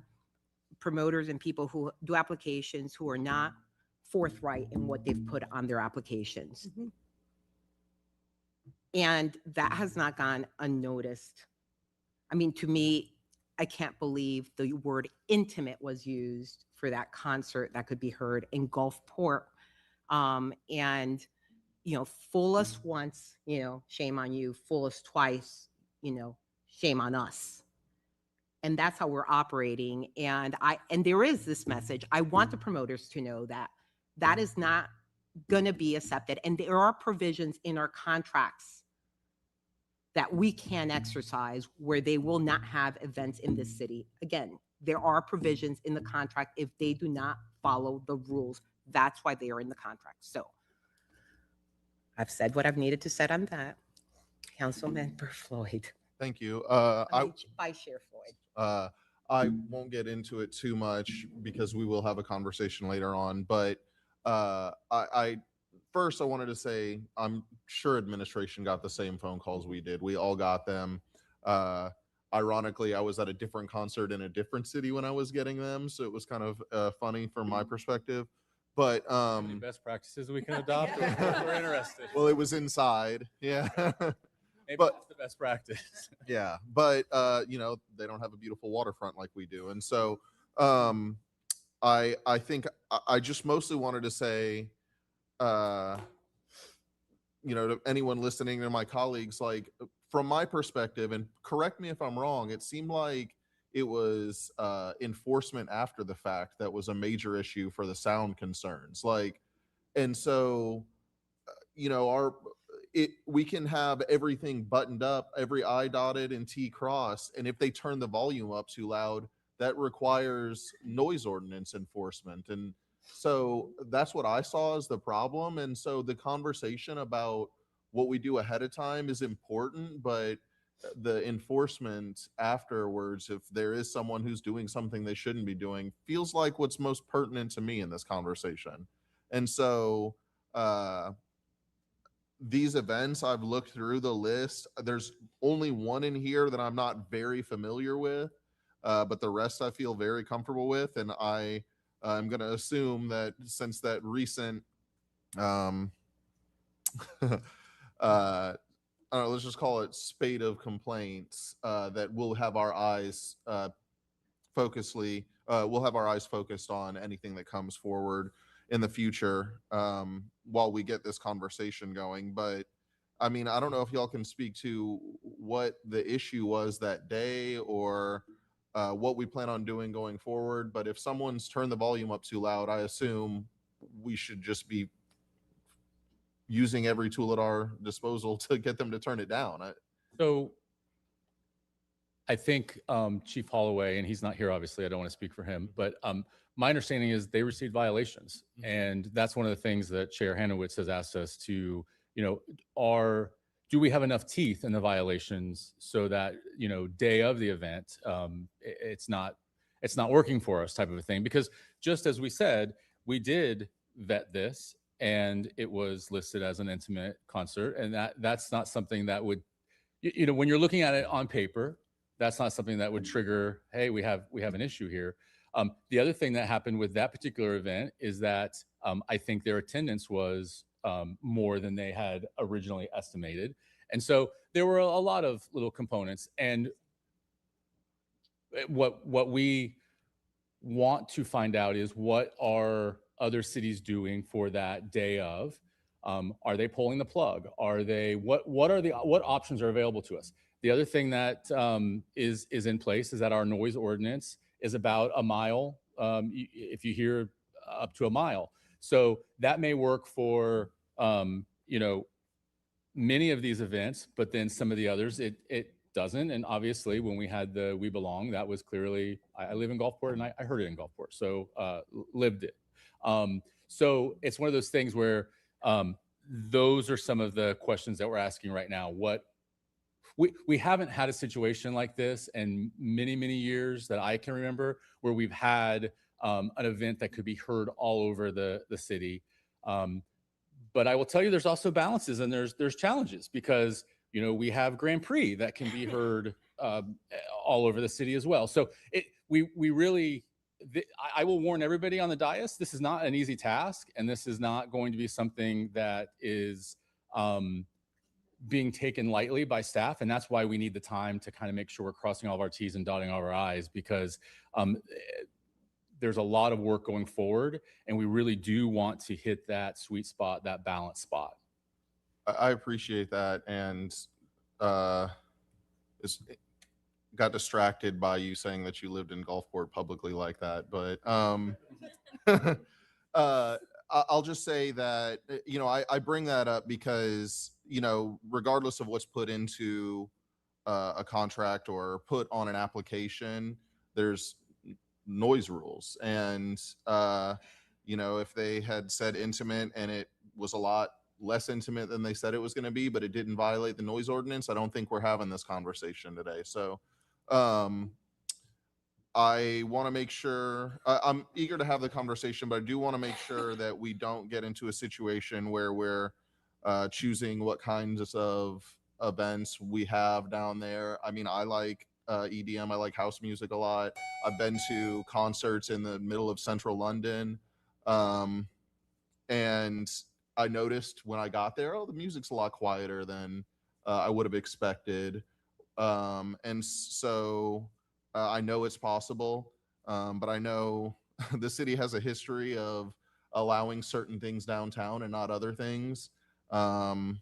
[SPEAKER 2] promoters and people who do applications who are not forthright in what they've put on their applications. And that has not gone unnoticed. I mean, to me, I can't believe the word intimate was used for that concert that could be heard in Gulfport. And, fool us once, shame on you, fool us twice, shame on us. And that's how we're operating. And there is this message. I want the promoters to know that that is not going to be accepted. And there are provisions in our contracts that we can exercise where they will not have events in this city. Again, there are provisions in the contract if they do not follow the rules. That's why they are in the contract. So I've said what I've needed to say on that. Councilmember Floyd.
[SPEAKER 10] Thank you.
[SPEAKER 2] Vice Chair Floyd.
[SPEAKER 10] I won't get into it too much because we will have a conversation later on. But first, I wanted to say I'm sure administration got the same phone calls we did. We all got them. Ironically, I was at a different concert in a different city when I was getting them, so it was kind of funny from my perspective. But
[SPEAKER 3] Any best practices we can adopt? We're interested.
[SPEAKER 10] well, it was inside, yeah.
[SPEAKER 3] Maybe
[SPEAKER 10] But
[SPEAKER 3] that's the best practice.
[SPEAKER 10] yeah, but they don't have a beautiful waterfront like we do, and so I think I just mostly wanted to say, to anyone listening, to my colleagues, like from my perspective, and correct me if I'm wrong, it seemed like it was enforcement after the fact that was a major issue for the sound concerns. And so we can have everything buttoned up, every I dotted and T crossed, and if they turn the volume up too loud, that requires noise ordinance enforcement. And so that's what I saw as the problem. And so the conversation about what we do ahead of time is important, but the enforcement afterwards, if there is someone who's doing something they shouldn't be doing, feels like what's most pertinent to me in this conversation. And so these events, I've looked through the list. There's only one in here that I'm not very familiar with, but the rest I feel very comfortable with. And I'm going to assume that since that recent, let's just call it spate of complaints, that we'll have our eyes focused on anything that comes forward in the future while we get this conversation going. But I mean, I don't know if y'all can speak to what the issue was that day or what we plan on doing going forward. But if someone's turned the volume up too loud, I assume we should just be using every tool at our disposal to get them to turn it down.
[SPEAKER 3] So I think Chief Holloway, and he's not here, obviously, I don't want to speak for him, but my understanding is they received violations. And that's one of the things that Chair Hanowitz has asked us to, do we have enough teeth in the violations so that, day of the event, it's not working for us type of a thing? Because just as we said, we did vet this and it was listed as an intimate concert. And that's not something that would, when you're looking at it on paper, that's not something that would trigger, hey, we have an issue here. The other thing that happened with that particular event is that I think their attendance was more than they had originally estimated. And so there were a lot of little components. And what we want to find out is, what are other cities doing for that day of? Are they pulling the plug? Are they, what options are available to us? The other thing that is in place is that our noise ordinance is about a mile, if you hear up to a mile. So that may work for, many of these events, but then some of the others, it doesn't. And obviously when we had the We Belong, that was clearly, I live in Gulfport and I heard it in Gulfport, so lived it. So it's one of those things where those are some of the questions that we're asking right now. we haven't had a situation like this in many, many years that I can remember where we've had an event that could be heard all over the city. But I will tell you, there's also balances and there's challenges because, you know, we have Grand Prix that can be heard all over the city as well. So we really, I will warn everybody on the dais, this is not an easy task, and this is not going to be something that is being taken lightly by staff. And that's why we need the time to kind of make sure we're crossing all of our T's and dotting all of our I's, because there's a lot of work going forward, and we really do want to hit that sweet spot, that balance spot.
[SPEAKER 10] I appreciate that, and got distracted by you saying that you lived in Gulfport publicly like that. But I'll just say that, you know, I bring that up because, you know, regardless of what's put into a contract or put on an application, there's noise rules. And, you know, if they had said intimate and it was a lot less intimate than they said it was going to be, but it didn't violate the noise ordinance, I don't think we're having this conversation today. So I want to make sure, I'm eager to have the conversation, but I do want to make sure that we don't get into a situation where we're choosing what kinds of events we have down there. I mean, I like EDM, I like house music a lot. I've been to concerts in the middle of central London. And I noticed when I got there, oh, the music's a lot quieter than I would have expected. And so I know it's possible, but I know the city has a history of allowing certain things downtown and not other things. And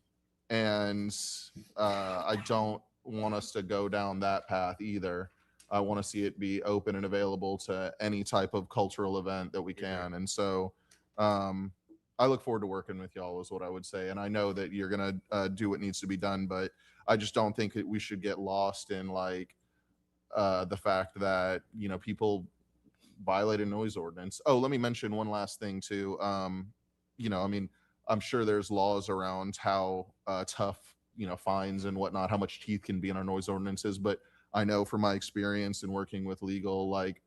[SPEAKER 10] I don't want us to go down that path either. I want to see it be open and available to any type of cultural event that we can. And so I look forward to working with y'all is what I would say. And I know that you're going to do what needs to be done, but I just don't think that we should get lost in like the fact that, you know, people violate a noise ordinance. Oh, let me mention one last thing too. You know, I mean, I'm sure there's laws around how tough, you know, fines and whatnot, how much teeth can be in our noise ordinances. But I know from my experience in working with legal, like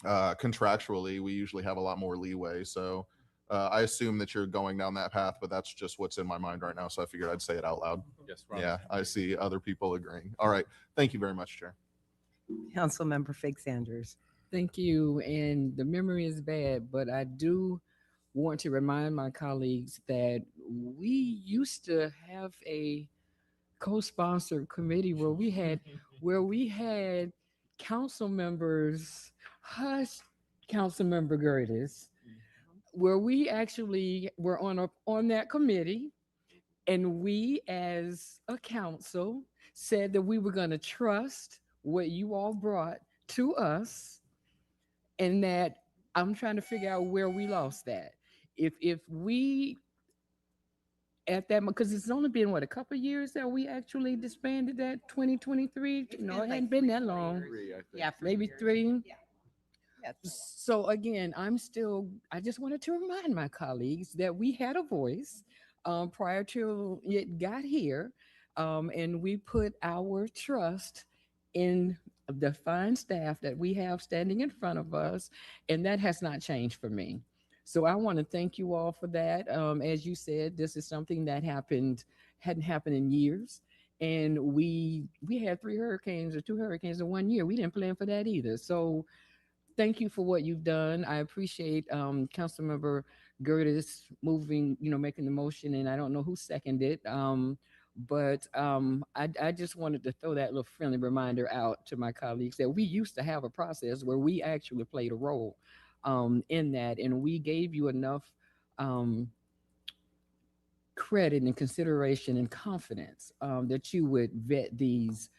[SPEAKER 10] contractually, we usually have a lot more leeway. So I assume that you're going down that path, but that's just what's in my mind right now. So I figured I'd say it out loud.
[SPEAKER 3] Yes, Ron.
[SPEAKER 10] Yeah, I see other people agreeing. All right. Thank you very much, Chair.
[SPEAKER 2] Councilmember Fig Sanders.
[SPEAKER 22] Thank you. And the memory is bad, but I do want to remind my colleagues that we used to have a co-sponsored committee where we had council members, hush, Councilmember Gertis, where we actually were on that committee, and we as a council said that we were going to trust what you all brought to us, and that I'm trying to figure out where we lost that. If we at that, because it's only been what, a couple of years that we actually disbanded that 2023. No, it hadn't been that long.
[SPEAKER 2] Yeah,
[SPEAKER 22] maybe 3.
[SPEAKER 2] Yeah.
[SPEAKER 22] So again, I just wanted to remind my colleagues that we had a voice prior to it got here, and we put our trust in the fine staff that we have standing in front of us, and that has not changed for me. So I want to thank you all for that. As you said, this is something that hadn't happened in years. And we had 3 hurricanes or 2 hurricanes in 1 year. We didn't plan for that either. So thank you for what you've done. I appreciate Councilmember Gertis making the motion, and I don't know who seconded it. But I just wanted to throw that little friendly reminder out to my colleagues that we used to have a process where we actually played a role in that, and we gave you enough credit and consideration and confidence that you would vet these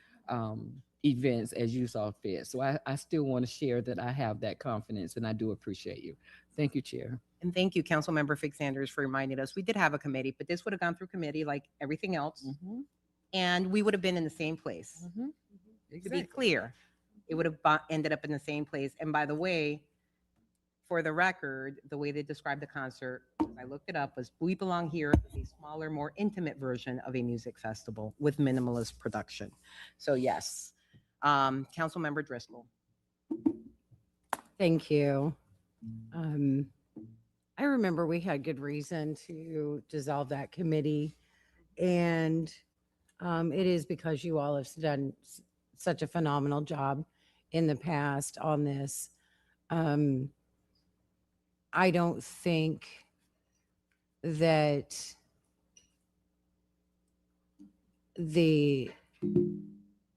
[SPEAKER 22] events as you saw fit. So I still want to share that I have that confidence, and I do appreciate you. Thank you, Chair.
[SPEAKER 2] And thank you, Councilmember Fig Sanders, for reminding us. We did have a committee, but this would have gone through committee like everything else. And we would have been in the same place. To be clear, it would have ended up in the same place. And by the way, for the record, the way they described the concert was I looked it up, was We Belong Here is a smaller, more intimate version of a music festival with minimalist production. So yes, Councilmember Driscoll.
[SPEAKER 7] Thank you. I remember we had good reason to dissolve that committee. And it is because you all have done such a phenomenal job in the past on this. I don't think that the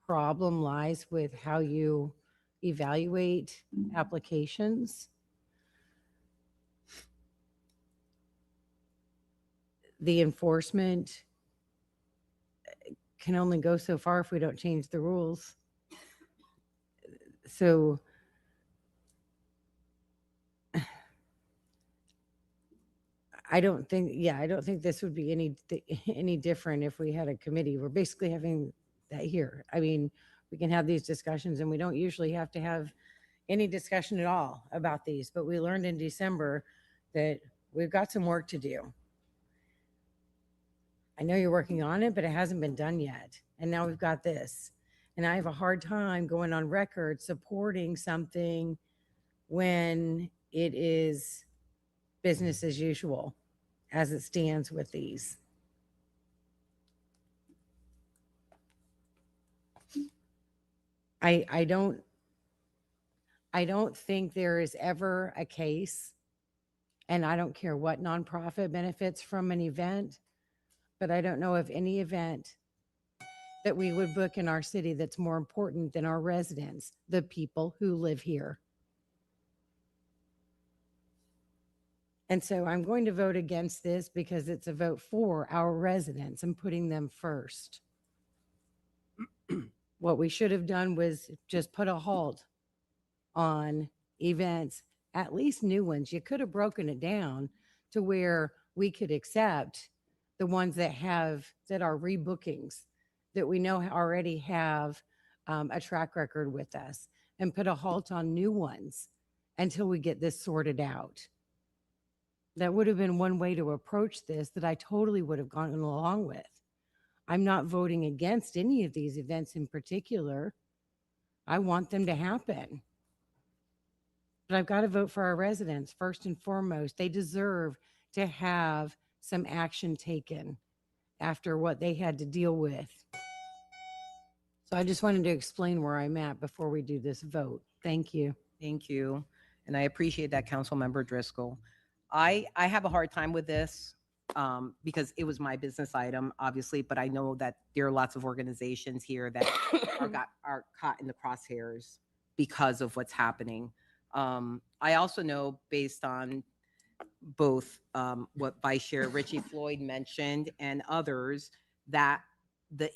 [SPEAKER 7] problem lies with how you evaluate applications. The enforcement can only go so far if we don't change the rules. So I don't think this would be any different if we had a committee. We're basically having that here. I mean, we can have these discussions and we don't usually have to have any discussion at all about these, but we learned in December that we've got some work to do. I know you're working on it, but it hasn't been done yet. And now we've got this. And I have a hard time going on record supporting something when it is business as usual as it stands with these. I don't think there is ever a case, and I don't care what nonprofit benefits from an event, but I don't know of any event that we would book in our city that's more important than our residents, the people who live here. And so I'm going to vote against this because it's a vote for our residents and putting them first. What we should have done was just put a halt on events, at least new ones. You could have broken it down to where we could accept the ones that are rebookings that we know already have a track record with us, and put a halt on new ones until we get this sorted out. That would have been one way to approach this that I totally would have gone along with. I'm not voting against any of these events in particular. I want them to happen. But I've got to vote for our residents first and foremost. They deserve to have some action taken after what they had to deal with. So I just wanted to explain where I'm at before we do this vote. Thank you.
[SPEAKER 2] Thank you. And I appreciate that, Councilmember Driscoll. I have a hard time with this because it was my business item, obviously, but I know that there are lots of organizations here that are caught in the crosshairs because of what's happening. I also know, based on both what Vice Chair Richie Floyd mentioned and others, that the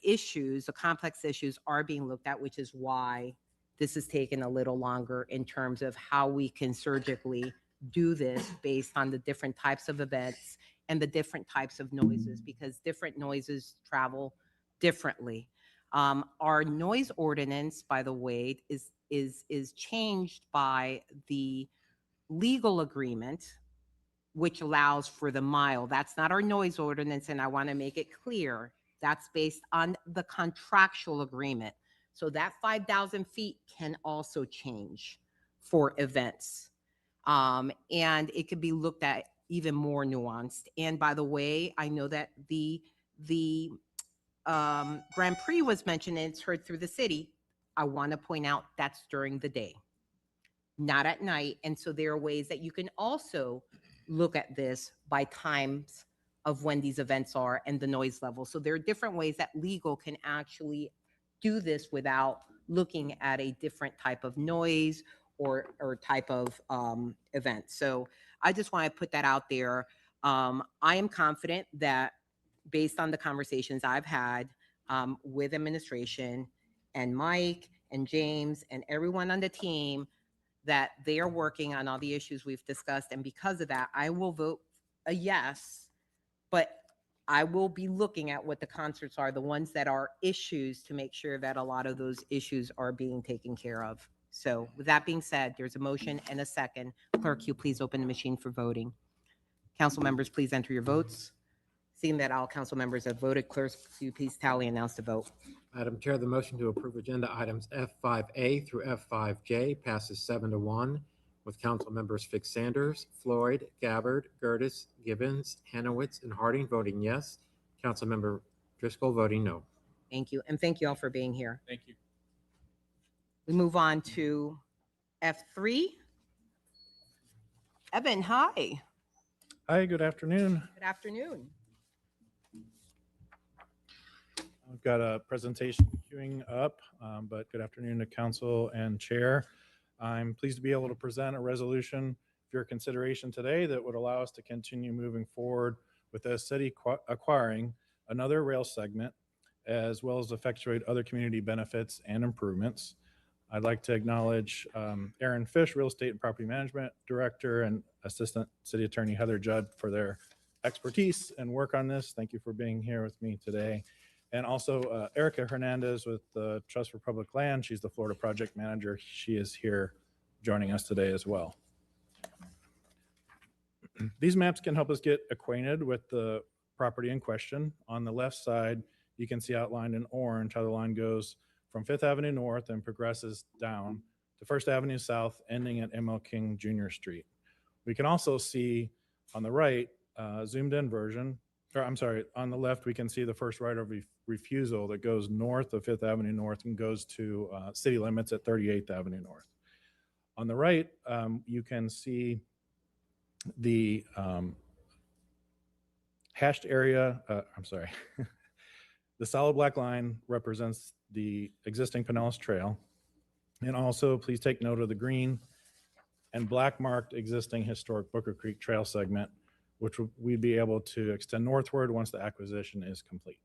[SPEAKER 2] complex issues are being looked at, which is why this has taken a little longer in terms of how we can surgically do this based on the different types of events and the different types of noises, because different noises travel differently. Our noise ordinance, by the way, is changed by the legal agreement, which allows for the mile. That's not our noise ordinance, and I want to make it clear. That's based on the contractual agreement. So that 5,000 feet can also change for events. And it could be looked at even more nuanced. And by the way, I know that the Grand Prix was mentioned and it's heard through the city. I want to point out that's during the day, not at night. And so there are ways that you can also look at this by times of when these events are and the noise level. So there are different ways that legal can actually do this without looking at a different type of noise or type of event. So I just want to put that out there. I am confident that based on the conversations I've had with administration and Mike and James and everyone on the team, that they are working on all the issues we've discussed. And because of that, I will vote a yes, but I will be looking at what the concerts are, the ones that are issues, to make sure that a lot of those issues are being taken care of. So with that being said, there's a motion and a second. Clerk, you please open the machine for voting. Council members, please enter your votes. Seeing that all council members have voted, clerk, could you please tally and announce the vote?
[SPEAKER 4] Madam Chair, the motion to approve agenda items F5A through F5J passes 7-1 with council members Fix Sanders, Floyd, Gabbard, Gertis, Gibbons, Hanowitz, and Harding voting yes. Councilmember Driscoll voting no.
[SPEAKER 2] Thank you, and thank you all for being here.
[SPEAKER 3] Thank you.
[SPEAKER 2] We move on to F3. Evan, hi.
[SPEAKER 11] Hi, good afternoon.
[SPEAKER 2] Good afternoon.
[SPEAKER 11] I've got a presentation queuing up, but good afternoon to council and chair. I'm pleased to be able to present a resolution for your consideration today that would allow us to continue moving forward with the city acquiring another rail segment, as well as effectuate other community benefits and improvements. I'd like to acknowledge Aaron Fish, Real Estate and Property Management Director, and Assistant City Attorney Heather Judd for their expertise and work on this. Thank you for being here with me today. And also Erica Hernandez with the Trust for Public Land. She's the Florida Project Manager. She is here joining us today as well. These maps can help us get acquainted with the property in question. On the left side, you can see outlined in orange how the line goes from 5th Avenue North and progresses down to 1st Avenue South, ending at ML King Jr. Street. We can also see on the right, zoomed in version, or I'm sorry, on the left, we can see the first right of refusal that goes north of 5th Avenue North and goes to city limits at 38th Avenue North. On the right, you can see the hashed area, I'm sorry, the solid black line represents the existing Pinellas Trail. And also please take note of the green and black marked existing historic Booker Creek Trail segment, which we'd be able to extend northward once the acquisition is complete.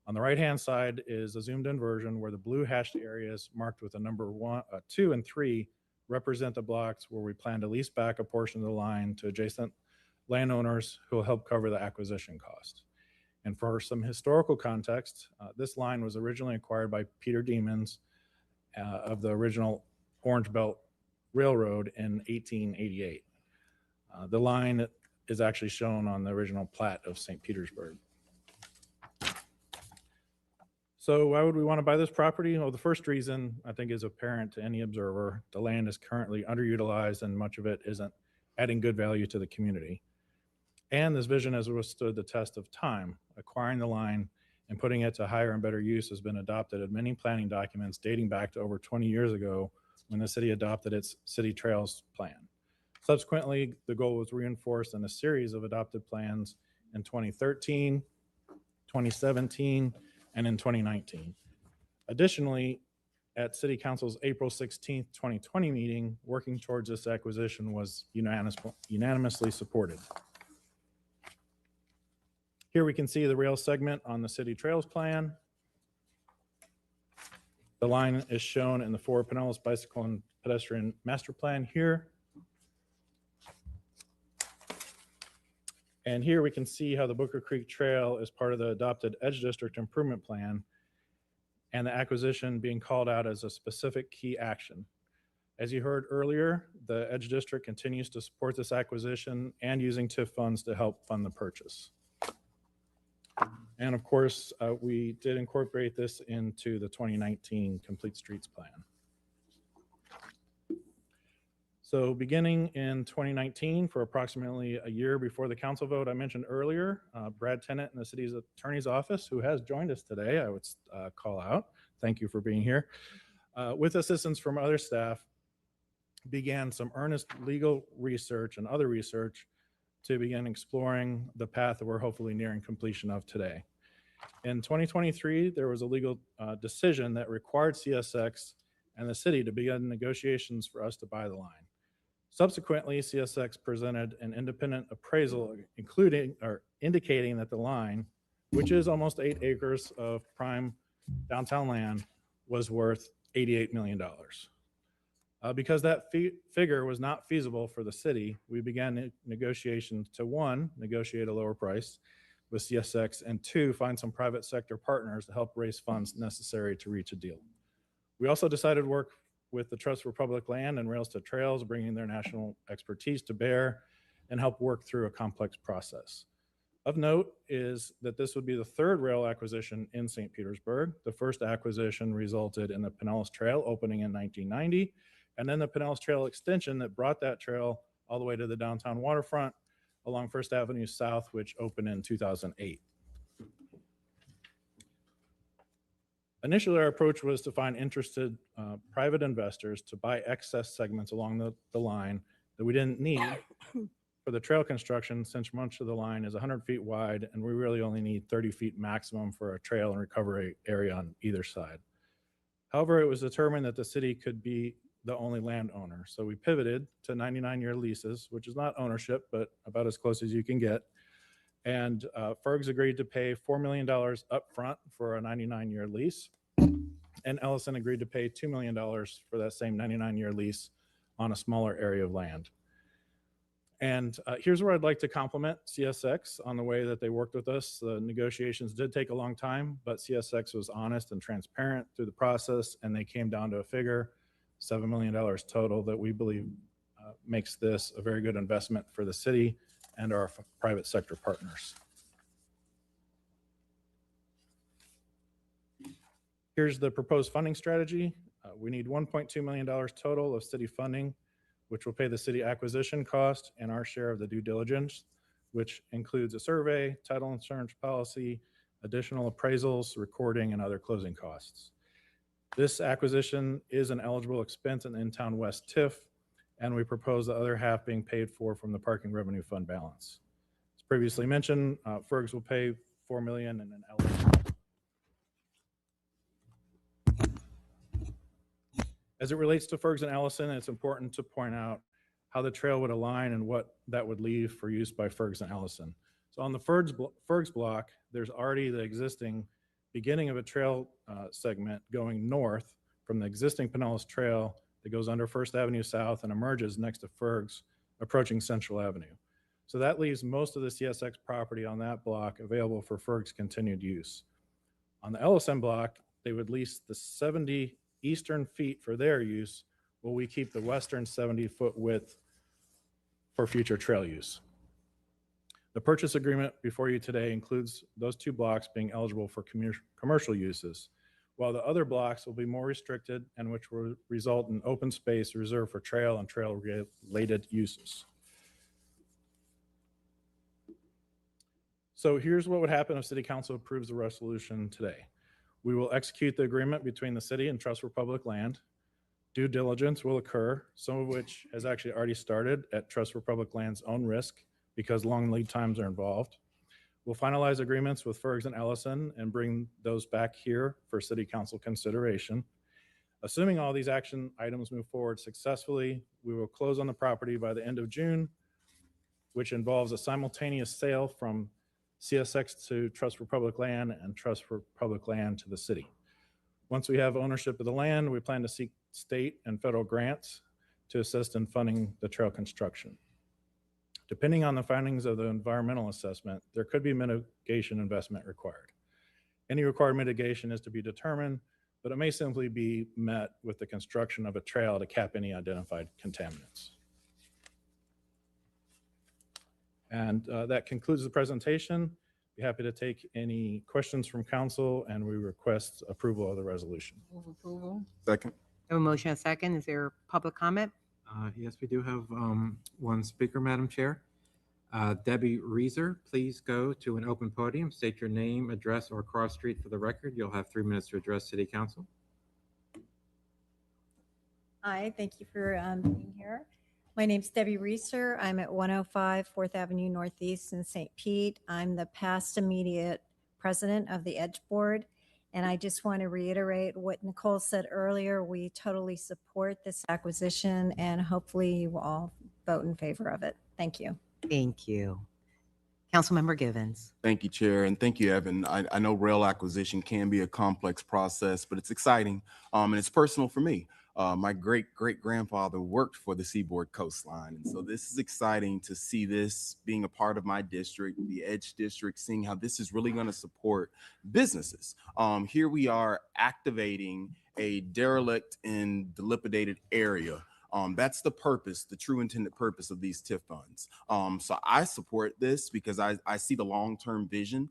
[SPEAKER 11] On the right-hand side is a zoomed in version where the blue hashed areas marked with the number 2 and 3 represent the blocks where we plan to lease back a portion of the line to adjacent landowners who will help cover the acquisition cost. And for some historical context, this line was originally acquired by Peter Demons of the original Orange Belt Railroad in 1888. The line is actually shown on the original plat of St. Petersburg. So why would we want to buy this property? Well, the first reason I think is apparent to any observer. The land is currently underutilized and much of it isn't adding good value to the community. And this vision has withstood the test of time. Acquiring the line and putting it to higher and better use has been adopted in many planning documents dating back to over 20 years ago when the city adopted its City Trails plan. Subsequently, the goal was reinforced in a series of adopted plans in 2013, 2017, and in 2019. Additionally, at City Council's April 16th, 2020 meeting, working towards this acquisition was unanimously supported. Here we can see the rail segment on the City Trails plan. The line is shown in the Fort Pinellas Bicycle and Pedestrian Master Plan here. And here we can see how the Booker Creek Trail is part of the adopted Edge District Improvement Plan and the acquisition being called out as a specific key action. As you heard earlier, the Edge District continues to support this acquisition and using TIF funds to help fund the purchase. And of course, we did incorporate this into the 2019 Complete Streets Plan. So beginning in 2019, for approximately a year before the council vote I mentioned earlier, Brad Tennant in the city's attorney's office, who has joined us today, I would call out, thank you for being here, with assistance from other staff, began some earnest legal research and other research to begin exploring the path that we're hopefully nearing completion of today. In 2023, there was a legal decision that required CSX and the city to begin negotiations for us to buy the line. Subsequently, CSX presented an independent appraisal indicating that the line, which is almost 8 acres of prime downtown land, was worth $88 million. Because that figure was not feasible for the city, we began negotiations to 1, negotiate a lower price with CSX, and 2, find some private sector partners to help raise funds necessary to reach a deal. We also decided to work with the Trust for Public Land and Rails to Trails, bringing their national expertise to bear and help work through a complex process. Of note is that this would be the third rail acquisition in St. Petersburg. The first acquisition resulted in the Pinellas Trail opening in 1990, and then the Pinellas Trail extension that brought that trail all the way to the downtown waterfront along First Avenue South, which opened in 2008. Initially, our approach was to find interested private investors to buy excess segments along the line that we didn't need for the trail construction, since much of the line is 100 feet wide and we really only need 30 feet maximum for a trail and recovery area on either side. However, it was determined that the city could be the only landowner. So we pivoted to 99-year leases, which is not ownership, but about as close as you can get. And Fergs agreed to pay $4 million upfront for a 99-year lease. And Ellison agreed to pay $2 million for that same 99-year lease on a smaller area of land. And here's where I'd like to compliment CSX on the way that they worked with us. The negotiations did take a long time, but CSX was honest and transparent through the process, and they came down to a figure, $7 million total, that we believe makes this a very good investment for the city and our private sector partners. Here's the proposed funding strategy. We need $1.2 million total of city funding, which will pay the city acquisition cost and our share of the due diligence, which includes a survey, title insurance policy, additional appraisals, recording, and other closing costs. This acquisition is an eligible expense in In-Town West TIF, and we propose the other half being paid for from the parking revenue fund balance. As previously mentioned, Fergs will pay $4 million and an Ellison. As it relates to Fergs and Ellison, it's important to point out how the trail would align and what that would leave for use by Fergs and Ellison. So on the Fergs block, there's already the existing beginning of a trail segment going north from the existing Pinellas Trail that goes under First Avenue South and emerges next to Fergs, approaching Central Avenue. So that leaves most of the CSX property on that block available for Fergs' continued use. On the Ellison block, they would lease the 70 eastern feet for their use, while we keep the western 70-foot width for future trail use. The purchase agreement before you today includes those two blocks being eligible for commercial uses, while the other blocks will be more restricted and which will result in open space reserved for trail and trail-related uses. So here's what would happen if City Council approves the resolution today. We will execute the agreement between the city and Trust for Public Land. Due diligence will occur, some of which has actually already started at Trust for Public Land's own risk because long lead times are involved. We'll finalize agreements with Fergs and Ellison and bring those back here for City Council consideration. Assuming all these action items move forward successfully, we will close on the property by the end of June, which involves a simultaneous sale from CSX to Trust for Public Land and Trust for Public Land to the city. Once we have ownership of the land, we plan to seek state and federal grants to assist in funding the trail construction. Depending on the findings of the environmental assessment, there could be mitigation investment required. Any required mitigation is to be determined, but it may simply be met with the construction of a trail to cap any identified contaminants. And that concludes the presentation. Be happy to take any questions from council, and we request approval of the resolution.
[SPEAKER 2] Move approval.
[SPEAKER 15] Second.
[SPEAKER 2] A motion and second. Is there public comment?
[SPEAKER 4] Yes, we do have one speaker, Madam Chair. Debbie Reeser, please go to an open podium, state your name, address, or cross street for the record. You'll have 3 minutes to address City Council.
[SPEAKER 12] Hi, thank you for being here. My name's Debbie Reeser. I'm at 105 4th Avenue Northeast in St. Pete. I'm the past immediate president of the Edge Board. And I just want to reiterate what Nicole said earlier. We totally support this acquisition and hopefully you will all vote in favor of it. Thank you.
[SPEAKER 2] Thank you. Councilmember Givens.
[SPEAKER 15] Thank you, Chair, and thank you, Evan. I know rail acquisition can be a complex process, but it's exciting, and it's personal for me. My great-great-grandfather worked for the Seaboard Coastline, and so this is exciting to see this being a part of my district, the Edge District, seeing how this is really going to support businesses. Here we are activating a derelict and dilapidated area That's the purpose, the true intended purpose of these TIF funds. So I support this because I see the long-term vision.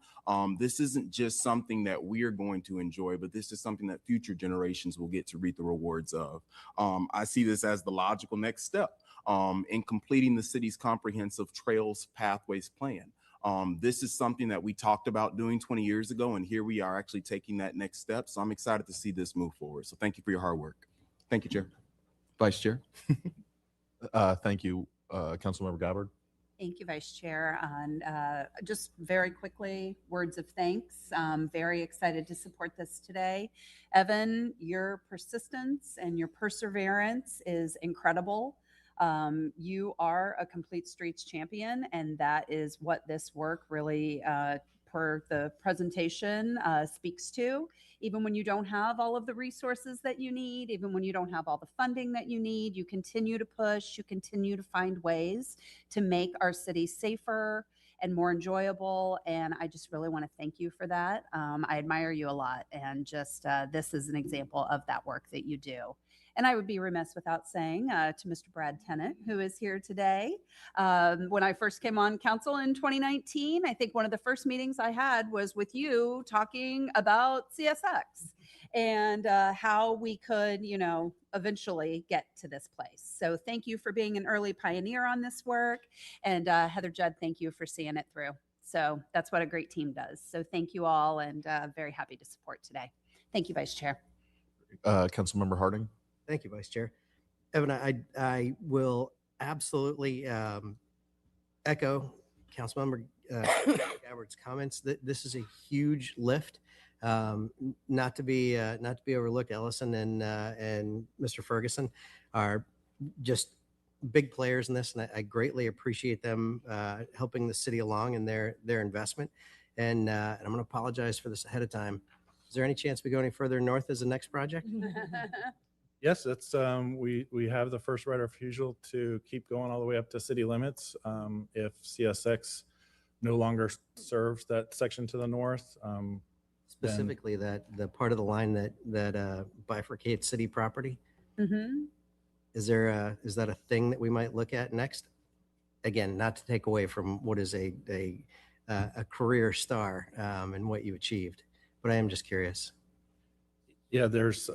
[SPEAKER 15] This isn't just something that we are going to enjoy, but this is something that future generations will get to reap the rewards of. I see this as the logical next step in completing the city's comprehensive trails pathways plan. This is something that we talked about doing 20 years ago, and here we are actually taking that next step. So I'm excited to see this move forward. So thank you for your hard work. Thank you, Chair. Vice Chair.
[SPEAKER 10] Thank you, Councilmember Gabbard.
[SPEAKER 20] Thank you, Vice Chair. And just very quickly, words of thanks. Very excited to support this today. Evan, your persistence and your perseverance is incredible. You are a complete streets champion, and that is what this work really, per the presentation, speaks to. Even when you don't have all of the resources that you need, even when you don't have all the funding that you need, you continue to push, you continue to find ways to make our city safer and more enjoyable. And I just really want to thank you for that. I admire you a lot. And just this is an example of that work that you do. And I would be remiss without saying to Mr. Brad Tennant, who is here today, when I first came on council in 2019, I think one of the first meetings I had was with you talking about CSX and how we could, you know, eventually get to this place. So thank you for being an early pioneer on this work. And Heather Judd, thank you for seeing it through. So that's what a great team does. So thank you all, and very happy to support today. Thank you, Vice Chair.
[SPEAKER 10] Councilmember Harding.
[SPEAKER 17] Thank you, Vice Chair. Evan, I will absolutely echo Councilmember Gabbard's comments. This is a huge lift, not to be overlooked. Ellison and Mr. Ferguson are just big players in this, and I greatly appreciate them helping the city along in their investment. And I'm going to apologize for this ahead of time. Is there any chance we go any further north as the next project?
[SPEAKER 11] Yes, it's we have the first right of refusal to keep going all the way up to city limits. If CSX no longer serves that section to the north,
[SPEAKER 17] Specifically, that the part of the line that bifurcates city property.
[SPEAKER 20] Mm-hmm.
[SPEAKER 17] Is that a thing that we might look at next? Again, not to take away from what is a career star and what you achieved, but I am just curious.
[SPEAKER 11] yeah, there's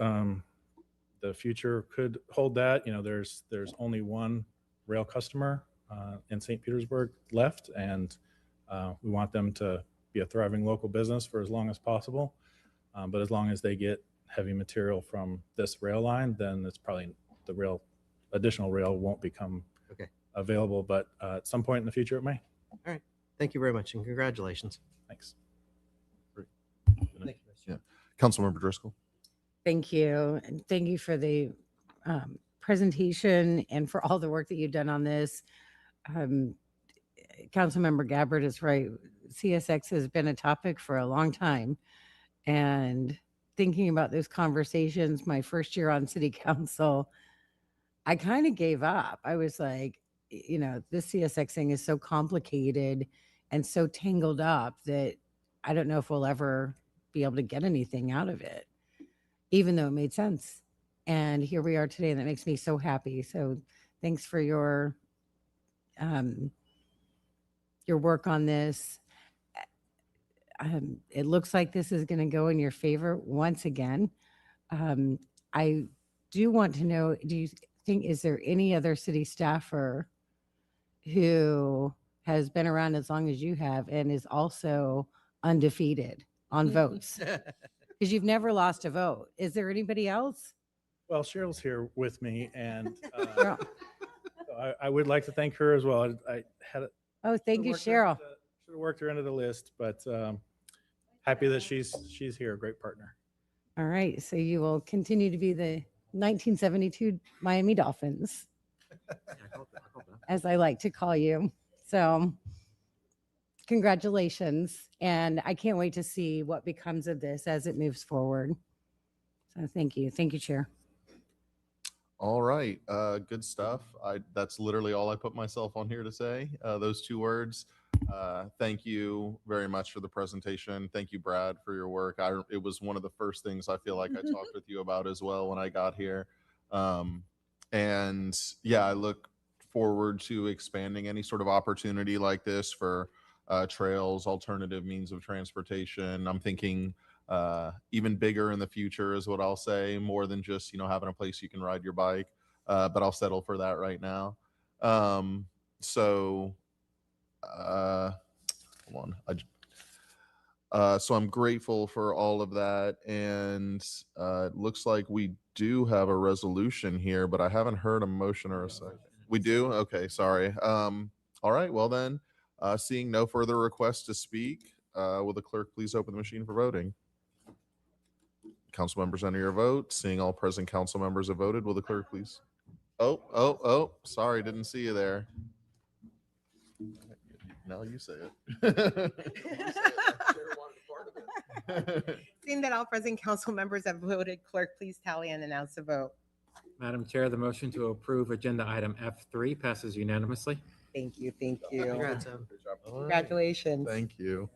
[SPEAKER 11] the future could hold that. You know, there's only one rail customer in St. Petersburg left, and we want them to be a thriving local business for as long as possible. But as long as they get heavy material from this rail line, then it's probably the additional rail won't become available. But at some point in the future, it may.
[SPEAKER 17] All right. Thank you very much, and congratulations.
[SPEAKER 11] Thanks.
[SPEAKER 17] Thank you.
[SPEAKER 10] Yeah. Councilmember Driscoll.
[SPEAKER 7] Thank you. And thank you for the presentation and for all the work that you've done on this. Councilmember Gabbard is right. CSX has been a topic for a long time. And thinking about those conversations, my first year on city council, I kind of gave up. I was like, you know, this CSX thing is so complicated and so tangled up that I don't know if we'll ever be able to get anything out of it, even though it made sense. And here we are today, and that makes me so happy. So thanks for your work on this. It looks like this is going to go in your favor once again. I do want to know, do you think, is there any other city staffer who has been around as long as you have and is also undefeated on votes? Because you've never lost a vote. Is there anybody else?
[SPEAKER 11] Well, Cheryl's here with me, and so I would like to thank her as well. I had it.
[SPEAKER 7] Oh, thank you, Cheryl.
[SPEAKER 11] Should have worked her into the list, but happy that she's here, a great partner.
[SPEAKER 7] All right, so you will continue to be the 1972 Miami Dolphins, as I like to call you. So congratulations. And I can't wait to see what becomes of this as it moves forward. So thank you. Thank you, Chair.
[SPEAKER 10] All right. Good stuff. That's literally all I put myself on here to say. Those two words. Thank you very much for the presentation. Thank you, Brad, for your work. It was one of the first things I feel like I talked with you about as well when I got here. And yeah, I look forward to expanding any sort of opportunity like this for trails, alternative means of transportation. I'm thinking even bigger in the future is what I'll say, more than just, having a place you can ride your bike. But I'll settle for that right now. So hold on. So I'm grateful for all of that. And it looks like we do have a resolution here, but I haven't heard a motion or a second. We do? Okay, sorry. All right, well then, seeing no further requests to speak, will the clerk please open the machine for voting? Council members, enter your vote. Seeing all present council members have voted, will the clerk please? Oh, sorry, didn't see you there. Now you say it.
[SPEAKER 2] Seeing that all present council members have voted, clerk, please tally and announce the vote.
[SPEAKER 4] Madam Chair, the motion to approve agenda item F3 passes unanimously.
[SPEAKER 2] Thank you, thank you.
[SPEAKER 17] Congrats, Em.
[SPEAKER 2] Congratulations.
[SPEAKER 10] Thank you.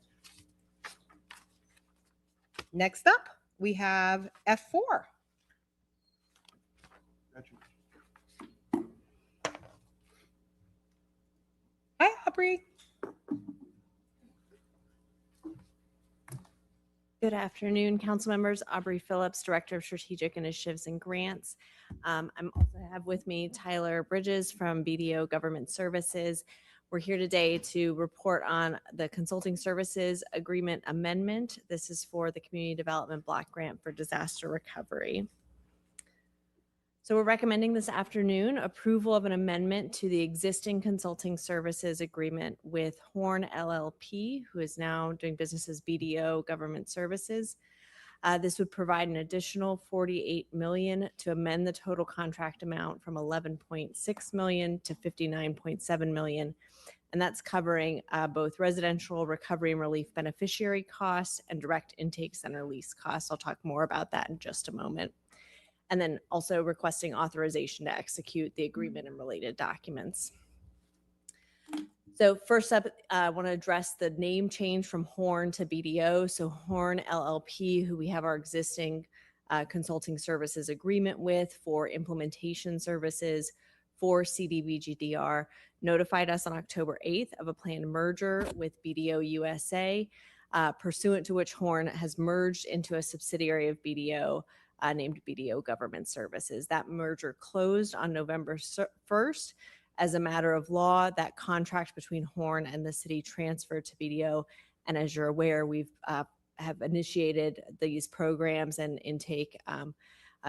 [SPEAKER 2] Next up, we have F4. Hi, Aubrey.
[SPEAKER 9] Good afternoon, council members. Aubrey Phillips, Director of Strategic Initiatives and Grants. I'm also have with me Tyler Bridges from BDO Government Services. We're here today to report on the Consulting Services Agreement Amendment. This is for the Community Development Block Grant for Disaster Recovery. So we're recommending this afternoon approval of an amendment to the existing consulting services agreement with Horn LLP, who is now doing business as BDO Government Services. This would provide an additional $48 million to amend the total contract amount from $11.6 million to $59.7 million. And that's covering both residential recovery and relief beneficiary costs and direct intake center lease costs. I'll talk more about that in just a moment. And then also requesting authorization to execute the agreement and related documents. So first up, I want to address the name change from Horn to BDO. So Horn LLP, who we have our existing consulting services agreement with for implementation services for CDBGDR, notified us on October 8th of a planned merger with BDO USA, pursuant to which Horn has merged into a subsidiary of BDO named BDO Government Services. That merger closed on November 1st. As a matter of law, that contract between Horn and the city transferred to BDO. And as you're aware, we've have initiated these programs and intake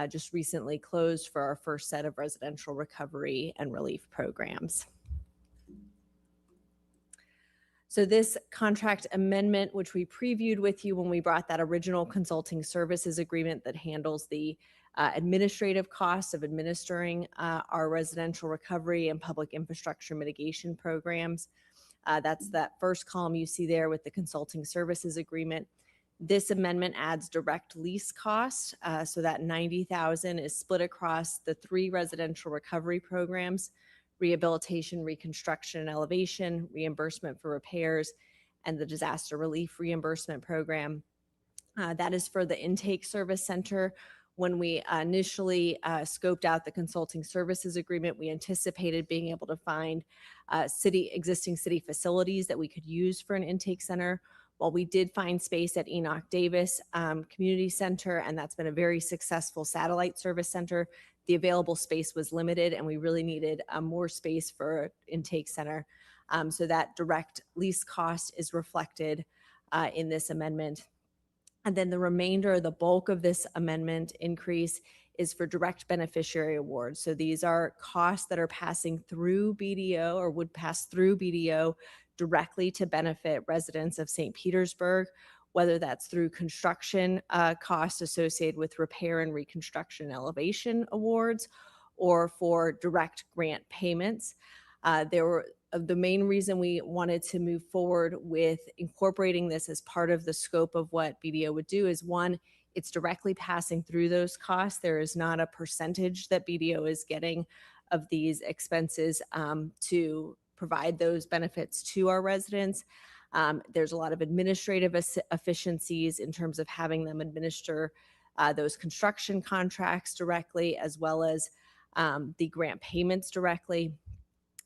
[SPEAKER 9] just recently closed for our first set of residential recovery and relief programs. So this contract amendment, which we previewed with you when we brought that original consulting services agreement that handles the administrative costs of administering our residential recovery and public infrastructure mitigation programs. That's that first column you see there with the consulting services agreement. This amendment adds direct lease costs. So that $90,000 is split across the 3 residential recovery programs: rehabilitation, reconstruction, and elevation, reimbursement for repairs, and the disaster relief reimbursement program. That is for the intake service center. When we initially scoped out the consulting services agreement, we anticipated being able to find existing city facilities that we could use for an intake center. While we did find space at Enoch Davis Community Center, and that's been a very successful satellite service center, the available space was limited and we really needed more space for an intake center. So that direct lease cost is reflected in this amendment. And then the remainder, the bulk of this amendment increase, is for direct beneficiary awards. So these are costs that are passing through BDO or would pass through BDO directly to benefit residents of St. Petersburg, whether that's through construction costs associated with repair and reconstruction and elevation awards, or for direct grant payments. The main reason we wanted to move forward with incorporating this as part of the scope of what BDO would do is, one, it's directly passing through those costs. There is not a percentage that BDO is getting of these expenses to provide those benefits to our residents. There's a lot of administrative efficiencies in terms of having them administer those construction contracts directly, as well as the grant payments directly.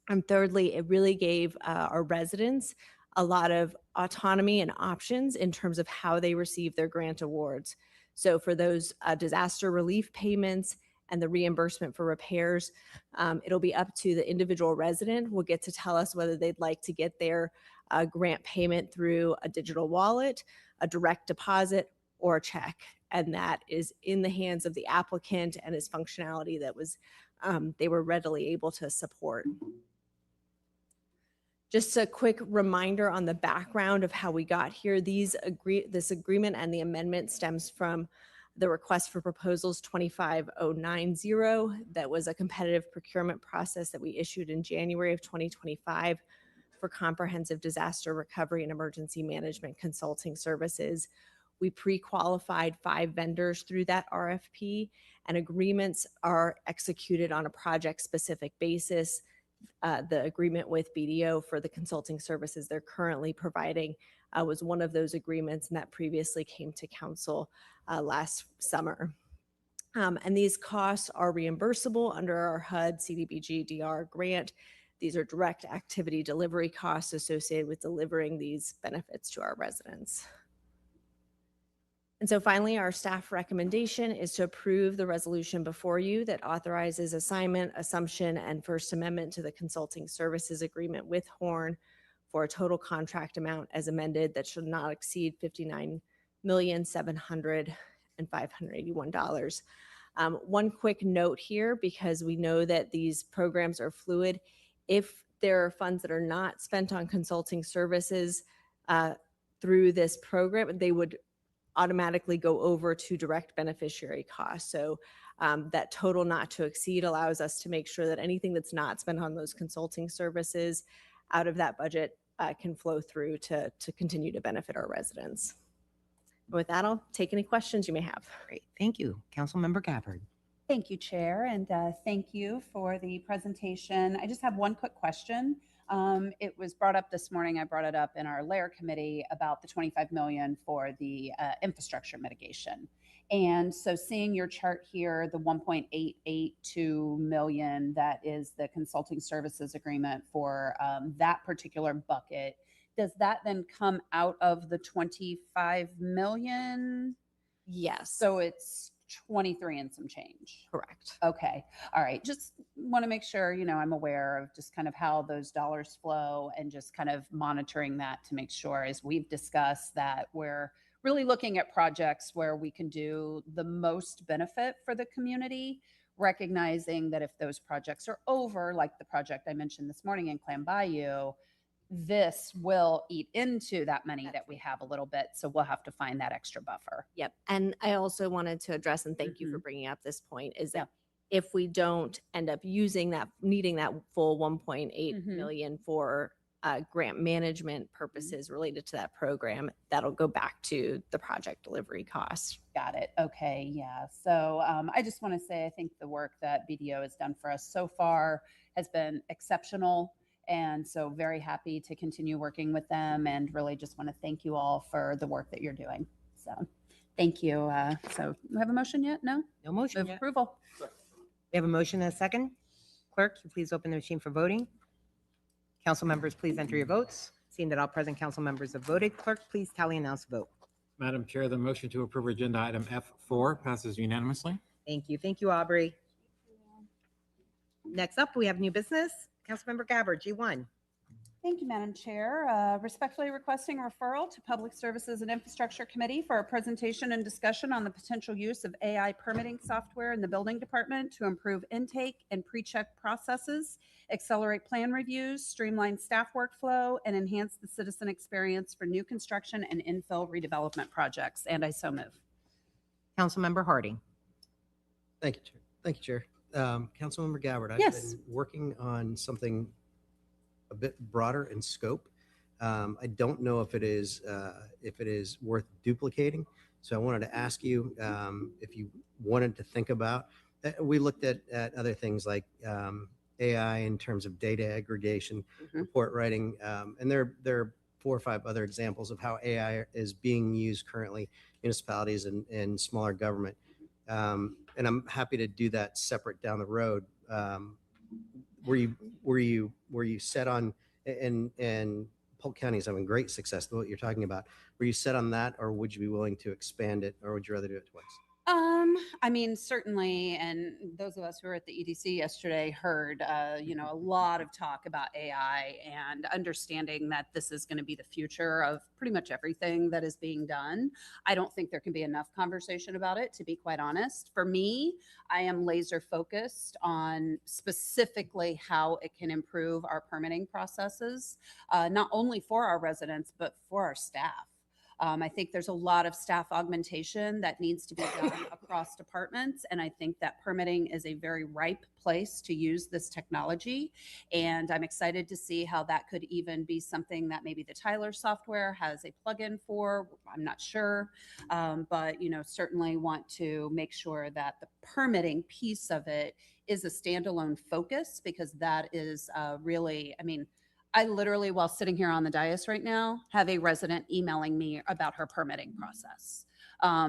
[SPEAKER 9] And thirdly, it really gave our residents a lot of autonomy and options in terms of how they receive their grant awards. So for those disaster relief payments and the reimbursement for repairs, it'll be up to the individual resident. Will get to tell us whether they'd like to get their grant payment through a digital wallet, a direct deposit, or a check. And that is in the hands of the applicant and is functionality that was they were readily able to support. Just a quick reminder on the background of how we got here. This agreement and the amendment stems from the request for proposals 25090. That was a competitive procurement process that we issued in January of 2025 for comprehensive disaster recovery and emergency management consulting services. We pre-qualified 5 vendors through that RFP, and agreements are executed on a project-specific basis. The agreement with BDO for the consulting services they're currently providing was one of those agreements, and that previously came to council last summer. And these costs are reimbursable under our HUD CDBG DR grant. These are direct activity delivery costs associated with delivering these benefits to our residents. And so finally, our staff recommendation is to approve the resolution before you that authorizes assignment, assumption, and First Amendment to the consulting services agreement with Horn for a total contract amount as amended that should not exceed $59,700,581. One quick note here, because we know that these programs are fluid. If there are funds that are not spent on consulting services through this program, they would automatically go over to direct beneficiary costs. So that total not to exceed allows us to make sure that anything that's not spent on those consulting services out of that budget can flow through to continue to benefit our residents. With that, I'll take any questions you may have.
[SPEAKER 2] Great. Thank you. Councilmember Gabbard.
[SPEAKER 20] Thank you, Chair, and thank you for the presentation. I just have one quick question. It was brought up this morning. I brought it up in our LAIR committee about the 25 million for the infrastructure mitigation. And so seeing your chart here, the 1.882 million, that is the consulting services agreement for that particular bucket. Does that then come out of the 25 million?
[SPEAKER 9] Yes.
[SPEAKER 20] So it's 23 and some change.
[SPEAKER 9] Correct.
[SPEAKER 20] Okay. All right. Just want to make sure, I'm aware of just kind of how those dollars flow and just kind of monitoring that to make sure, as we've discussed, that we're really looking at projects where we can do the most benefit for the community, recognizing that if those projects are over, like the project I mentioned this morning in Clam Bayou, this will eat into that money that we have a little bit. So we'll have to find that extra buffer.
[SPEAKER 9] Yep. And I also wanted to address, and thank you for bringing up this point, is that if we don't end up using that, needing that full 1.8 million for grant management purposes related to that program, that'll go back to the project delivery cost.
[SPEAKER 20] Got it. Okay. Yeah. So I just want to say, I think the work that BDO has done for us so far has been exceptional. And so very happy to continue working with them, and really just want to thank you all for the work that you're doing. So thank you. So we have a motion yet? No?
[SPEAKER 2] No motion
[SPEAKER 20] Move
[SPEAKER 2] yet.
[SPEAKER 20] approval.
[SPEAKER 2] We have a motion and a second. Clerk, you please open the machine for voting. Council members, please enter your votes. Seeing that all present council members have voted, clerk, please tally and announce the vote.
[SPEAKER 4] Madam Chair, the motion to approve agenda item F4 passes unanimously.
[SPEAKER 2] Thank you. Thank you, Aubrey. Next up, we have new business. Councilmember Gabbard, G1.
[SPEAKER 20] Thank you, Madam Chair. Respectfully requesting referral to Public Services and Infrastructure Committee for a presentation and discussion on the potential use of AI permitting software in the building department to improve intake and pre-check processes, accelerate plan reviews, streamline staff workflow, and enhance the citizen experience for new construction and infill redevelopment projects. And I so move.
[SPEAKER 2] Councilmember Harding.
[SPEAKER 17] Thank you, Chair. Thank you, Chair. Councilmember Gabbard, I've
[SPEAKER 20] Yes.
[SPEAKER 17] been working on something a bit broader in scope. I don't know if it is worth duplicating. So I wanted to ask you if you wanted to think about. We looked at other things like AI in terms of data aggregation, report writing, and there are 4 or 5 other examples of how AI is being used currently in municipalities and smaller government. And I'm happy to do that separate down the road. were you set on, and Polk County is having great success with what you're talking about. Were you set on that, or would you be willing to expand it, or would you rather do it twice?
[SPEAKER 20] I mean, certainly, and those of us who were at the EDC yesterday heard, a lot of talk about AI and understanding that this is going to be the future of pretty much everything that is being done. I don't think there can be enough conversation about it, to be quite honest. For me, I am laser focused on specifically how it can improve our permitting processes, not only for our residents, but for our staff. I think there's a lot of staff augmentation that needs to be done across departments. And I think that permitting is a very ripe place to use this technology. And I'm excited to see how that could even be something that maybe the Tyler software has a plugin for. I'm not sure. But, certainly want to make sure that the permitting piece of it is a standalone focus, because that is really, I literally, while sitting here on the dais right now, have a resident emailing me about her permitting process.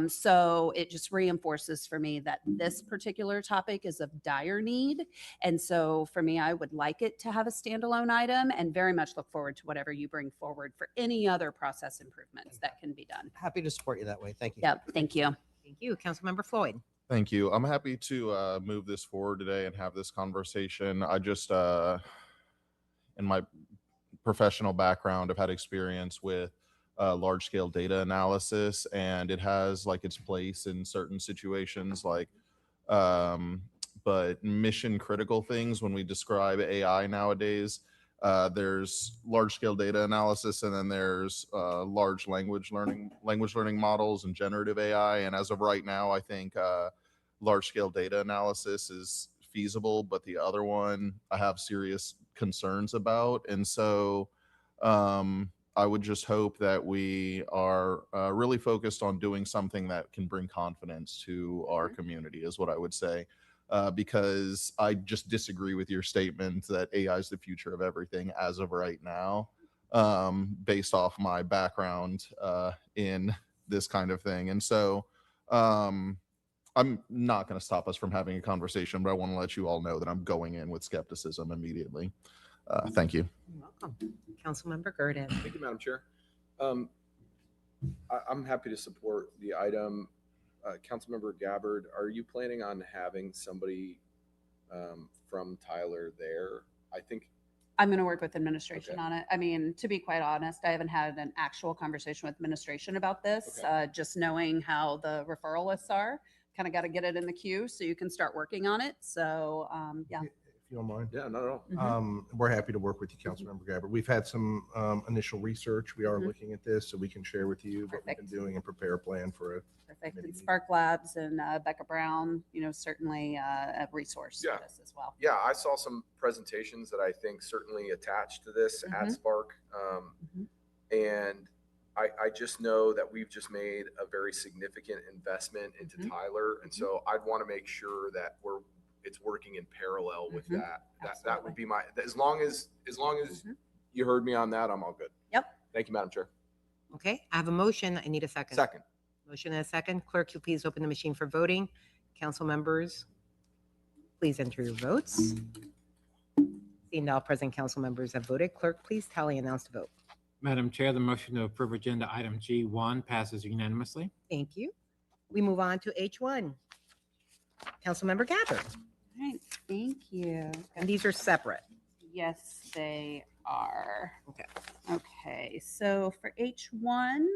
[SPEAKER 20] So it just reinforces for me that this particular topic is of dire need. And so for me, I would like it to have a standalone item, and very much look forward to whatever you bring forward for any other process improvements that can be done.
[SPEAKER 17] Happy to support you that way. Thank you.
[SPEAKER 20] Yep. Thank you.
[SPEAKER 2] Thank you. Councilmember Floyd.
[SPEAKER 10] Thank you. I'm happy to move this forward today and have this conversation. I just, in my professional background, I've had experience with large scale data analysis, and it has like its place in certain situations, like but mission critical things when we describe AI nowadays. There's large scale data analysis, and then there's large language learning models and generative AI. And as of right now, I think large scale data analysis is feasible, but the other one I have serious concerns about. And so I would just hope that we are really focused on doing something that can bring confidence to our community, is what I would say. Because I just disagree with your statement that AI is the future of everything as of right now, based off my background in this kind of thing. And so I'm not going to stop us from having a conversation, but I want to let you all know that I'm going in with skepticism immediately. Thank you.
[SPEAKER 2] You're welcome. Councilmember Gurdon.
[SPEAKER 1] Thank you, Madam Chair. I'm happy to support the item. Councilmember Gabbard, are you planning on having somebody from Tyler there? I think
[SPEAKER 20] I'm going to work with administration on it. I mean, to be quite honest, I haven't had an actual conversation with administration about this. Just knowing how the referral lists are, kind of got to get it in the queue so you can start working on it. So, yeah.
[SPEAKER 16] If you don't mind.
[SPEAKER 1] Yeah, not at all.
[SPEAKER 16] We're happy to work with you, Councilmember Gabbard. We've had some initial research. We are looking at this, so we can share with you what we've been doing and prepare a plan for it.
[SPEAKER 20] Perfect. And Spark Labs and Becca Brown, certainly a resource for this as well.
[SPEAKER 1] Yeah, I saw some presentations that I think certainly attached to this at Spark. And I just know that we've just made a very significant investment into Tyler. And so I'd want to make sure that it's working in parallel with that. That would be my, as long as you heard me on that, I'm all good.
[SPEAKER 20] Yep.
[SPEAKER 1] Thank you, Madam Chair.
[SPEAKER 2] Okay, I have a motion. I need a second.
[SPEAKER 1] Second.
[SPEAKER 2] Motion and a second. Clerk, you please open the machine for voting. Council members, please enter your votes. Seeing now present council members have voted. Clerk, please tally and announce the vote.
[SPEAKER 4] Madam Chair, the motion to approve agenda item G1 passes unanimously.
[SPEAKER 2] Thank you. We move on to H1. Councilmember Gabbard.
[SPEAKER 20] All right, thank you.
[SPEAKER 2] And these are separate.
[SPEAKER 20] Yes, they are.
[SPEAKER 2] Okay.
[SPEAKER 20] Okay, so for H1,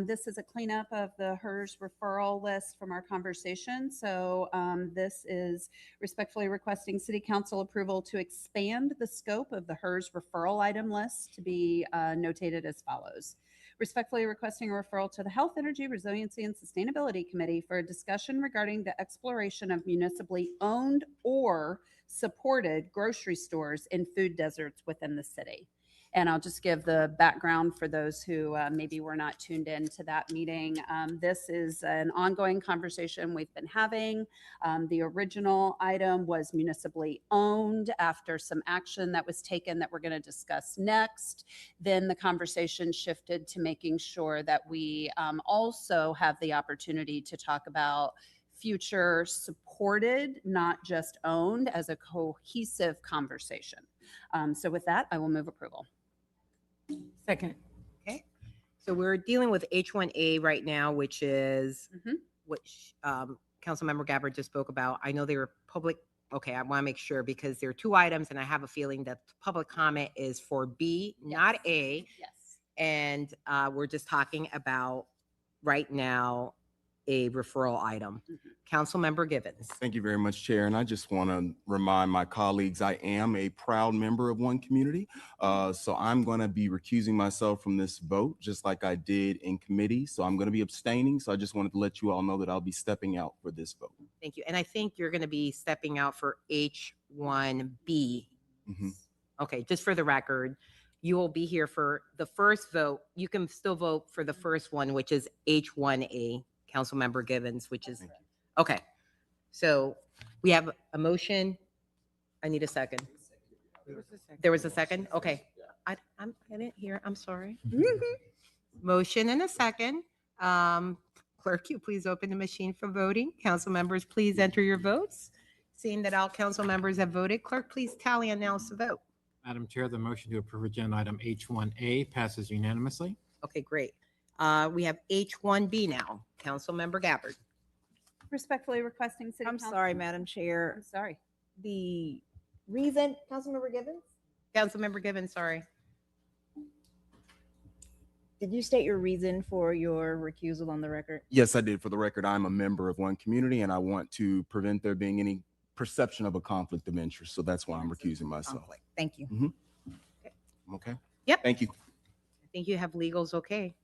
[SPEAKER 20] this is a cleanup of the HERS referral list from our conversation. So this is respectfully requesting City Council approval to expand the scope of the HERS referral item list to be notated as follows. Respectfully requesting a referral to the Health, Energy, Resiliency, and Sustainability Committee for a discussion regarding the exploration of municipally owned or supported grocery stores in food deserts within the city. And I'll just give the background for those who maybe were not tuned in to that meeting. This is an ongoing conversation we've been having. The original item was municipally owned after some action that was taken that we're going to discuss next. Then the conversation shifted to making sure that we also have the opportunity to talk about future supported, not just owned, as a cohesive conversation. So with that, I will move approval.
[SPEAKER 2] Second. Okay. So we're dealing with H1A right now, which is which Councilmember Gabbard just spoke about. I know they were public. Okay, I want to make sure because there are two items, and I have a feeling that public comment is for B, not A.
[SPEAKER 20] Yes.
[SPEAKER 2] And we're just talking about right now a referral item. Councilmember Givens.
[SPEAKER 15] Thank you very much, Chair. And I just want to remind my colleagues, I am a proud member of One Community. So I'm going to be recusing myself from this vote, just like I did in committee. So I'm going to be abstaining. So I just wanted to let you all know that I'll be stepping out for this vote.
[SPEAKER 2] Thank you. And I think you're going to be stepping out for H1B. Okay, just for the record, you will be here for the first vote. You can still vote for the first one, which is H1A, Councilmember Givens, which is, okay. So we have a motion. I need a second. There was a second? Okay. I didn't hear. I'm sorry. Motion and a second. Clerk, you please open the machine for voting. Council members, please enter your votes. Seeing that all council members have voted, clerk, please tally and announce the vote.
[SPEAKER 4] Madam Chair, the motion to approve agenda item H1A passes unanimously.
[SPEAKER 2] Okay, great. We have H1B now. Councilmember Gabbard.
[SPEAKER 20] Respectfully requesting City
[SPEAKER 13] I'm
[SPEAKER 20] Council.
[SPEAKER 13] sorry, Madam Chair.
[SPEAKER 20] I'm sorry.
[SPEAKER 13] The reason, Councilmember Givens,
[SPEAKER 2] Councilmember Givens, sorry.
[SPEAKER 13] did you state your reason for your recusal on the record?
[SPEAKER 15] Yes, I did. For the record, I'm a member of One Community and I want to prevent there being any perception of a conflict of interest. So that's why I'm recusing myself.
[SPEAKER 13] Thank you.
[SPEAKER 15] Okay.
[SPEAKER 2] Yep.
[SPEAKER 15] Thank you.
[SPEAKER 2] I think you have legals okay.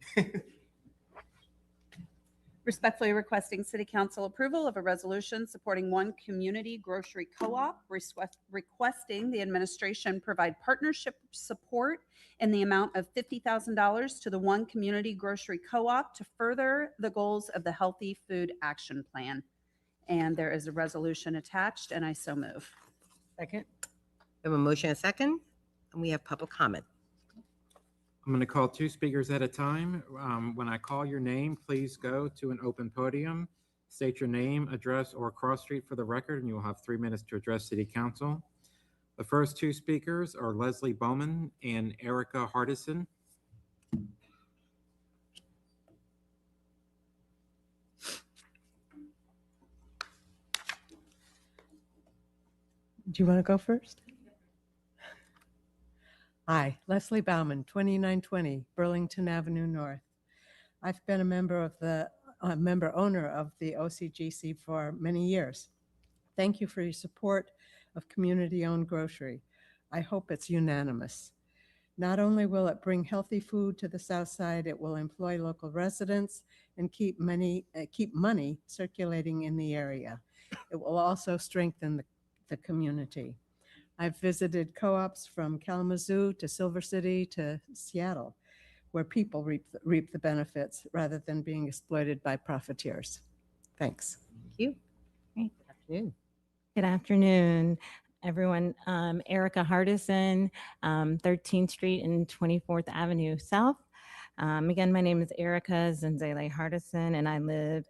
[SPEAKER 20] Respectfully requesting City Council approval of a resolution supporting One Community Grocery Co-op, requesting the administration provide partnership support in the amount of $50,000 to the One Community Grocery Co-op to further the goals of the Healthy Food Action Plan. And there is a resolution attached, and I so move.
[SPEAKER 2] Second. We have a motion and a second, and we have public comment.
[SPEAKER 4] I'm going to call two speakers at a time. When I call your name, please go to an open podium, state your name, address, or cross street for the record, and you will have 3 minutes to address City Council. The first two speakers are Leslie Bowman and Erica Hardison.
[SPEAKER 14] Do you want to go first? Hi, Leslie Bauman, 2920 Burlington Avenue North. I've been a member owner of the OCGC for many years. Thank you for your support of community-owned grocery. I hope it's unanimous. Not only will it bring healthy food to the South Side, it will employ local residents and keep money circulating in the area. It will also strengthen the community. I've visited co-ops from Kalamazoo to Silver City to Seattle, where people reap the benefits rather than being exploited by profiteers. Thanks.
[SPEAKER 2] Thank you. Great. Good afternoon.
[SPEAKER 8] Good afternoon, everyone. Erica Hardison, 13th Street and 24th Avenue South. Again, my name is Erica Zenzele Hardison, and I live,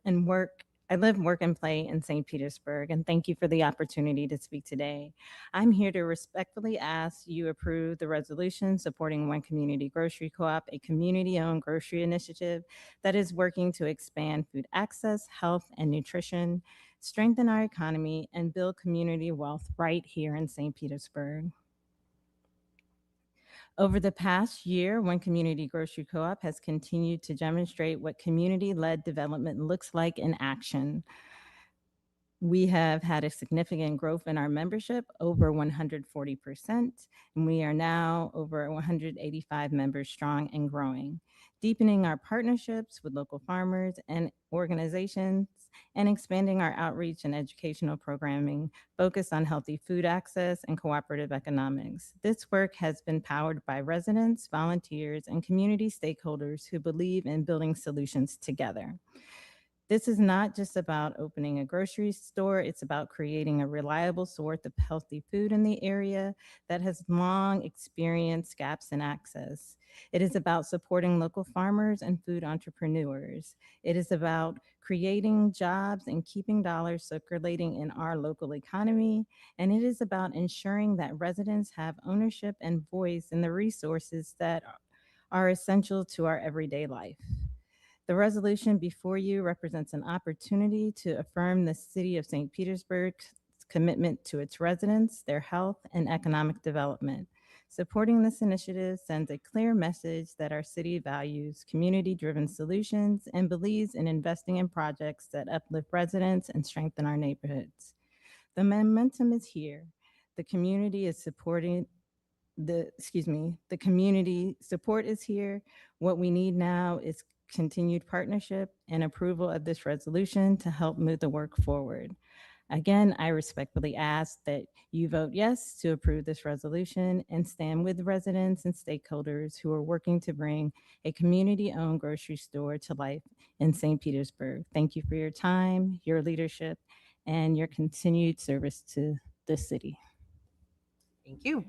[SPEAKER 8] work, and play in St. Petersburg. And thank you for the opportunity to speak today. I'm here to respectfully ask you approve the resolution supporting One Community Grocery Co-op, a community-owned grocery initiative that is working to expand food access, health, and nutrition, strengthen our economy, and build community wealth right here in St. Petersburg. Over the past year, One Community Grocery Co-op has continued to demonstrate what community-led development looks like in action. We have had a significant growth in our membership, over 140%, and we are now over 185 members strong and growing, deepening our partnerships with local farmers and organizations, and expanding our outreach and educational programming focused on healthy food access and cooperative economics. This work has been powered by residents, volunteers, and community stakeholders who believe in building solutions together.
[SPEAKER 19] This is not just about opening a grocery store, it's about creating a reliable source of healthy food in the area that has long experienced gaps in access. It is about supporting local farmers and food entrepreneurs. It is about creating jobs and keeping dollars circulating in our local economy. And it is about ensuring that residents have ownership and voice in the resources that are essential to our everyday life. The resolution before you represents an opportunity to affirm the City of St. Petersburg's commitment to its residents, their health, and economic development. Supporting this initiative sends a clear message that our city values community-driven solutions and believes in investing in projects that uplift residents and strengthen our neighborhoods. The momentum is here. The community is supporting the community support is here. What we need now is continued partnership and approval of this resolution to help move the work forward. Again, I respectfully ask that you vote yes to approve this resolution and stand with residents and stakeholders who are working to bring a community-owned grocery store to life in St. Petersburg. Thank you for your time, your leadership, and your continued service to the city.
[SPEAKER 2] Thank you.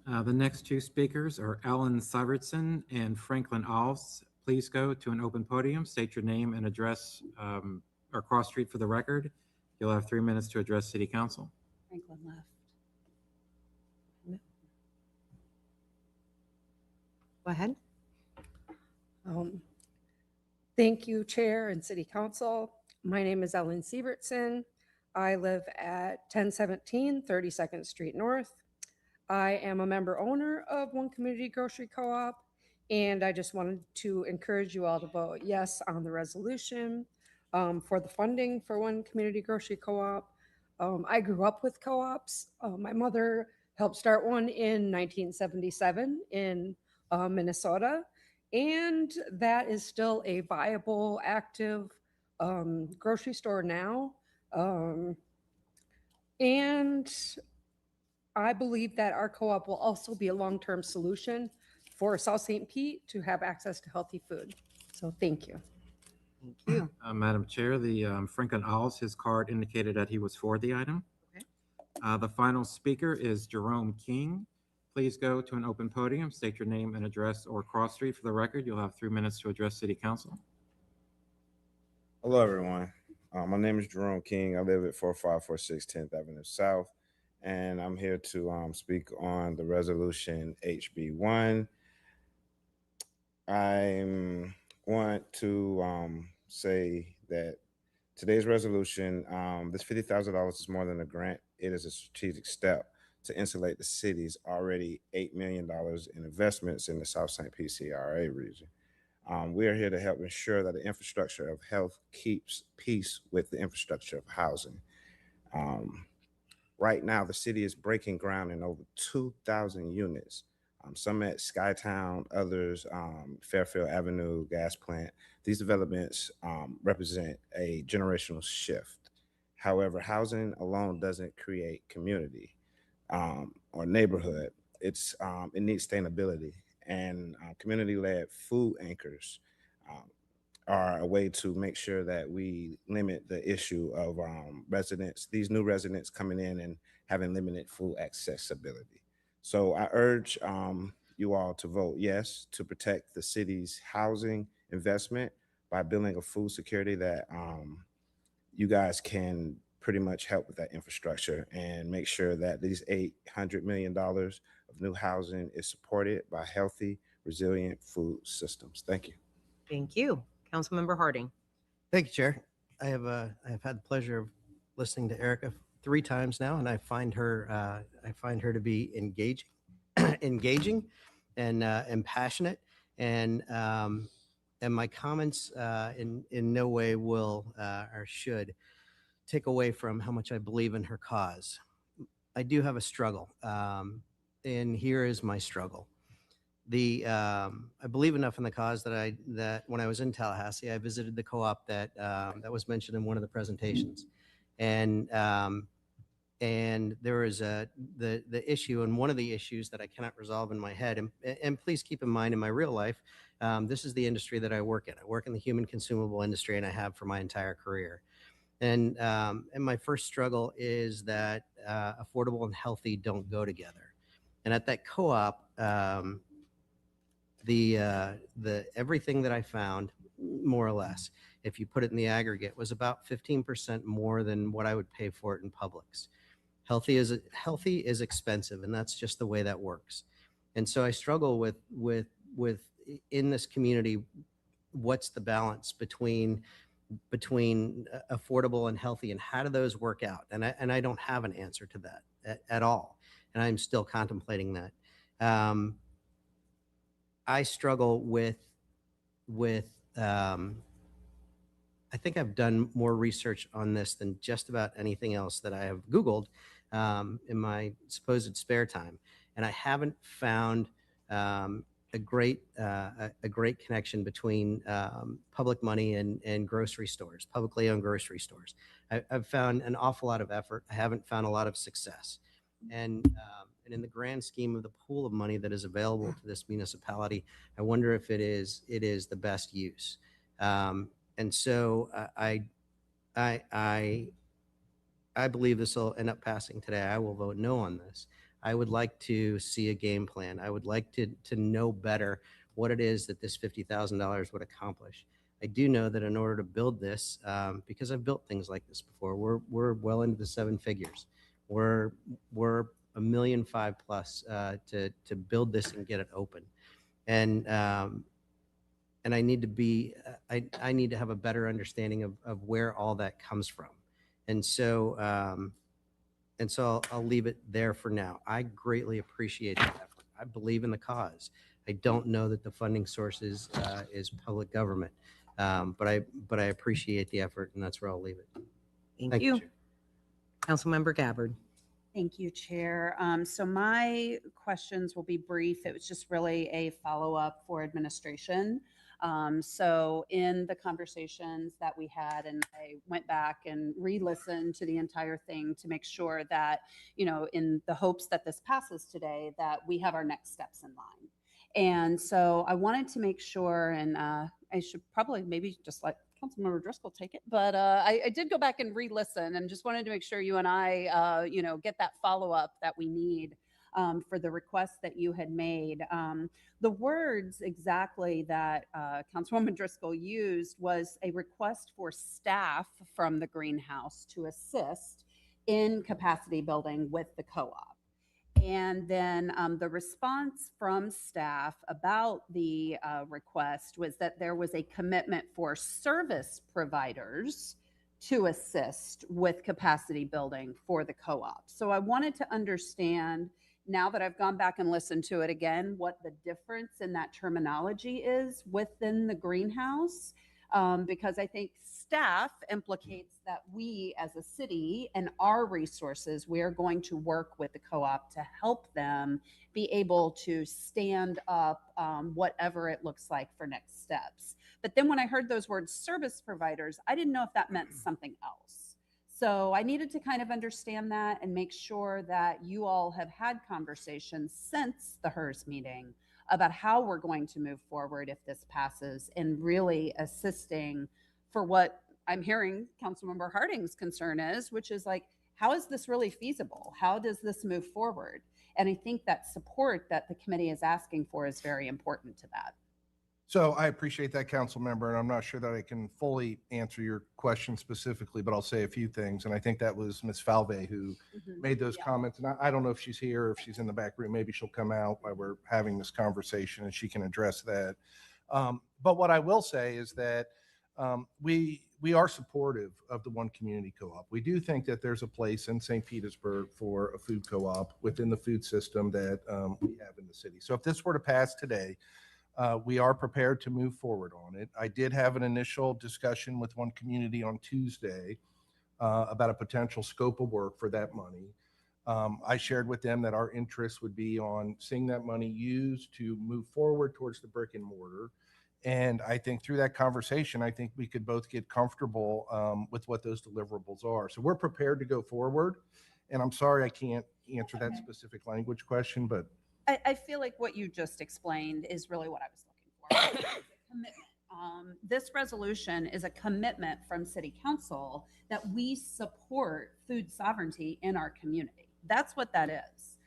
[SPEAKER 4] The next two speakers are Ellen Syvertson and Franklin Alves. Please go to an open podium, state your name and address or cross street for the record. You'll have 3 minutes to address City Council.
[SPEAKER 20] Franklin left.
[SPEAKER 2] Go ahead.
[SPEAKER 21] Thank you, Chair and City Council. My name is Ellen Sievertson. I live at 1017 32nd Street North. I am a member owner of One Community Grocery Co-op, and I just wanted to encourage you all to vote yes on the resolution for the funding for One Community Grocery Co-op. I grew up with co-ops. My mother helped start one in 1977 in Minnesota, and that is still a viable, active grocery store now. And I believe that our co-op will also be a long-term solution for South St. Pete to have access to healthy food. So thank you.
[SPEAKER 2] Thank you.
[SPEAKER 4] Madam Chair, the Franklin Alves, his card indicated that he was for the item. Okay. The final speaker is Jerome King. Please go to an open podium, state your name and address or cross street for the record. You'll have 3 minutes to address City Council.
[SPEAKER 23] Hello, everyone. My name is Jerome King. I live at 4546 10th Avenue South, and I'm here to speak on the resolution HB1. I want to say that today's resolution, this $50,000 is more than a grant. It is a strategic step to insulate the city's already $8 million in investments in the South St. Pete CRA region. We are here to help ensure that the infrastructure of health keeps pace with the infrastructure of housing. Right now, the city is breaking ground in over 2,000 units, some at Skytown, others Fairfield Avenue gas plant. These developments represent a generational shift. However, housing alone doesn't create community or neighborhood. It needs sustainability, and community-led food anchors are a way to make sure that we limit the issue of these new residents coming in and having limited food accessibility. So I urge you all to vote yes to protect the city's housing investment by building a food security that you guys can pretty much help with that infrastructure and make sure that these $800 million of new housing is supported by healthy, resilient food systems. Thank you.
[SPEAKER 2] Thank you. Councilmember Harding.
[SPEAKER 17] Thank you, Chair. I have had the pleasure of listening to Erica 3 times now, and I find her to be engaging and passionate, and my comments in no way will or should take away from how much I believe in her cause. I do have a struggle, and here is my struggle. I believe enough in the cause that when I was in Tallahassee, I visited the co-op that was mentioned in one of the presentations, and and there is the issue, and one of the issues that I cannot resolve in my head, and please keep in mind in my real life, this is the industry that I work in. I work in the human consumable industry, and I have for my entire career. And my first struggle is that affordable and healthy don't go together. And at that co-op, the everything that I found, more or less, if you put it in the aggregate, was about 15% more than what I would pay for it in Publix. Healthy is expensive, and that's just the way that works. And so I struggle with in this community, what's the balance between affordable and healthy, and how do those work out? And I don't have an answer to that at all, and I'm still contemplating that. I struggle with I think I've done more research on this than just about anything else that I have Googled in my supposed spare time, and I haven't found a great connection between public money and grocery stores, publicly owned grocery stores. I've found an awful lot of effort. I haven't found a lot of success, and in the grand scheme of the pool of money that is available to this municipality, I wonder if it is the best use. And so I believe this will end up passing today. I will vote no on this. I would like to see a game plan. I would like to know better what it is that this $50,000 would accomplish. I do know that in order to build this, because I've built things like this before, we're well into the seven figures. We're $1.5 million plus to build this and get it open. And I need to be, I need to have a better understanding of where all that comes from. And so I'll leave it there for now. I greatly appreciate that effort. I believe in the cause. I don't know that the funding source is public government, but I appreciate the effort, and that's where I'll leave it.
[SPEAKER 2] Thank you.
[SPEAKER 17] Chair.
[SPEAKER 2] Councilmember Gabbard.
[SPEAKER 20] Thank you, Chair. So my questions will be brief. It was just really a follow-up for administration. So in the conversations that we had, and I went back and re-listened to the entire thing to make sure that, you know, in the hopes that this passes today, that we have our next steps in line. And so I wanted to make sure, and I should probably maybe just let Councilmember Driscoll take it, but I did go back and re-listen and just wanted to make sure you and I, you know, get that follow-up that we need for the request that you had made. The words exactly that Councilwoman Driscoll used was a request for staff from the greenhouse to assist in capacity building with the co-op. And then the response from staff about the request was that there was a commitment for service providers to assist with capacity building for the co-op. So I wanted to understand, now that I've gone back and listened to it again, what the difference in that terminology is within the greenhouse, because I think staff implicates that we as a city and our resources, we are going to work with the co-op to help them be able to stand up whatever it looks like for next steps. But then when I heard those words service providers, I didn't know if that meant something else. So I needed to kind of understand that and make sure that you all have had conversations since the HERS meeting about how we're going to move forward if this passes, and really assisting for what I'm hearing Councilmember Harding's concern is, which is like, how is this really feasible? How does this move forward? And I think that support that the committee is asking for is very important to that.
[SPEAKER 16] So I appreciate that, council member, and I'm not sure that I can fully answer your question specifically, but I'll say a few things. And I think that was Ms. Falve who made those comments. And I don't know if she's here or if she's in the back room. Maybe she'll come out while we're having this conversation and she can address that. But what I will say is that we are supportive of the One Community Co-op. We do think that there's a place in St. Petersburg for a food co-op within the food system that we have in the city. So if this were to pass today, we are prepared to move forward on it. I did have an initial discussion with One Community on Tuesday about a potential scope of work for that money. I shared with them that our interest would be on seeing that money used to move forward towards the brick and mortar. And I think through that conversation, I think we could both get comfortable with what those deliverables are. So we're prepared to go forward. And I'm sorry I can't answer that specific language question, but
[SPEAKER 20] I feel like what you just explained is really what I was looking for. Commitment. This resolution is a commitment from City Council that we support food sovereignty in our community. That's what that is.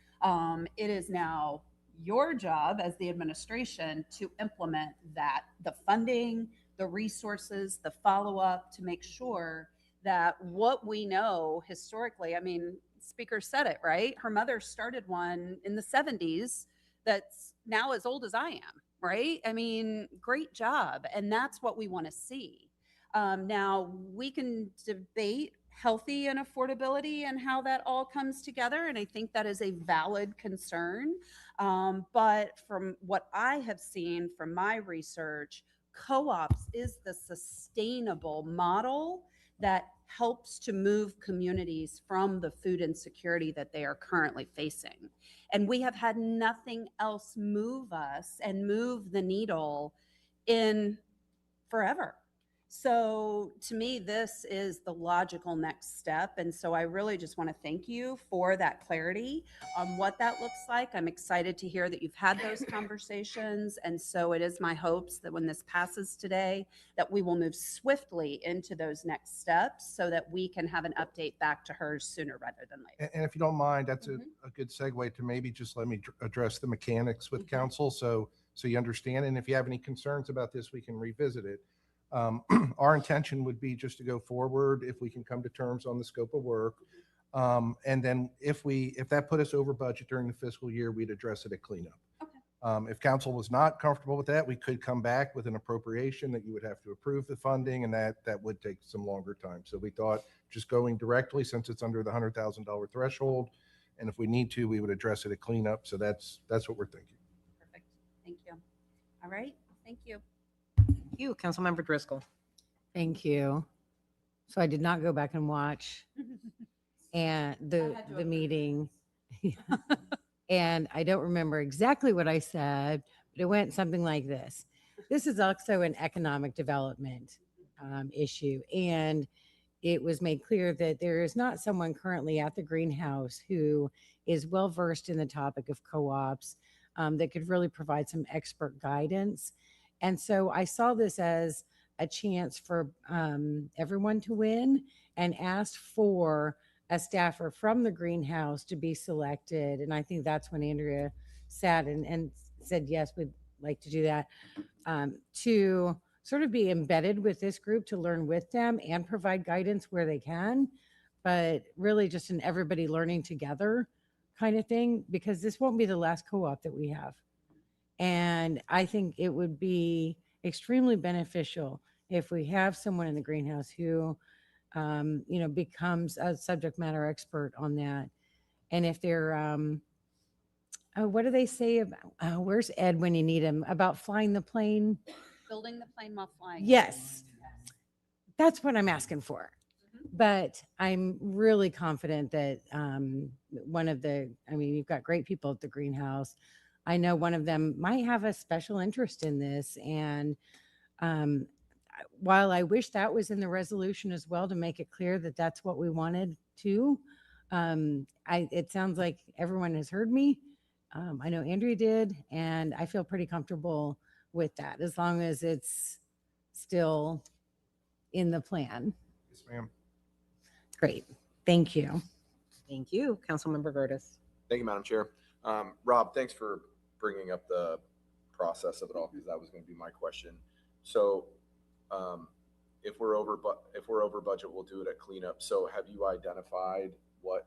[SPEAKER 20] It is now your job as the administration to implement that, the funding, the resources, the follow-up, to make sure that what we know historically, I mean, Speaker said it, right? Her mother started one in the 70s that's now as old as I am, right? I mean, great job. And that's what we want to see. Now, we can debate healthy and affordability and how that all comes together. And I think that is a valid concern. But from what I have seen from my research, co-ops is the sustainable model that helps to move communities from the food insecurity that they are currently facing. And we have had nothing else move us and move the needle in forever. So to me, this is the logical next step. And so I really just want to thank you for that clarity on what that looks like. I'm excited to hear that you've had those conversations. And so it is my hopes that when this passes today, that we will move swiftly into those next steps so that we can have an update back to her sooner rather than later.
[SPEAKER 16] And if you don't mind, that's a good segue to maybe just let me address the mechanics with council so you understand. And if you have any concerns about this, we can revisit it. Our intention would be just to go forward if we can come to terms on the scope of work. And then if that put us over budget during the fiscal year, we'd address it at cleanup. If council was not comfortable with that, we could come back with an appropriation that you would have to approve the funding, and that would take some longer time. So we thought just going directly, since it's under the $100,000 threshold, and if we need to, we would address it at cleanup. So that's what we're thinking.
[SPEAKER 20] Perfect. Thank you. All right. Thank you.
[SPEAKER 2] Thank you, Councilmember Driscoll.
[SPEAKER 7] Thank you. So I did not go back and watch and the meeting. And I don't remember exactly what I said, but it went something like this. This is also an economic development issue. And it was made clear that there is not someone currently at the greenhouse who is well-versed in the topic of co-ops that could really provide some expert guidance. And so I saw this as a chance for everyone to win, and asked for a staffer from the greenhouse to be selected. And I think that's when Andrea sat and said, yes, we'd like to do that, to sort of be embedded with this group, to learn with them and provide guidance where they can, but really just an everybody learning together kind of thing, because this won't be the last co-op that we have. And I think it would be extremely beneficial if we have someone in the greenhouse who, becomes a subject matter expert on that. And if they're, what do they say about, where's Ed when you need him, about flying the plane?
[SPEAKER 20] Building the plane while flying.
[SPEAKER 7] Yes. That's what I'm asking for. But I'm really confident that you've got great people at the greenhouse. I know one of them might have a special interest in this. And while I wish that was in the resolution as well, to make it clear that that's what we wanted to, it sounds like everyone has heard me. I know Andrea did, and I feel pretty comfortable with that, as long as it's still in the plan.
[SPEAKER 16] Yes, ma'am.
[SPEAKER 7] Great. Thank you.
[SPEAKER 2] Thank you, Councilmember Gertis.
[SPEAKER 1] Thank you, Madam Chair. Rob, thanks for bringing up the process of it all, because that was going to be my question. So if we're over budget, we'll do it at cleanup. So have you identified what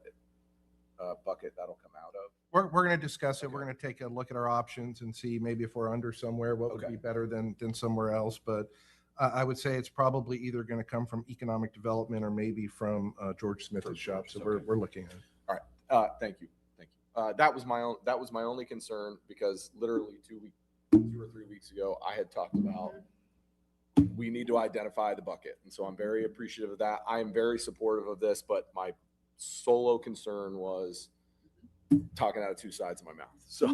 [SPEAKER 1] bucket that'll come out of?
[SPEAKER 16] We're going to discuss it. We're going to take a look at our options and see maybe if we're under somewhere, what would be better than somewhere else. But I would say it's probably either going to come from economic development or maybe from George Smith's shop. So we're looking at it.
[SPEAKER 1] All right. Thank you. That was my only concern, because literally 2 or 3 weeks ago, I had talked about we need to identify the bucket. And so I'm very appreciative of that. I am very supportive of this, but my solo concern was talking out of two sides of my mouth. So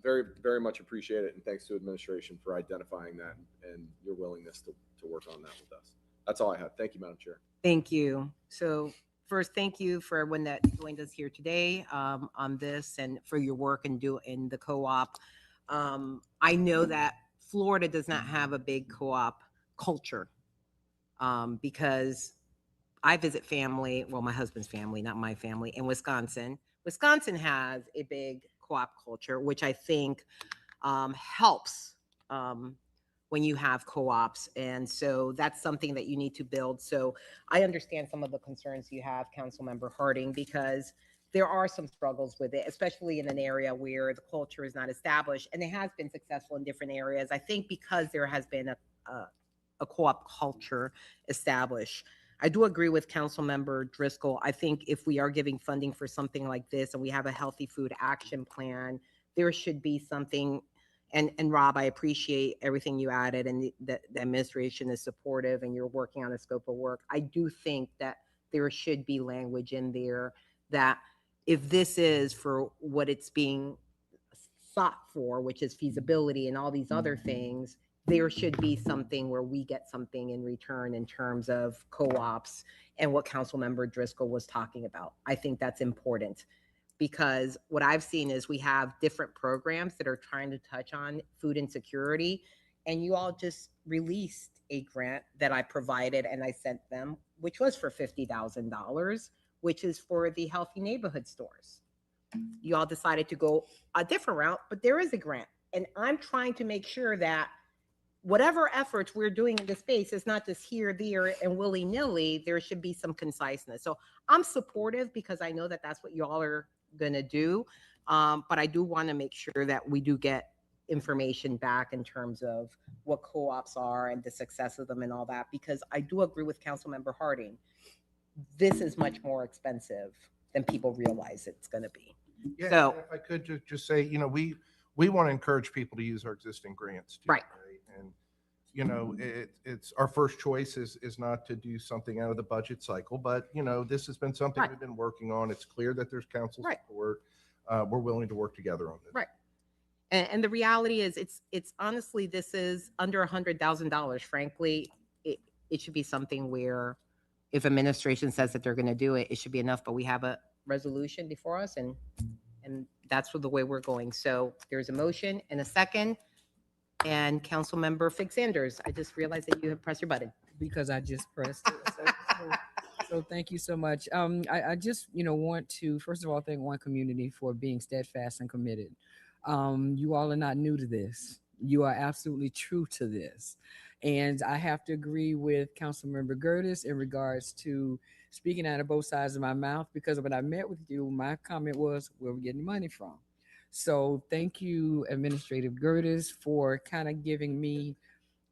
[SPEAKER 1] very, very much appreciate it. And thanks to administration for identifying that and your willingness to work on that with us. That's all I have. Thank you, Madam Chair.
[SPEAKER 2] Thank you. So first, thank you for everyone that joined us here today on this and for your work in the co-op. I know that Florida does not have a big co-op culture because I visit family, well, my husband's family, not my family, in Wisconsin. Wisconsin has a big co-op culture, which I think helps when you have co-ops. And so that's something that you need to build. So I understand some of the concerns you have, Councilmember Harding, because there are some struggles with it, especially in an area where the culture is not established, and it has been successful in different areas. I think because there has been a co-op culture established. I do agree with Councilmember Driscoll. I think if we are giving funding for something like this and we have a healthy food action plan, there should be something. And Rob, I appreciate everything you added, and the administration is supportive and you're working on a scope of work. I do think that there should be language in there that if this is for what it's being sought for, which is feasibility and all these other things, there should be something where we get something in return in terms of co-ops and what Councilmember Driscoll was talking about. I think that's important because what I've seen is we have different programs that are trying to touch on food insecurity, and you all just released a grant that I provided and I sent them, which was for $50,000, which is for the healthy neighborhood stores. You all decided to go a different route, but there is a grant, and I'm trying to make sure that whatever efforts we're doing in this space is not just here, there, and willy-nilly. There should be some conciseness. So I'm supportive because I know that that's what y'all are going to do. But I do want to make sure that we do get information back in terms of what co-ops are and the success of them and all that, because I do agree with Councilmember Harding. This is much more expensive than people realize it's going to be.
[SPEAKER 16] Yeah,
[SPEAKER 2] So,
[SPEAKER 16] and if I could just say, we want to encourage people to use our existing grants. Too,
[SPEAKER 2] right.
[SPEAKER 16] And, it's our first choice is not to do something out of the budget cycle, but, this has been something we've been working on. It's clear that there's council support. We're willing to work together on this.
[SPEAKER 2] Right. And the reality is it's honestly, this is under $100,000. Frankly, it should be something where if administration says that they're going to do it, it should be enough, but we have a resolution before us and that's the way we're going. So there's a motion and a second. And Councilmember Fig Sanders, I just realized that you have pressed your button.
[SPEAKER 22] Because I just pressed it. So thank you so much. I just, want to, first of all, thank One Community for being steadfast and committed. You all are not new to this. You are absolutely true to this. And I have to agree with Councilmember Gertis in regards to speaking out of both sides of my mouth, because when I met with you, my comment was, where we're getting money from. So thank you, Administrative Gertis, for kind of giving me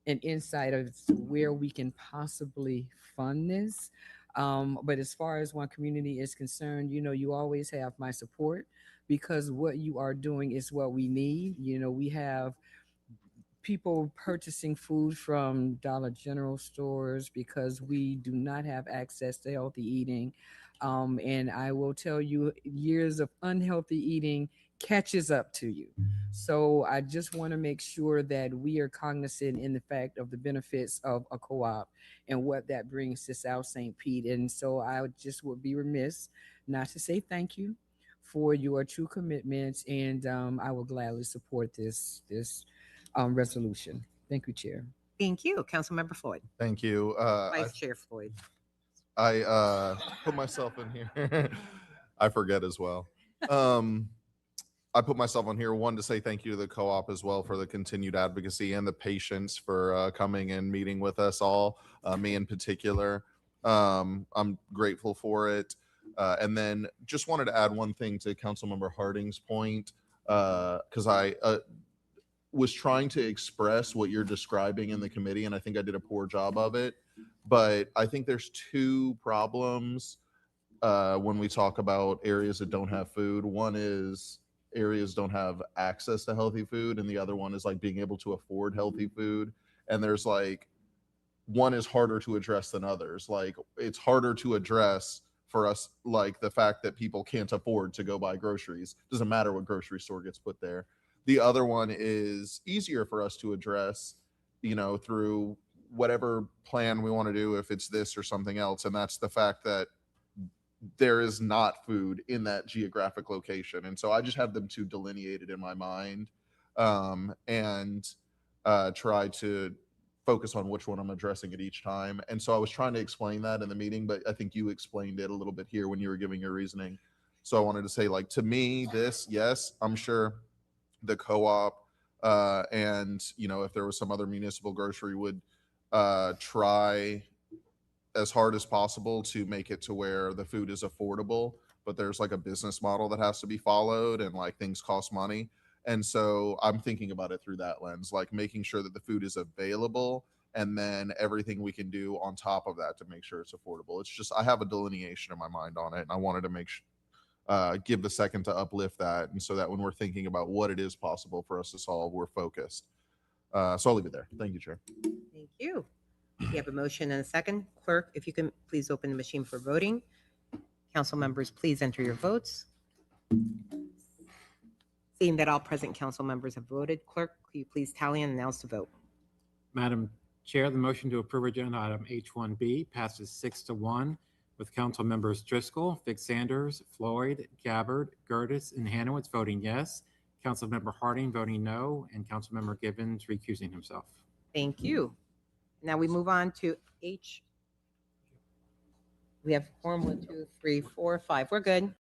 [SPEAKER 22] an insight of where we can possibly fund this. But as far as One Community is concerned, you always have my support because what you are doing is what we need. We have people purchasing food from Dollar General stores because we do not have access to healthy eating. And I will tell you, years of unhealthy eating catches up to you. So I just want to make sure that we are cognizant in the fact of the benefits of a co-op and what that brings to South St. Pete. And so I just would be remiss not to say thank you for your true commitments. And I will gladly support this resolution. Thank you, Chair.
[SPEAKER 2] Thank you, Councilmember Floyd.
[SPEAKER 10] Thank you.
[SPEAKER 2] Vice Chair Floyd.
[SPEAKER 10] I put myself in here. I forget as well. I put myself on here, one, to say thank you to the co-op as well for the continued advocacy and the patience for coming and meeting with us all, me in particular. I'm grateful for it. And then just wanted to add one thing to Councilmember Harding's point, because I was trying to express what you're describing in the committee, and I think I did a poor job of it. But I think there's two problems when we talk about areas that don't have food. One is areas don't have access to healthy food, and the other one is like being able to afford healthy food. And there's like, one is harder to address than others. Like, it's harder to address for us, like the fact that people can't afford to go buy groceries. Doesn't matter what grocery store gets put there. The other one is easier for us to address, through whatever plan we want to do, if it's this or something else. And that's the fact that there is not food in that geographic location. And so I just have them two delineated in my mind, and try to focus on which one I'm addressing at each time. And so I was trying to explain that in the meeting, but I think you explained it a little bit here when you were giving your reasoning. So I wanted to say, like, to me, this, yes, I'm sure the co-op, and, you know, if there was some other municipal grocery would try as hard as possible to make it to where the food is affordable, but there's like a business model that has to be followed, and like things cost money. And so I'm thinking about it through that lens, like making sure that the food is available, and then everything we can do on top of that to make sure it's affordable. It's just, I have a delineation in my mind on it, and I wanted to give the second to uplift that. And so that when we're thinking about what it is possible for us to solve, we're focused. So I'll leave it there. Thank you, Chair.
[SPEAKER 2] Thank you. We have a motion and a second. Clerk, if you can please open the machine for voting. Council members, please enter your votes. Seeing that all present council members have voted, clerk, will you please tally and announce the vote?
[SPEAKER 4] Madam Chair, the motion to approve agenda item H1B passes 6-1 with council members Driscoll, Fig Sanders, Floyd, Gabbard, Gertis, and Hanowitz voting yes, Councilmember Harding voting no, and Councilmember Givens recusing himself.
[SPEAKER 2] Thank you. Now we move on to H. We have form 1, 2, 3, 4, 5. We're good.